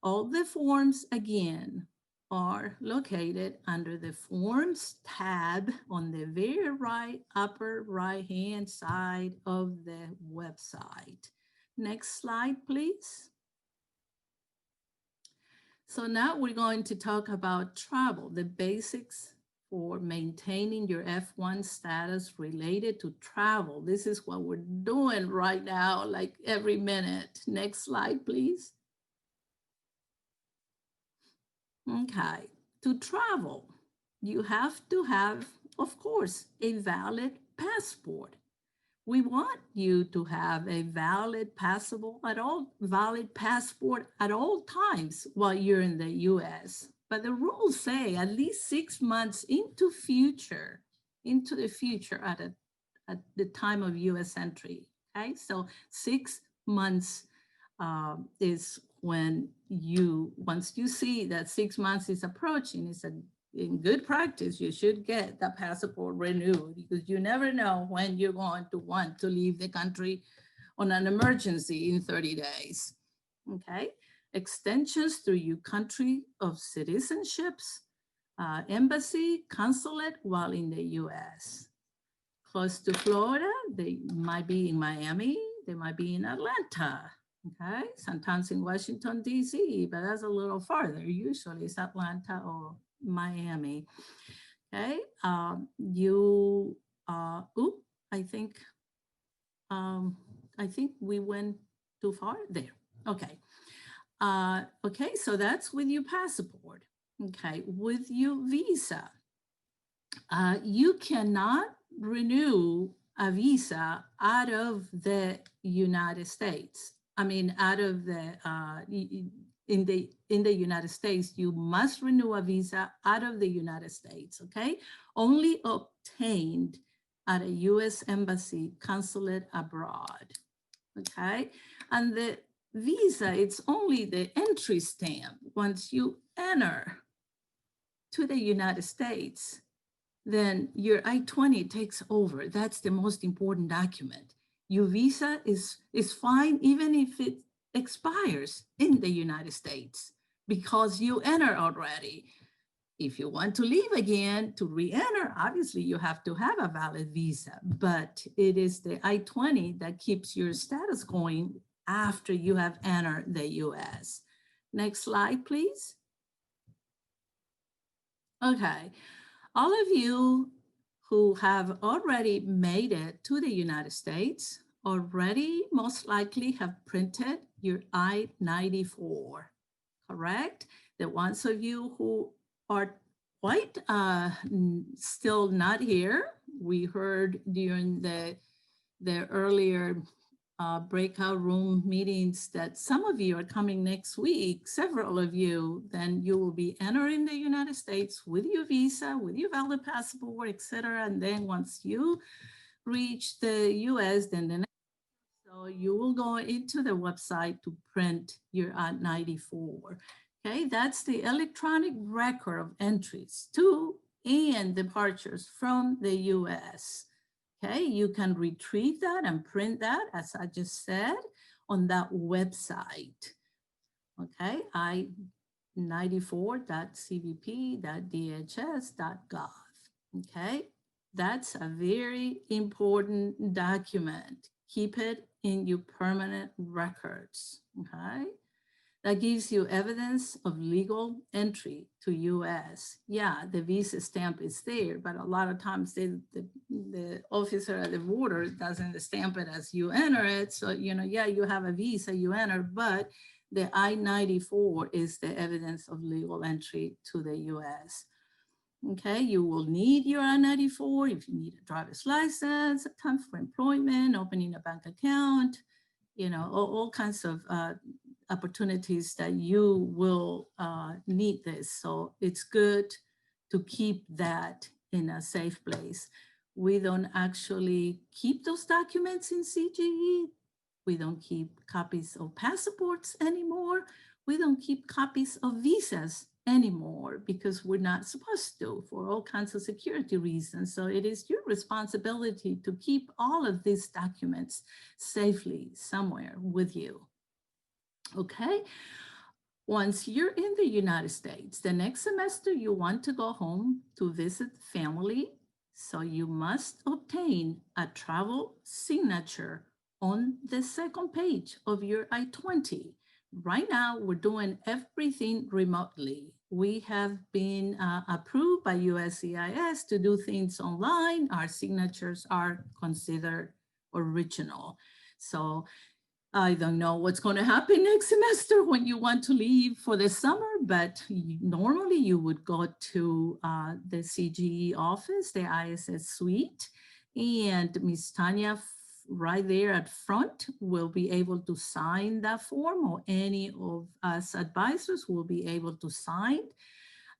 All the forms, again, are located under the Forms tab on the very right upper right-hand side of the website. Next slide, please. So now we're going to talk about travel, the basics for maintaining your F1 status related to travel. This is what we're doing right now, like every minute. Next slide, please. Okay, to travel, you have to have, of course, a valid passport. We want you to have a valid passport at all times while you're in the US. But the rules say at least 6 months into the future at the time of US entry. Okay, so 6 months is when once you see that 6 months is approaching, it's in good practice, you should get the passport renewed because you never know when you're going to want to leave the country on an emergency in 30 days, okay? Extensions through your country of citizenships, embassy, consulate while in the US. Close to Florida, they might be in Miami, they might be in Atlanta, okay? Sometimes in Washington, DC, but that's a little farther. Usually it's Atlanta or Miami, okay? I think we went too far there. Okay. Okay, so that's with your passport. Okay, with your visa, you cannot renew a visa out of the United States. I mean, out of the in the United States, you must renew a visa out of the United States. Okay, only obtained at a U.S. embassy, consulate abroad. Okay, and the visa, it's only the entry stamp once you enter to the United States, then your I-20 takes over. That's the most important document. Your visa is fine even if it expires in the United States because you enter already. If you want to leave again to re-enter, obviously you have to have a valid visa, but it is the I-20 that keeps your status going after you have entered the US. Next slide, please. Okay, all of you who have already made it to the United States already most likely have printed your I-94, correct? The ones of you who are quite still not here. We heard during the earlier breakout room meetings that some of you are coming next week, several of you, then you will be entering the United States with your visa, with your valid passport, etc. And then once you reach the US, then the next, so you will go into the website to print your I-94. Okay, that's the electronic record of entries to and departures from the US. Okay, you can retrieve that and print that, as I just said, on that website. Okay, I-94.cbp.dhs.gov. Okay, that's a very important document. Keep it in your permanent records. Okay. That gives you evidence of legal entry to US. Yeah, the visa stamp is there, but a lot of times the officer at the border doesn't stamp it as you enter it. So, you know, yeah, you have a visa, you enter, but the I-94 is the evidence of legal entry to the US. Okay, you will need your I-94 if you need a driver's license, time for employment, opening a bank account, you know, all kinds of opportunities that you will need this. So it's good to keep that in a safe place. We don't actually keep those documents in CGE. We don't keep copies of passports anymore. We don't keep copies of visas anymore because we're not supposed to for all kinds of security reasons. So it is your responsibility to keep all of these documents safely somewhere with you. Okay, once you're in the United States, the next semester you want to go home to visit family, so you must obtain a travel signature on the second page of your I-20. Right now, we're doing everything remotely. We have been approved by USCIS to do things online. Our signatures are considered original. So I don't know what's going to happen next semester when you want to leave for the summer, but normally you would go to the CGE office, the ISS suite, and Ms. Tanya right there at front will be able to sign that form, or any of us advisors will be able to sign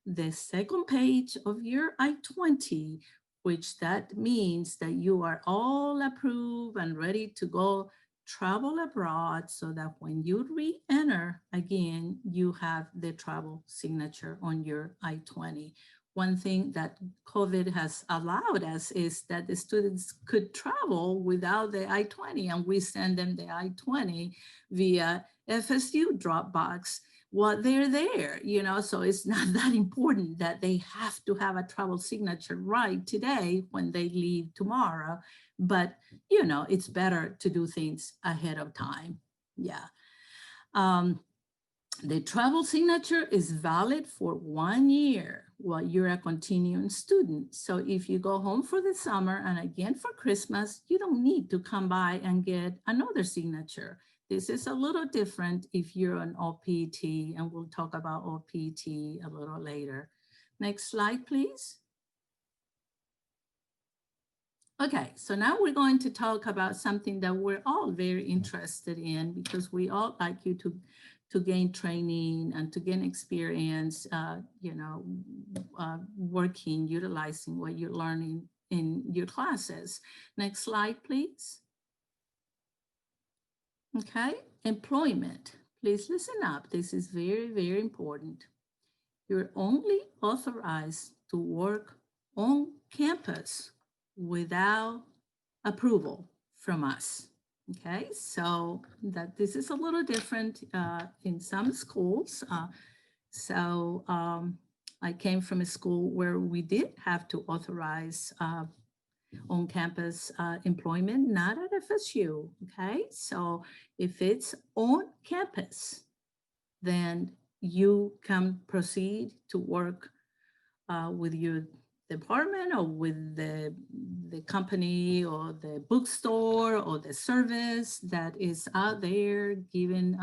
the second page of your I-20, which that means that you are all approved and ready to go travel abroad, so that when you re-enter again, you have the travel signature on your I-20. One thing that COVID has allowed us is that the students could travel without the I-20, and we send them the I-20 via FSU Dropbox. Well, they're there, you know, so it's not that important that they have to have a travel signature right today when they leave tomorrow. But, you know, it's better to do things ahead of time. Yeah. The travel signature is valid for 1 year while you're a continuing student. So if you go home for the summer and again for Christmas, you don't need to come by and get another signature. This is a little different if you're an OPT, and we'll talk about OPT a little later. Next slide, please. Okay, so now we're going to talk about something that we're all very interested in, because we all like you to gain training and to gain experience, you know, working, utilizing what you're learning in your classes. Next slide, please. Okay, employment. Please listen up. This is very, very important. you're only authorized to work on campus without approval from us. Okay, so that this is a little different in some schools. I came from a school where we did have to authorize on-campus employment, not at FSU. Okay, so if it's on campus, then you can proceed to work with your department or with the company or the bookstore or the service that is out there giving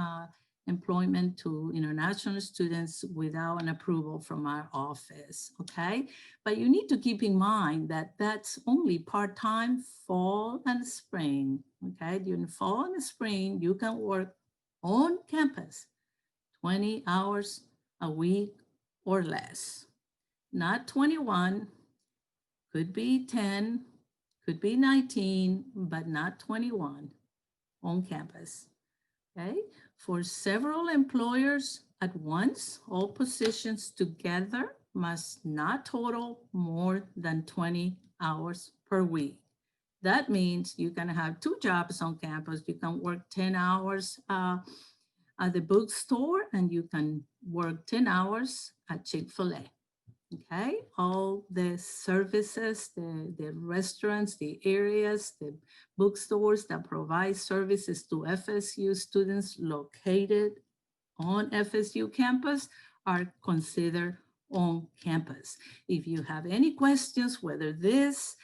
employment to international students without an approval from our office, okay? But you need to keep in mind that that's only part-time, fall and spring, okay? During fall and spring, you can work on campus 20 hours a week or less. Not 21, could be 10, could be 19, but not 21 on campus, okay? For several employers at once, all positions together must not total more than 20 hours per week. That means you can have 2 jobs on campus. You can work 10 hours at the bookstore and you can work 10 hours at Chick-fil-A. Okay, all the services, the restaurants, the areas, the bookstores that provide services to FSU students located on FSU campus are considered on campus. If you have any questions whether this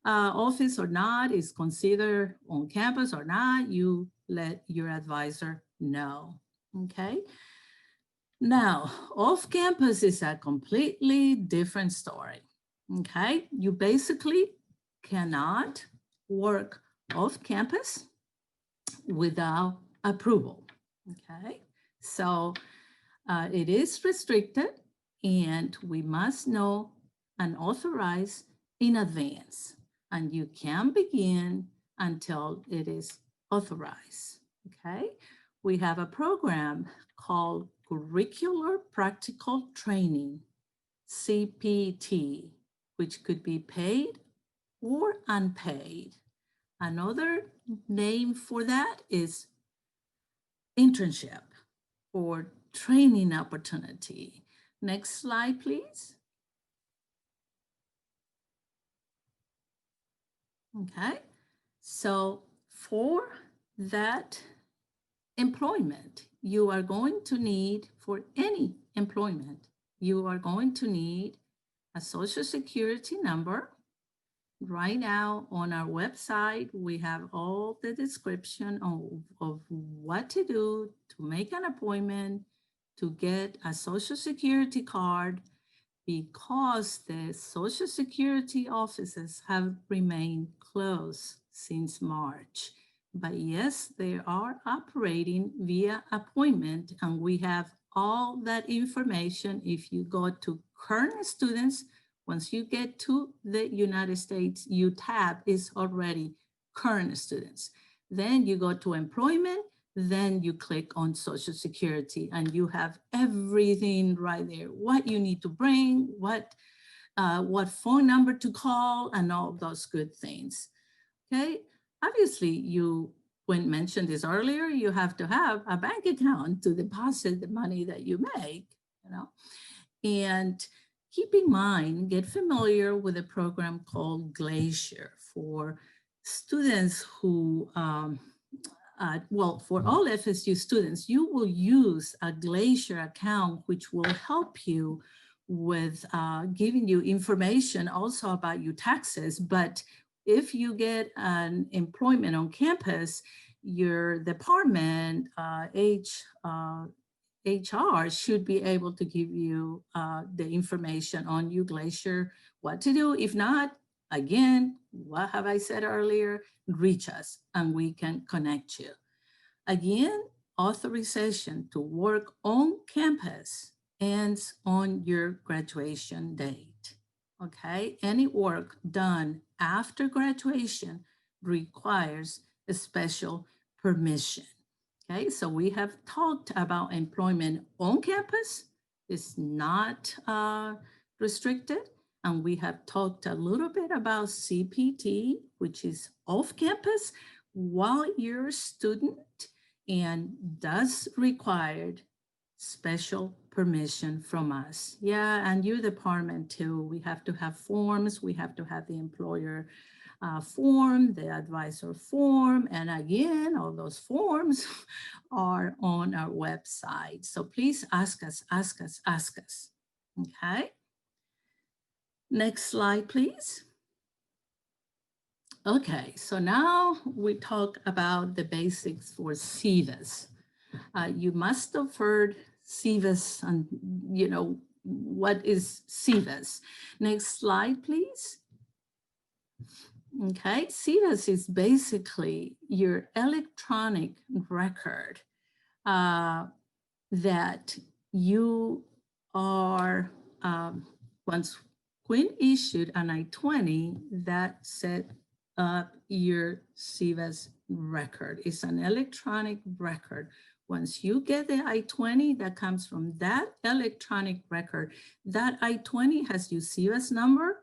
office or not is considered on campus or not, you let your advisor know, okay? Now, off campus is a completely different story, okay? You basically cannot work off campus without approval, okay? So it is restricted and we must know and authorize in advance, and you can begin until it is authorized, okay? We have a program called Curricular Practical Training, CPT, which could be paid or unpaid. Another name for that is internship or training opportunity. Next slide, please. Okay, so for that employment, you are going to need, for any employment, you are going to need a social security number. Right now on our website, we have all the description of what to do to make an appointment, to get a social security card, because the social security offices have remained closed since March. But yes, they are operating via appointment, and we have all that information. If you go to current students, once you get to the United States, your tab is already current students. Then you go to employment, then you click on Social Security, and you have everything right there. What you need to bring, what phone number to call, and all those good things. Okay. Obviously, you, when mentioned this earlier, you have to have a bank account to deposit the money that you make, you know. And keep in mind, get familiar with a program called Glacier for students who, well, for all FSU students, you will use a Glacier account, which will help you with giving you information also about your taxes. But if you get an employment on campus, your department, HR should be able to give you the information on your Glacier, what to do. If not, again, what have I said earlier? Reach us and we can connect you. Again, authorization to work on campus ends on your graduation date. Okay, any work done after graduation requires a special permission. Okay, so we have talked about employment on campus is not restricted. And we have talked a little bit about CPT, which is off campus while you're a student and does require special permission from us. Yeah, and your department too. We have to have forms. We have to have the employer form, the advisor form. And again, all those forms are on our website. So please ask us, ask us, ask us. Okay. Next slide, please. Okay, so now we talk about the basics for SEVIS. You must have heard SEVIS and what is SEVIS. Next slide, please. Okay, SEVIS is basically your electronic record that you are, once when issued an I-20, that set up your SEVIS record. It's an electronic record. Once you get the I-20 that comes from that electronic record, that I-20 has your SEVIS number,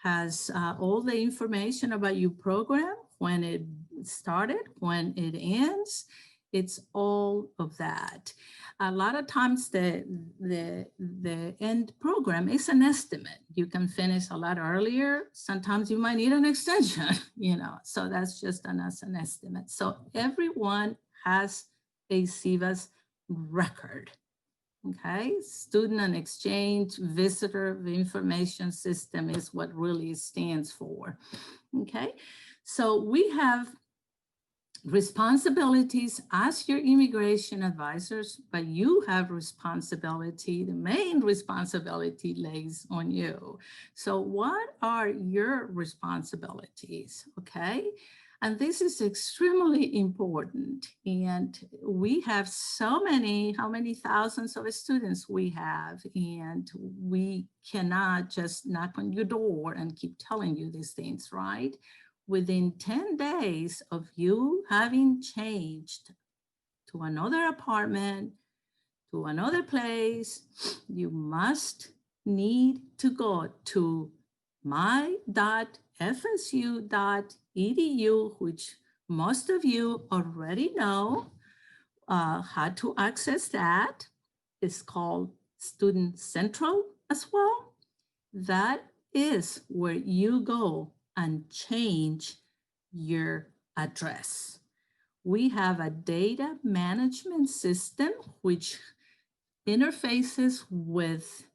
has all the information about your program, when it started, when it ends. It's all of that. A lot of times the end program is an estimate. You can finish a lot earlier. Sometimes you might need an extension, so that's just an estimate. So everyone has a SEVIS record. Okay, Student and Exchange Visitor Information System is what really stands for. Okay, so we have responsibilities as your immigration advisors, but you have responsibility. The main responsibility lays on you. So what are your responsibilities? Okay. And this is extremely important. And we have so many, how many thousands of students we have, and we cannot just knock on your door and keep telling you these things, right? Within 10 days of you having changed to another apartment, to another place, you must need to go to MY.FSU.EDU, which most of you already know how to access that. It's called Student Central as well. That is where you go and change your address. We have a data management system which interfaces with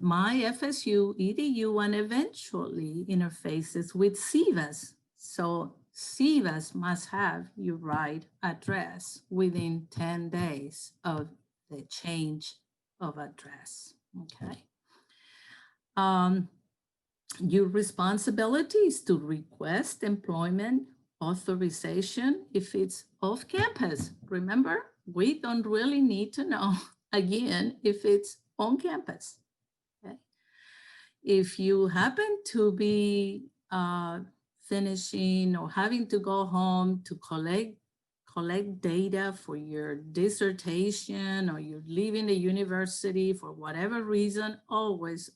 MYFSU.EDU and eventually interfaces with SEVIS. So SEVIS must have your right address within 10 days of the change of address, okay? Your responsibility is to request employment authorization if it's off campus. Remember, we don't really need to know, again, if it's on campus. Okay? If you happen to be finishing or having to go home to collect data for your dissertation, or you're leaving the university for whatever reason, always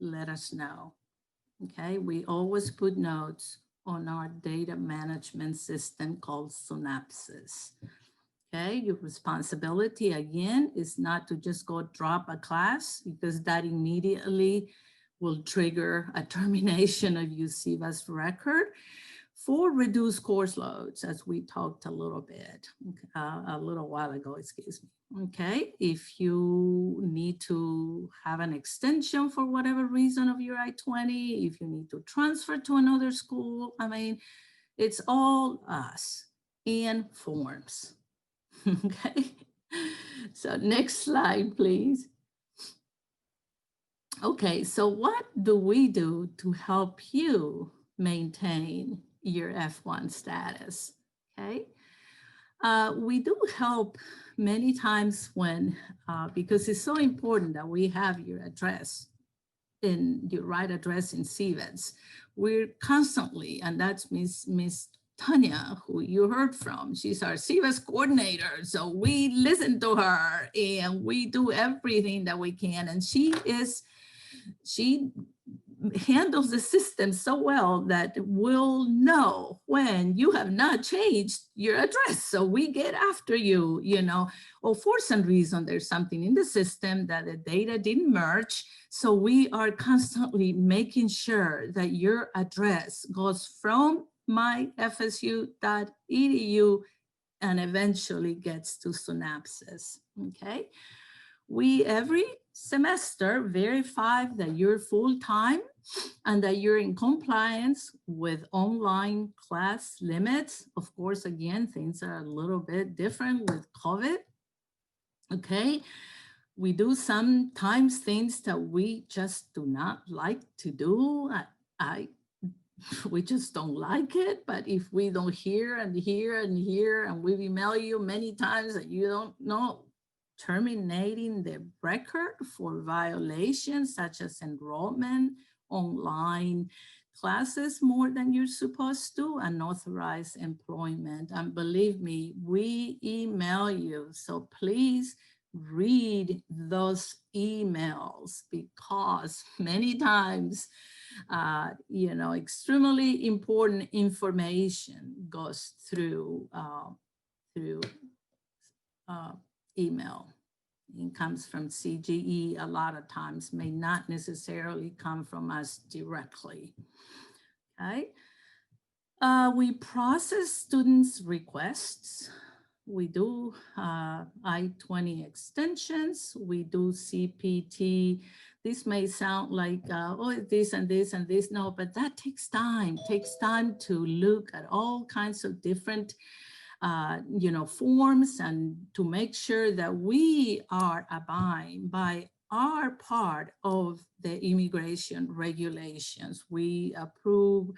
let us know. Okay, we always put notes on our data management system called Synopsys. Okay, your responsibility again is not to just go drop a class, because that immediately will trigger a termination of your SEVIS record for reduced course loads, as we talked a little bit, a little while ago, excuse me. Okay, if you need to have an extension for whatever reason of your I-20, if you need to transfer to another school, I mean, it's all us and forms. Okay, so next slide, please. Okay, so what do we do to help you maintain your F1 status? Okay, we do help many times when, because it's so important that we have your address, in your right address in SEVIS. We're constantly, and that's Ms. Tanya, who you heard from. She's our CVS coordinator. So we listen to her and we do everything that we can. And she handles the system so well that we'll know when you have not changed your address. So we get after you, you know, or for some reason, there's something in the system that the data didn't merge. So we are constantly making sure that your address goes from MYFSU.EDU and eventually gets to Synopsys, okay? We every semester verify that you're full-time and that you're in compliance with online class limits. Of course, again, things are a little bit different with COVID, okay? We do sometimes things that we just do not like to do. We just don't like it, but if we don't hear and hear and hear, and we've emailed you many times that you don't know, terminating the record for violations such as enrollment, online classes more than you're supposed to, unauthorized employment. And believe me, we email you, so please read those emails, because many times, you know, extremely important information goes through email. It comes from CGE a lot of times, may not necessarily come from us directly, okay? We process students' requests. We do I-20 extensions. We do CPT. This may sound like, oh, this and this and this. No, but that takes time to look at all kinds of different you know, forms, and to make sure that we are abiding by our part of the immigration regulations. We approve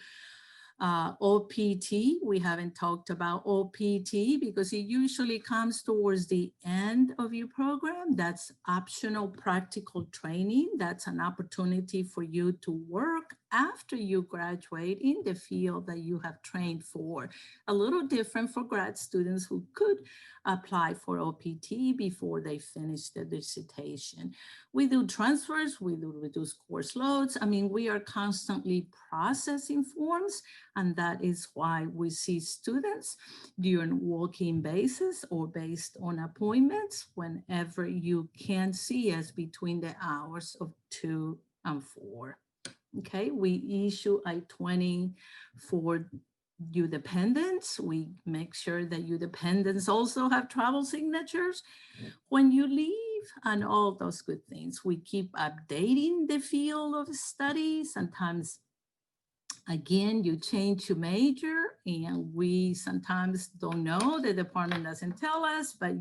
OPT. We haven't talked about OPT because it usually comes towards the end of your program. That's optional practical training. That's an opportunity for you to work after you graduate in the field that you have trained for. A little different for grad students who could apply for OPT before they finish their dissertation. We do transfers, we do reduce course loads. I mean, we are constantly processing forms, and that is why we see students during walk-in basis or based on appointments whenever you can see us between the hours of 2 and 4. Okay, we issue I-20 for your dependents. We make sure that your dependents also have travel signatures when you leave and all those good things. We keep updating the field of study. Sometimes, again, you change your major and we sometimes don't know, the department doesn't tell us, but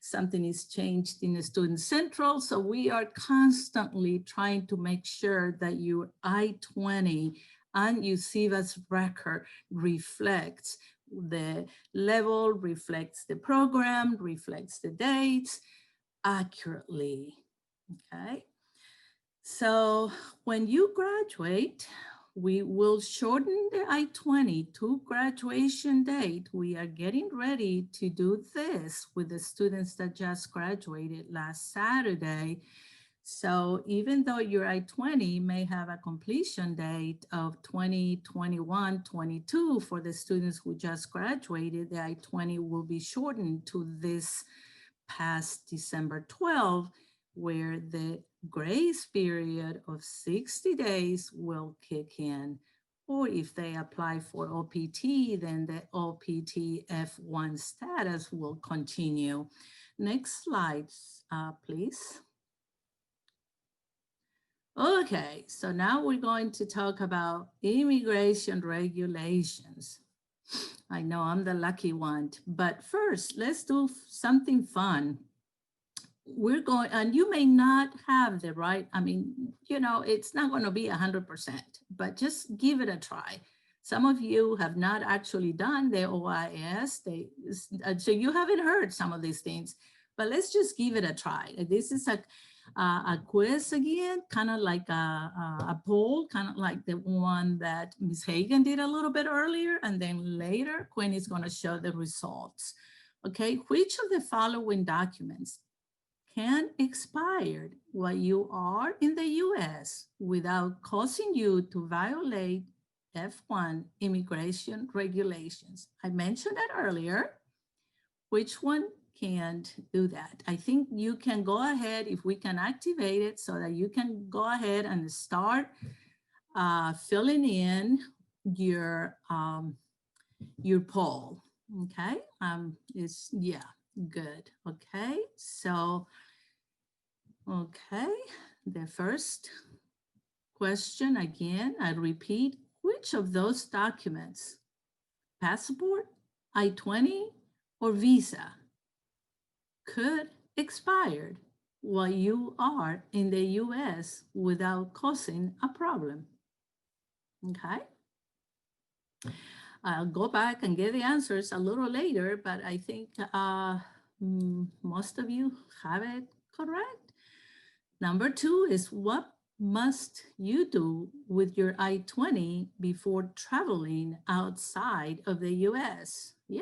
something is changed in the Student Central. So we are constantly trying to make sure that your I-20 and your CVAS record reflects the level, reflects the program, reflects the dates accurately, okay? So when you graduate, we will shorten the I-20 to graduation date. We are getting ready to do this with the students that just graduated last Saturday. So even though your I-20 may have a completion date of 2021, 22 for the students who just graduated, the I-20 will be shortened to this past December 12, where the grace period of 60 days will kick in. Or if they apply for OPT, then the OPT F1 status will continue. Next slide, please. Okay, so now we're going to talk about immigration regulations. I know I'm the lucky one, but first let's do something fun. We're going, and you may not have the right, I mean, you know, it's not going to be 100%, but just give it a try. Some of you have not actually done the OIS, so you haven't heard some of these things, but let's just give it a try. This is a quiz again, kind of like a poll, kind of like the one that Ms. Hagan did a little bit earlier, and then later Quinn is going to show the results. Okay, which of the following documents can expire while you are in the US without causing you to violate F1 immigration regulations? I mentioned that earlier. Which one can't do that? I think you can go ahead, if we can activate it so that you can go ahead and start filling in your poll. Okay, yeah, good. Okay, so, okay, the first question again, I repeat, which of those documents, passport, I-20, or visa, could expire while you are in the US without causing a problem? Okay. I'll go back and get the answers a little later, but I think most of you have it correct. Number 2 is, what must you do with your I-20 before traveling outside of the US? Yeah,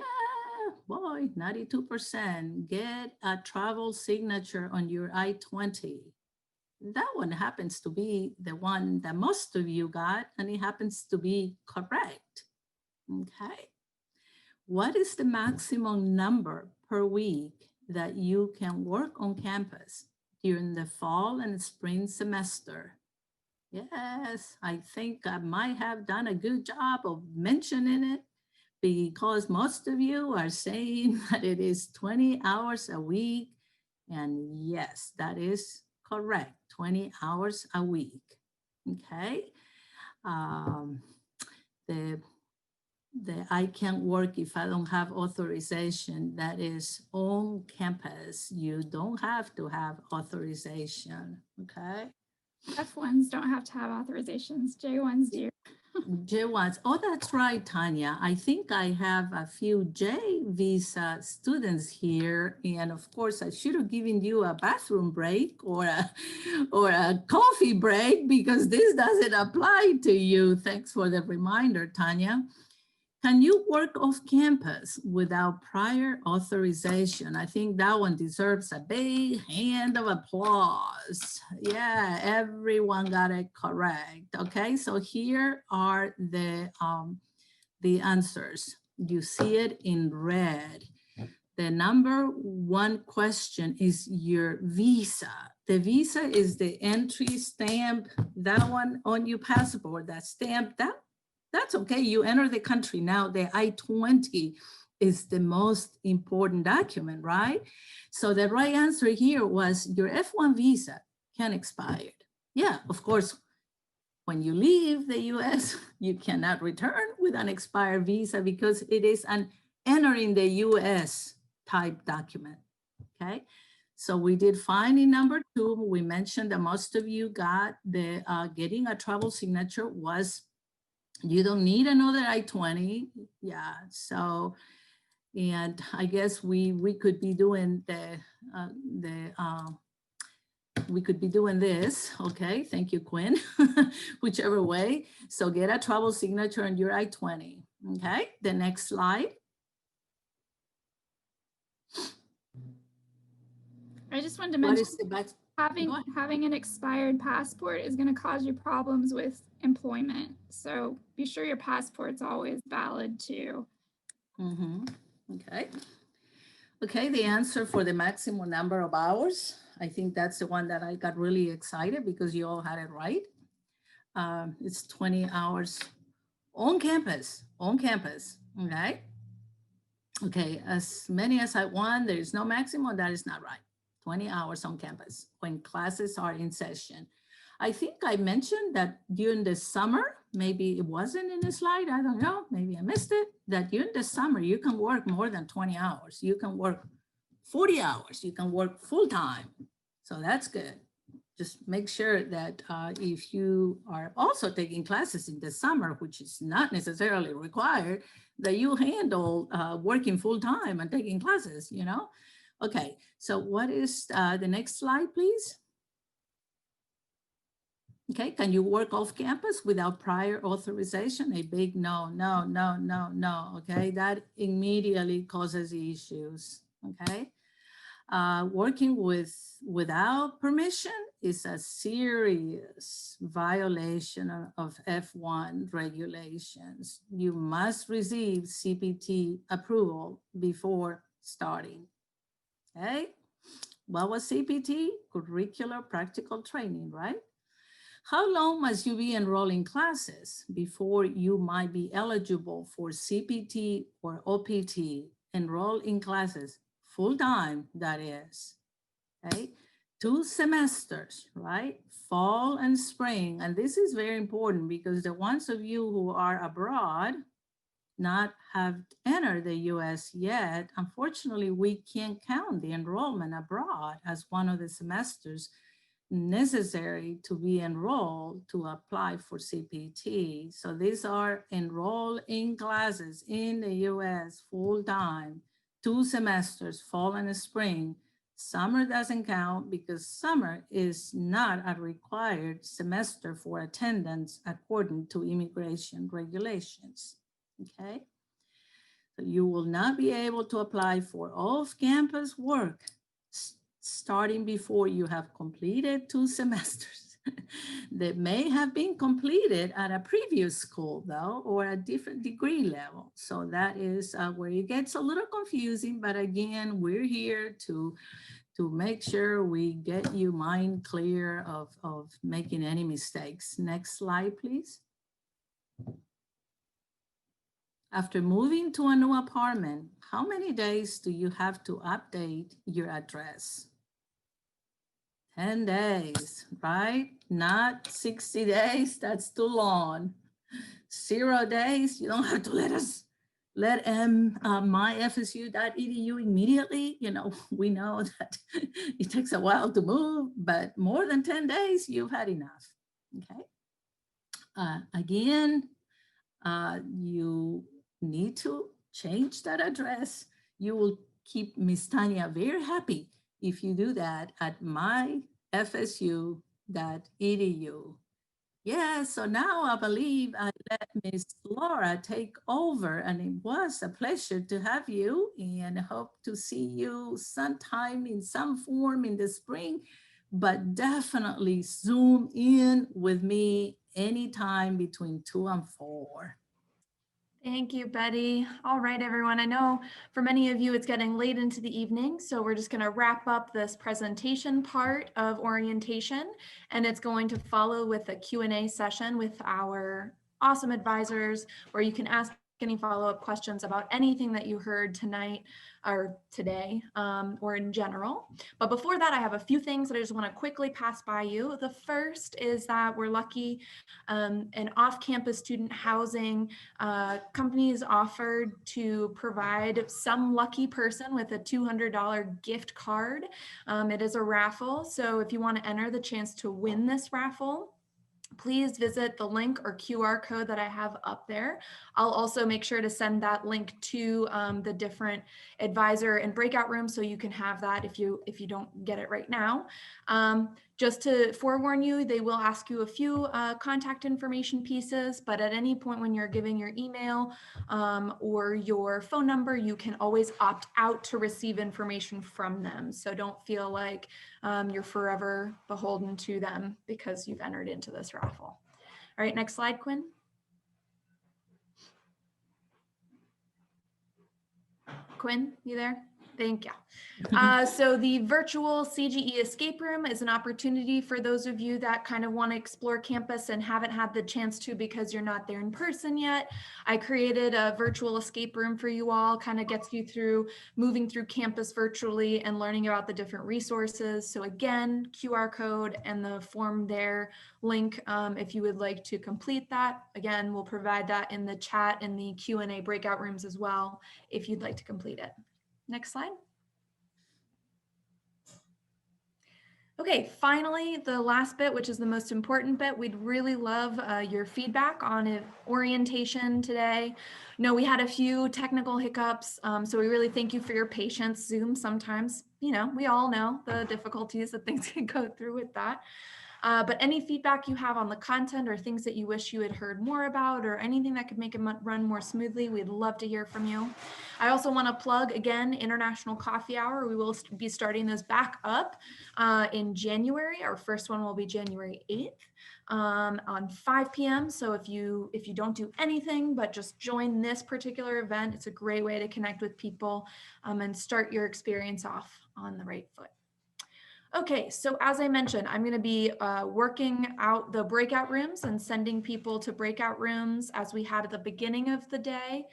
boy, 92%. Get a travel signature on your I-20. That one happens to be the one that most of you got, and it happens to be correct. Okay. What is the maximum number per week that you can work on campus during the fall and spring semester? Yes, I think I might have done a good job of mentioning it, because most of you are saying that it is 20 hours a week. And yes, that is correct, 20 hours a week. Okay. The I can't work if I don't have authorization, that is on campus. You don't have to have authorization. Okay. F1s don't have to have authorizations. J1s do. J1s. Oh, that's right, Tanya. I think I have a few J visa students here. And of course, I should have given you a bathroom break or a coffee break, because this doesn't apply to you. Thanks for the reminder, Tanya. Can you work off campus without prior authorization? I think that one deserves a big hand of applause. Yeah, everyone got it correct. Okay, so here are the answers. You see it in red. The number 1 question is your visa. The visa is the entry stamp, that one on your passport, that stamp, that's okay. You enter the country. Now the I-20 is the most important document, right? So the right answer here was your F1 visa can expire. Yeah, of course, when you leave the US, you cannot return with an expired visa, because it is an entering the US type document, okay? So we did fine in number 2. We mentioned that most of you got the getting a travel signature was, you don't need another I-20. Yeah, so, and I guess we could be doing we could be doing this. Okay, thank you, Quinn, whichever way. So get a travel signature on your I-20. Okay, the next slide. I just wanted to mention, What is the back? having an expired passport is going to cause you problems with employment. So be sure your passport's always valid too. Okay. Okay, the answer for the maximum number of hours, I think that's the one that I got really excited, because you all had it right. It's 20 hours on campus, okay? Okay, as many as I want, there is no maximum, that is not right. 20 hours on campus when classes are in session. I think I mentioned that during the summer, maybe it wasn't in the slide, I don't know, maybe I missed it, that during the summer, you can work more than 20 hours. You can work 40 hours, you can work full time. So that's good. Just make sure that if you are also taking classes in the summer, which is not necessarily required, that you handle working full time and taking classes, you know? Okay, so what is the next slide, please? Okay, can you work off campus without prior authorization? A big no, no, no, no, no. Okay, that immediately causes issues. Okay, working without permission is a serious violation of F1 regulations. You must receive CPT approval before starting. Okay, what was CPT? Curricular practical training, right? How long must you be enrolling classes before you might be eligible for CPT or OPT? Enroll in classes full-time, that is, okay? 2 semesters, right? Fall and spring. And this is very important because the ones of you who are abroad not have entered the US yet, unfortunately, we can't count the enrollment abroad as one of the semesters necessary to be enrolled to apply for CPT. So these are enroll in classes in the US full-time, 2 semesters, fall and spring. Summer doesn't count because summer is not a required semester for attendance according to immigration regulations, okay? So you will not be able to apply for off-campus work starting before you have completed 2 semesters that may have been completed at a previous school though, or a different degree level. So that is where it gets a little confusing, but again, we're here to make sure we get you mind clear of making any mistakes. Next slide, please. After moving to a new apartment, how many days do you have to update your address? 10 days, right? Not 60 days, that's too long. 0 days, you don't have to let MYFSU.EDU immediately. You know, we know that it takes a while to move, but more than 10 days, you've had enough, okay? Again, you need to change that address. You will keep Miss Tanya very happy if you do that at myfsu.edu. Yeah, so now I believe I let Miss Laura take over, and it was a pleasure to have you and hope to see you sometime in some form in the spring, but definitely Zoom in with me anytime between 2 and 4. Thank you, Betty. All right, everyone. I know for many of you, it's getting late into the evening, so we're just going to wrap up this presentation part of orientation, and it's going to follow with a Q&A session with our awesome advisors, where you can ask any follow-up questions about anything that you heard tonight or today or in general. But before that, I have a few things that I just want to quickly pass by you. The first is that we're lucky an off-campus student housing company is offered to provide some lucky person with a $200 gift card. It is a raffle, so if you want to enter the chance to win this raffle, please visit the link or QR code that I have up there. I'll also make sure to send that link to the different advisor and breakout rooms, so you can have that if you don't get it right now. Just to forewarn you, they will ask you a few contact information pieces, but at any point when you're giving your email or your phone number, you can always opt out to receive information from them. So don't feel like you're forever beholden to them because you've entered into this raffle. All right, next slide, Quinn. Quinn, you there? Thank you. So the virtual CGE escape room is an opportunity for those of you that kind of want to explore campus and haven't had the chance to because you're not there in person yet. I created a virtual escape room for you all, kind of gets you through moving through campus virtually and learning about the different resources. So again, QR code and the form there, link if you would like to complete that. Again, we'll provide that in the chat in the Q&A breakout rooms as well if you'd like to complete it. Next slide. Okay, Okay, finally, the last bit, which is the most important bit, we'd really love your feedback on orientation today. No, we had a few technical hiccups, so we really thank you for your patience. Zoom sometimes, you know, we all know the difficulties that things can go through with that. But any feedback you have on the content or things that you wish you had heard more about or anything that could make it run more smoothly, we'd love to hear from you. I also want to plug again, International Coffee Hour. We will be starting those back up in January. Our first one will be January 8th on 5 p.m. So if you don't do anything but just join this particular event, it's a great way to connect with people and start your experience off on the right foot. Okay, so as I mentioned, I'm going to be working out the breakout rooms and sending people to breakout rooms as we had at the beginning of the day.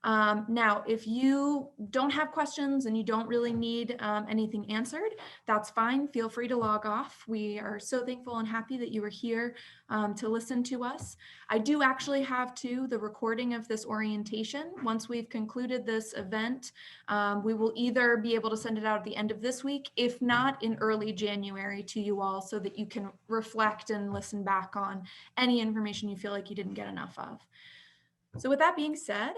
Now, if you don't have questions and you don't really need anything answered, that's fine. Feel free to log off. We are so thankful and happy that you were here to listen to us. I do actually have too the recording of this orientation. Once we've concluded this event, we will either be able to send it out at the end of this week, if not in early January to you all, so that you can reflect and listen back on any information you feel like you didn't get enough of. So with that being said,